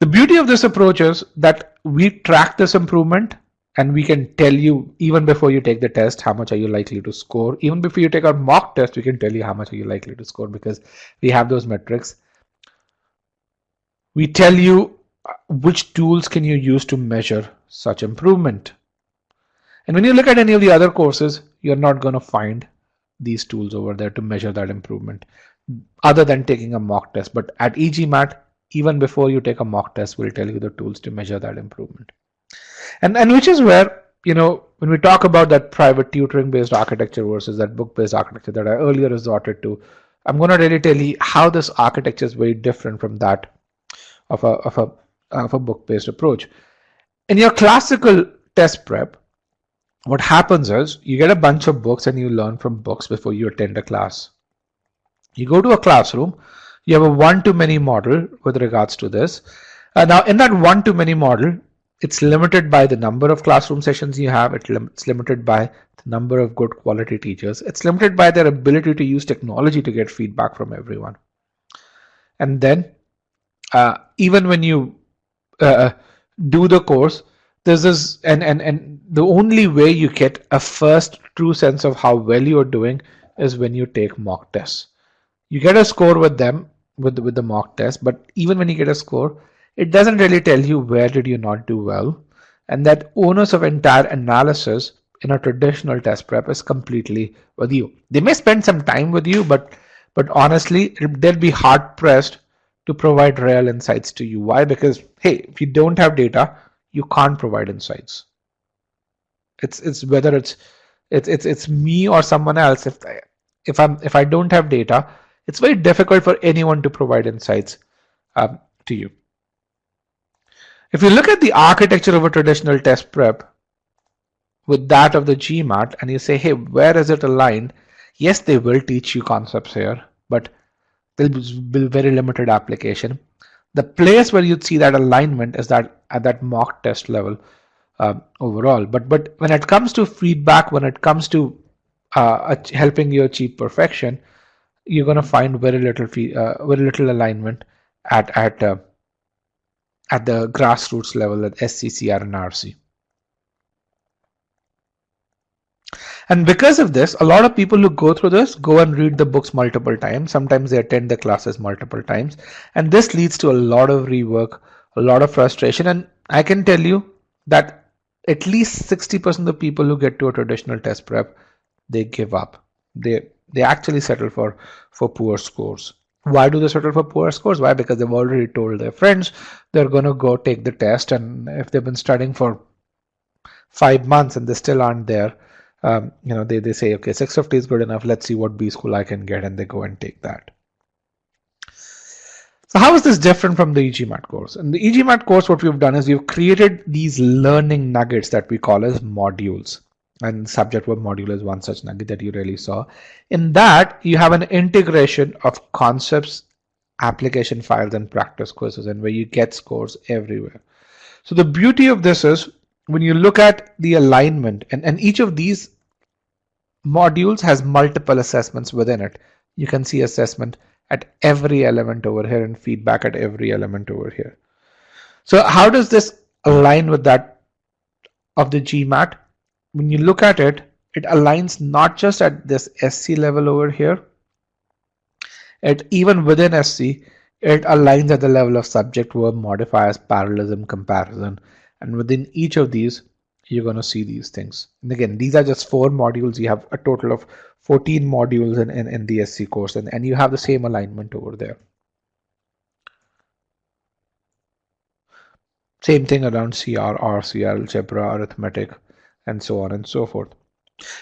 Speaker 1: The beauty of this approach is that we track this improvement, and we can tell you even before you take the test how much are you likely to score. Even before you take our mock test, we can tell you how much are you likely to score because we have those metrics. We tell you which tools can you use to measure such improvement. And when you look at any of the other courses, you're not going to find these tools over there to measure that improvement other than taking a mock test. But at e-GMAT, even before you take a mock test, we'll tell you the tools to measure that improvement. And which is where, when we talk about that private tutoring based architecture versus that book based architecture that I earlier resorted to, I'm going to really tell you how this architecture is very different from that of a book based approach. In your classical test prep, what happens is you get a bunch of books and you learn from books before you attend a class. You go to a classroom, you have a one-to-many model with regards to this. Now, in that one-to-many model, it's limited by the number of classroom sessions you have. It's limited by the number of good quality teachers. It's limited by their ability to use technology to get feedback from everyone. And then, even when you do the course, there's this, and the only way you get a first true sense of how well you're doing is when you take mock tests. You get a score with them, with the mock test, but even when you get a score, it doesn't really tell you where did you not do well. And that onus of entire analysis in a traditional test prep is completely with you. They may spend some time with you, but honestly, they'll be hard pressed to provide real insights to you. Why? Because, hey, if you don't have data, you can't provide insights. It's whether it's me or someone else. If I don't have data, it's very difficult for anyone to provide insights to you. If you look at the architecture of a traditional test prep with that of the GMAT and you say, hey, where is it aligned? Yes, they will teach you concepts here, but there'll be very limited application. The place where you'd see that alignment is that at that mock test level overall. But when it comes to feedback, when it comes to helping you achieve perfection, you're going to find very little alignment at the grassroots level at SCCR and RC. And because of this, a lot of people who go through this go and read the books multiple times. Sometimes they attend the classes multiple times. And this leads to a lot of rework, a lot of frustration. And I can tell you that at least 60% of the people who get to a traditional test prep, they give up. They actually settle for poor scores. Why do they settle for poor scores? Why? Because they've already told their friends they're going to go take the test, and if they've been studying for 5 months and they still aren't there, they say, okay, 650 is good enough. Let's see what B school I can get, and they go and take that. So how is this different from the e-GMAT course? In the e-GMAT course, what we've done is we've created these learning nuggets that we call as modules. And subject verb module is one such nugget that you really saw. In that, you have an integration of concepts, application files, and practice quizzes, and where you get scores everywhere. So the beauty of this is when you look at the alignment, and each of these modules has multiple assessments within it. You can see assessment at every element over here and feedback at every element over here. So how does this align with that of the GMAT? When you look at it, it aligns not just at this SC level over here, even within SC, it aligns at the level of subject, verb, modifiers, parallelism, comparison, and within each of these, you're going to see these things. And again, these are just 4 modules. You have a total of 14 modules in the SC course, and you have the same alignment over there. Same thing around CR, RCR, algebra, arithmetic, and so on and so forth.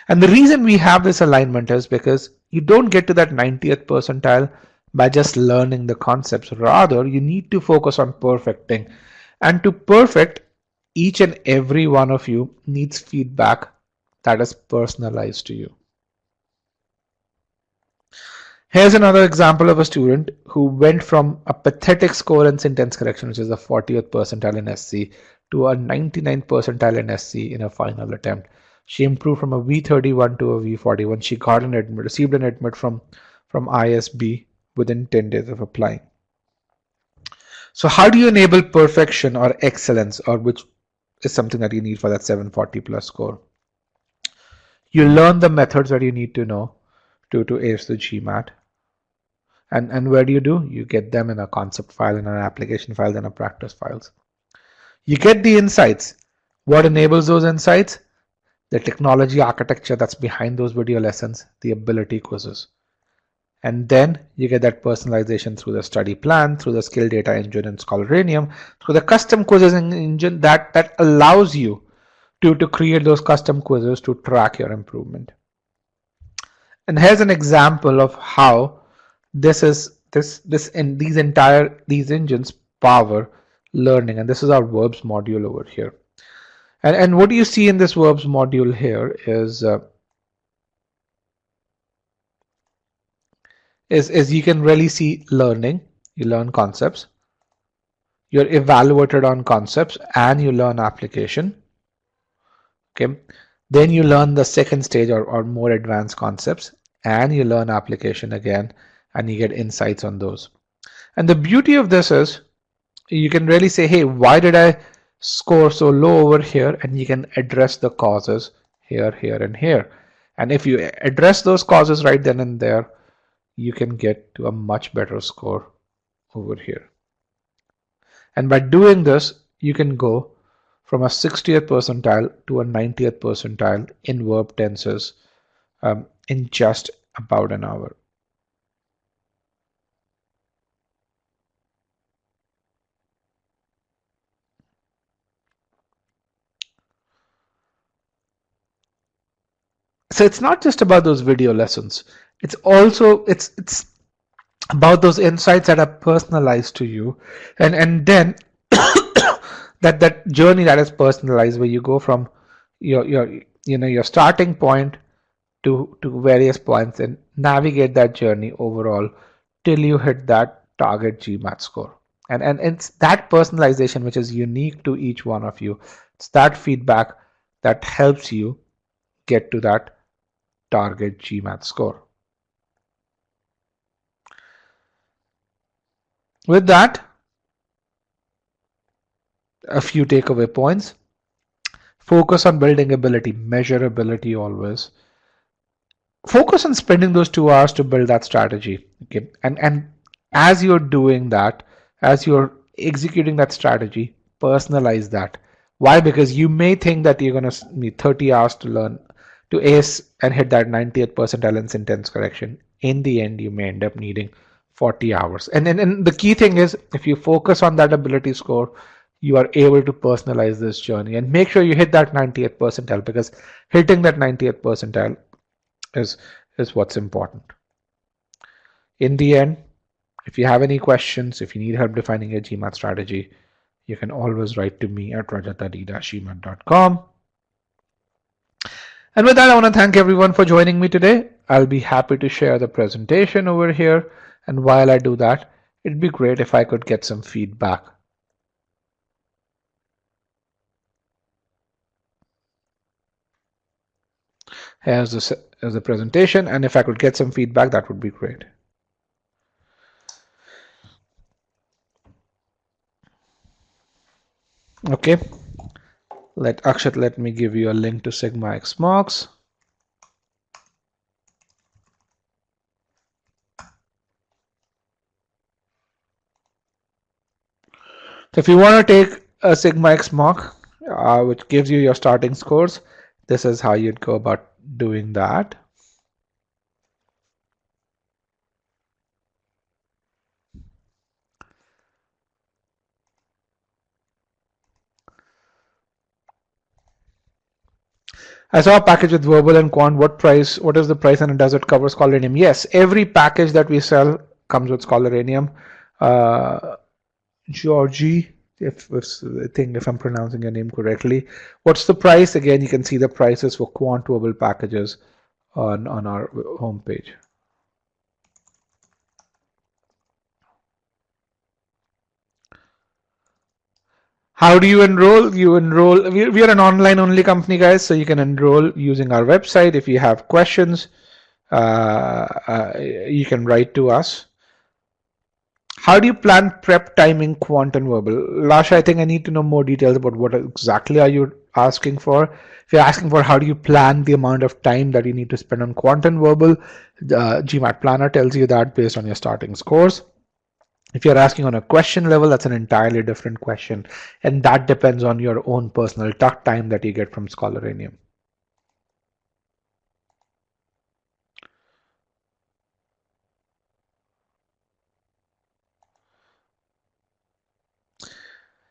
Speaker 1: And the reason we have this alignment is because you don't get to that 90th percentile by just learning the concepts. Rather, you need to focus on perfecting. And to perfect, each and every one of you needs feedback that is personalized to you. Here's another example of a student who went from a pathetic score in sentence correction, which is the 40th percentile in SC, to a 99th percentile in SC in a final attempt. She improved from a V31 to a V41. She got an admit, received an admit from ISB within 10 days of applying. So how do you enable perfection or excellence, or which is something that you need for that 740 plus score? You learn the methods that you need to know to ace the GMAT. And where do? You get them in a concept file, in an application file, then a practice files. You get the insights. What enables those insights? The technology architecture that's behind those video lessons, the ability quizzes. And then you get that personalization through the study plan, through the skill data engine in Scholarium, through the custom quizzes engine that allows you to create those custom quizzes to track your improvement. And here's an example of how these engines power learning, and this is our verbs module over here. And what do you see in this verbs module here is you can really see learning. You learn concepts, you're evaluated on concepts, and you learn application. Okay, then you learn the second stage or more advanced concepts, and you learn application again, and you get insights on those. And the beauty of this is you can really say, hey, why did I score so low over here? And you can address the causes here, here, and here. And if you address those causes right then and there, you can get to a much better score over here. And by doing this, you can go from a 60th percentile to a 90th percentile in verb tenses in just about an hour. So it's not just about those video lessons. It's also it's about those insights that are personalized to you, and then that journey that is personalized, where you go from your starting point to various points and navigate that journey overall till you hit that target GMAT score. And it's that personalization which is unique to each one of you. It's that feedback that helps you get to that target GMAT score. With that, a few takeaway points. Focus on building ability, measure ability always. Focus on spending those 2 hours to build that strategy. Okay, and as you're doing that, as you're executing that strategy, personalize that. Why? Because you may think that you're going to need 30 hours to learn to ace and hit that 90th percentile in sentence correction. In the end, you may end up needing 40 hours. And the key thing is, if you focus on that ability score, you are able to personalize this journey and make sure you hit that 90th percentile, because hitting that 90th percentile is what's important. In the end, if you have any questions, if you need help defining a GMAT strategy, you can always write to me at rajat@e-gmat.com. And with that, I want to thank everyone for joining me today. I'll be happy to share the presentation over here. And while I do that, it'd be great if I could get some feedback. Here's the presentation, and if I could get some feedback, that would be great. Okay, let me give you a link to Sigma X Marks. So if you want to take a Sigma X mark, which gives you your starting scores, this is how you'd go about doing that. I saw a package with verbal and quant. What price? What is the price, and does it cover Scholaranium? Yes, every package that we sell comes with Scholaranium. Georgie, if I'm pronouncing your name correctly. What's the price? Again, you can see the prices for quant verbal packages on our homepage. How do you enroll? You enroll. We are an online-only company, guys, so you can enroll using our website. If you have questions, you can write to us. How do you plan prep timing, quant and verbal? Lasha, I think I need to know more details about what exactly are you asking for. If you're asking for how do you plan the amount of time that you need to spend on quant and verbal, the GMAT Planner tells you that based on your starting scores. If you're asking on a question level, that's an entirely different question, and that depends on your own personal talk time that you get from Scholaranium.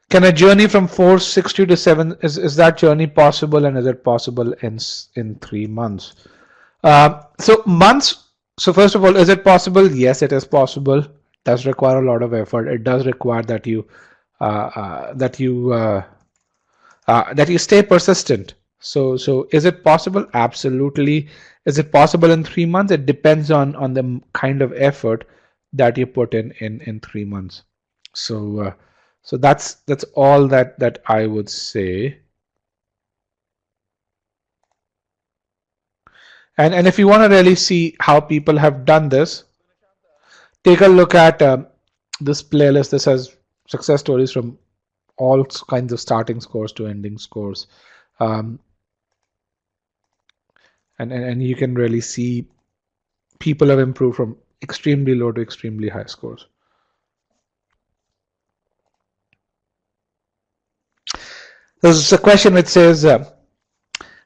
Speaker 1: Can a journey from 460 to 7, is that journey possible, and is it possible in 3 months? So first of all, is it possible? Yes, it is possible. It does require a lot of effort. It does require that you stay persistent. So is it possible? Absolutely. Is it possible in 3 months? It depends on the kind of effort that you put in 3 months. So that's all that I would say. And if you want to really see how people have done this, take a look at this playlist. This has success stories from all kinds of starting scores to ending scores. And you can really see people have improved from extremely low to extremely high scores. There's a question which says,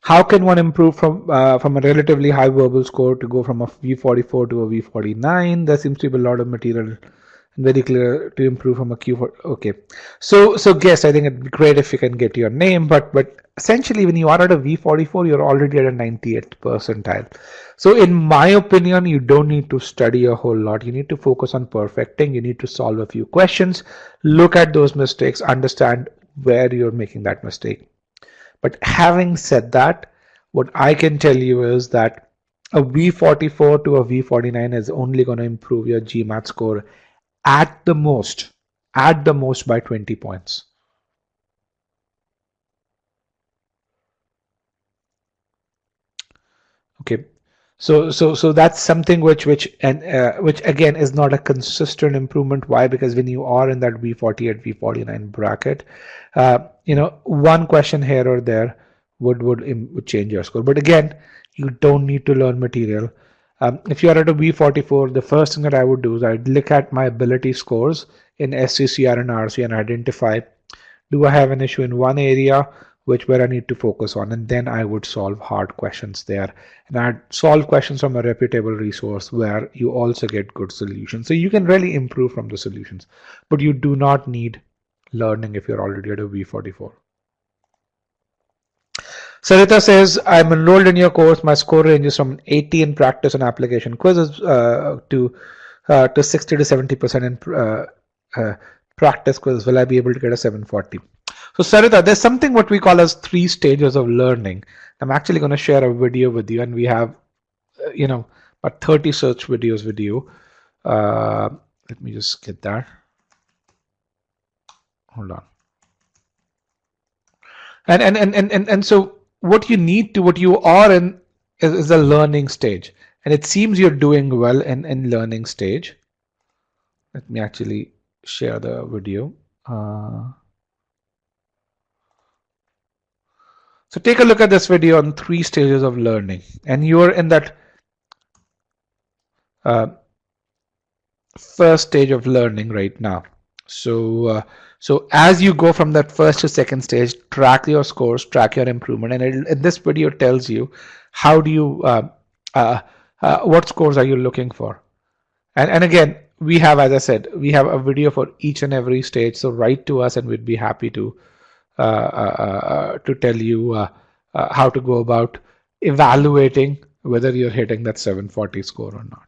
Speaker 1: how can one improve from a relatively high verbal score to go from a V44 to a V49? There seems to be a lot of material and very clear to improve from a Q4. Okay, so guess, I think it'd be great if you can get your name, but essentially when you are at a V44, you're already at a 90th percentile. So in my opinion, you don't need to study a whole lot. You need to focus on perfecting. You need to solve a few questions, look at those mistakes, understand where you're making that mistake. But having said that, what I can tell you is that a V44 to a V49 is only going to improve your GMAT score at the most by 20 points. Okay, so that's something which again is not a consistent improvement. Why? Because when you are in that V48 V49 bracket, one question here or there would change your score. But again, you don't need to learn material. If you are at a V44, the first thing that I would do is I'd look at my ability scores in SCCR and RC and identify, do I have an issue in one area where I need to focus on, and then I would solve hard questions there. And I'd solve questions from a reputable resource where you also get good solutions. So you can really improve from the solutions, but you do not need learning if you're already at a V44. Sarita says, I'm enrolled in your course. My score ranges from 80 in practice and application quizzes to 60 to 70% in practice quizzes. Will I be able to get a 740? So Sarita, there's something what we call as 3 stages of learning. I'm actually going to share a video with you, and we have, about 30 search videos with you. Let me just get that. Hold on. And so what you are in is a learning stage, and it seems you're doing well in learning stage. Let me actually share the video. So take a look at this video on 3 stages of learning, and you're in that first stage of learning right now. So as you go from that first to second stage, track your scores, track your improvement, and this video tells you how do you what scores are you looking for. And again, we have, as I said, we have a video for each and every stage. So write to us, and we'd be happy to tell you how to go about evaluating whether you're hitting that 740 score or not.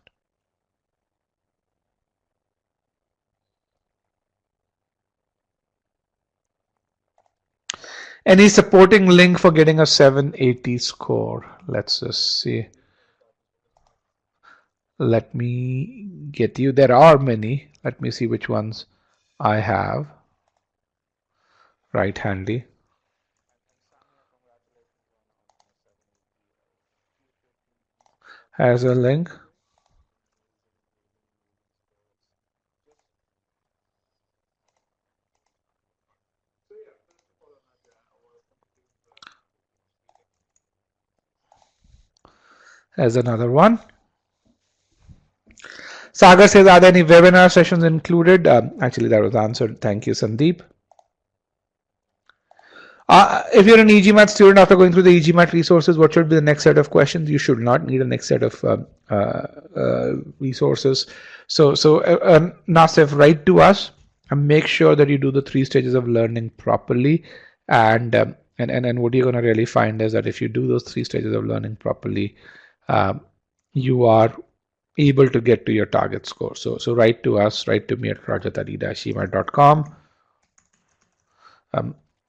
Speaker 1: Any supporting link for getting a 780 score? Let's just see. Let me get you. There are many. Let me see which ones I have right handy. Has a link. As another one. Sagar says, are there any webinar sessions included? Actually, that was answered. Thank you, Sandeep. If you're an e-GMAT student, after going through the e-GMAT resources, what should be the next set of questions? You should not need a next set of resources. So Nasif, write to us and make sure that you do the 3 stages of learning properly. And what you're going to really find is that if you do those 3 stages of learning properly, you are able to get to your target score. So write to us, write to me at rajat@e-gmat.com,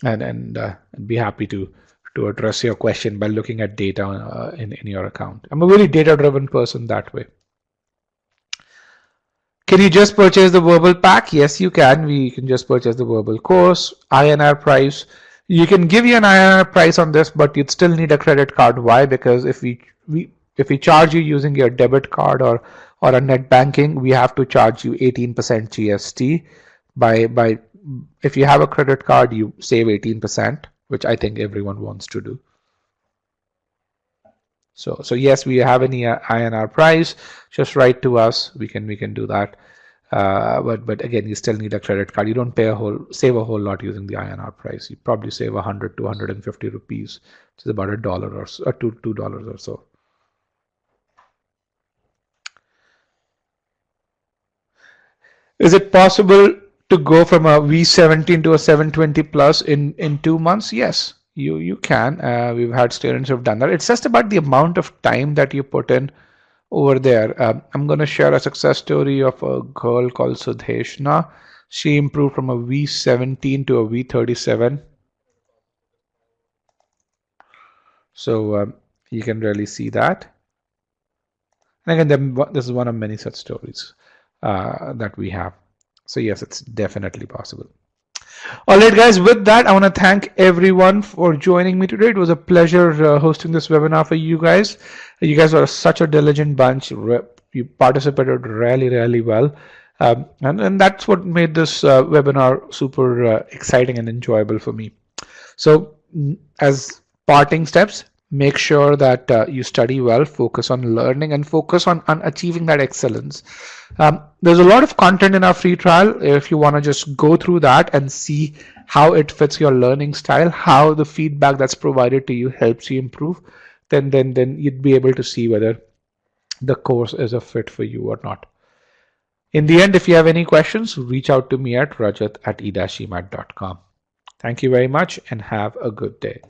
Speaker 1: and be happy to address your question by looking at data in your account. I'm a very data-driven person that way. Can you just purchase the verbal pack? Yes, you can. We can just purchase the verbal course. INR price. You can give you an INR price on this, but you'd still need a credit card. Why? Because if we charge you using your debit card or a net banking, we have to charge you 18% GST. By if you have a credit card, you save 18%, which I think everyone wants to do. So yes, we have any INR price. Just write to us. We can do that. But again, you still need a credit card. You don't save a whole lot using the INR price. You probably save 100 to 150 rupees, which is about $1 or so, or $2 or so. Is it possible to go from a V17 to a 720 plus in 2 months? Yes, you can. We've had students who've done that. It's just about the amount of time that you put in over there. I'm going to share a success story of a girl called Sudheshna. She improved from a V17 to a V37. So you can really see that. And again, this is one of many such stories that we have. So yes, it's definitely possible. All right, guys, with that, I want to thank everyone for joining me today. It was a pleasure hosting this webinar for you guys. You guys are such a diligent bunch. You participated really, really well. And that's what made this webinar super exciting and enjoyable for me. So as parting steps, make sure that you study well, focus on learning, and focus on achieving that excellence. There's a lot of content in our free trial. If you want to just go through that and see how it fits your learning style, how the feedback that's provided to you helps you improve, then you'd be able to see whether the course is a fit for you or not. In the end, if you have any questions, reach out to me at rajat@e-gmat.com. Thank you very much and have a good day.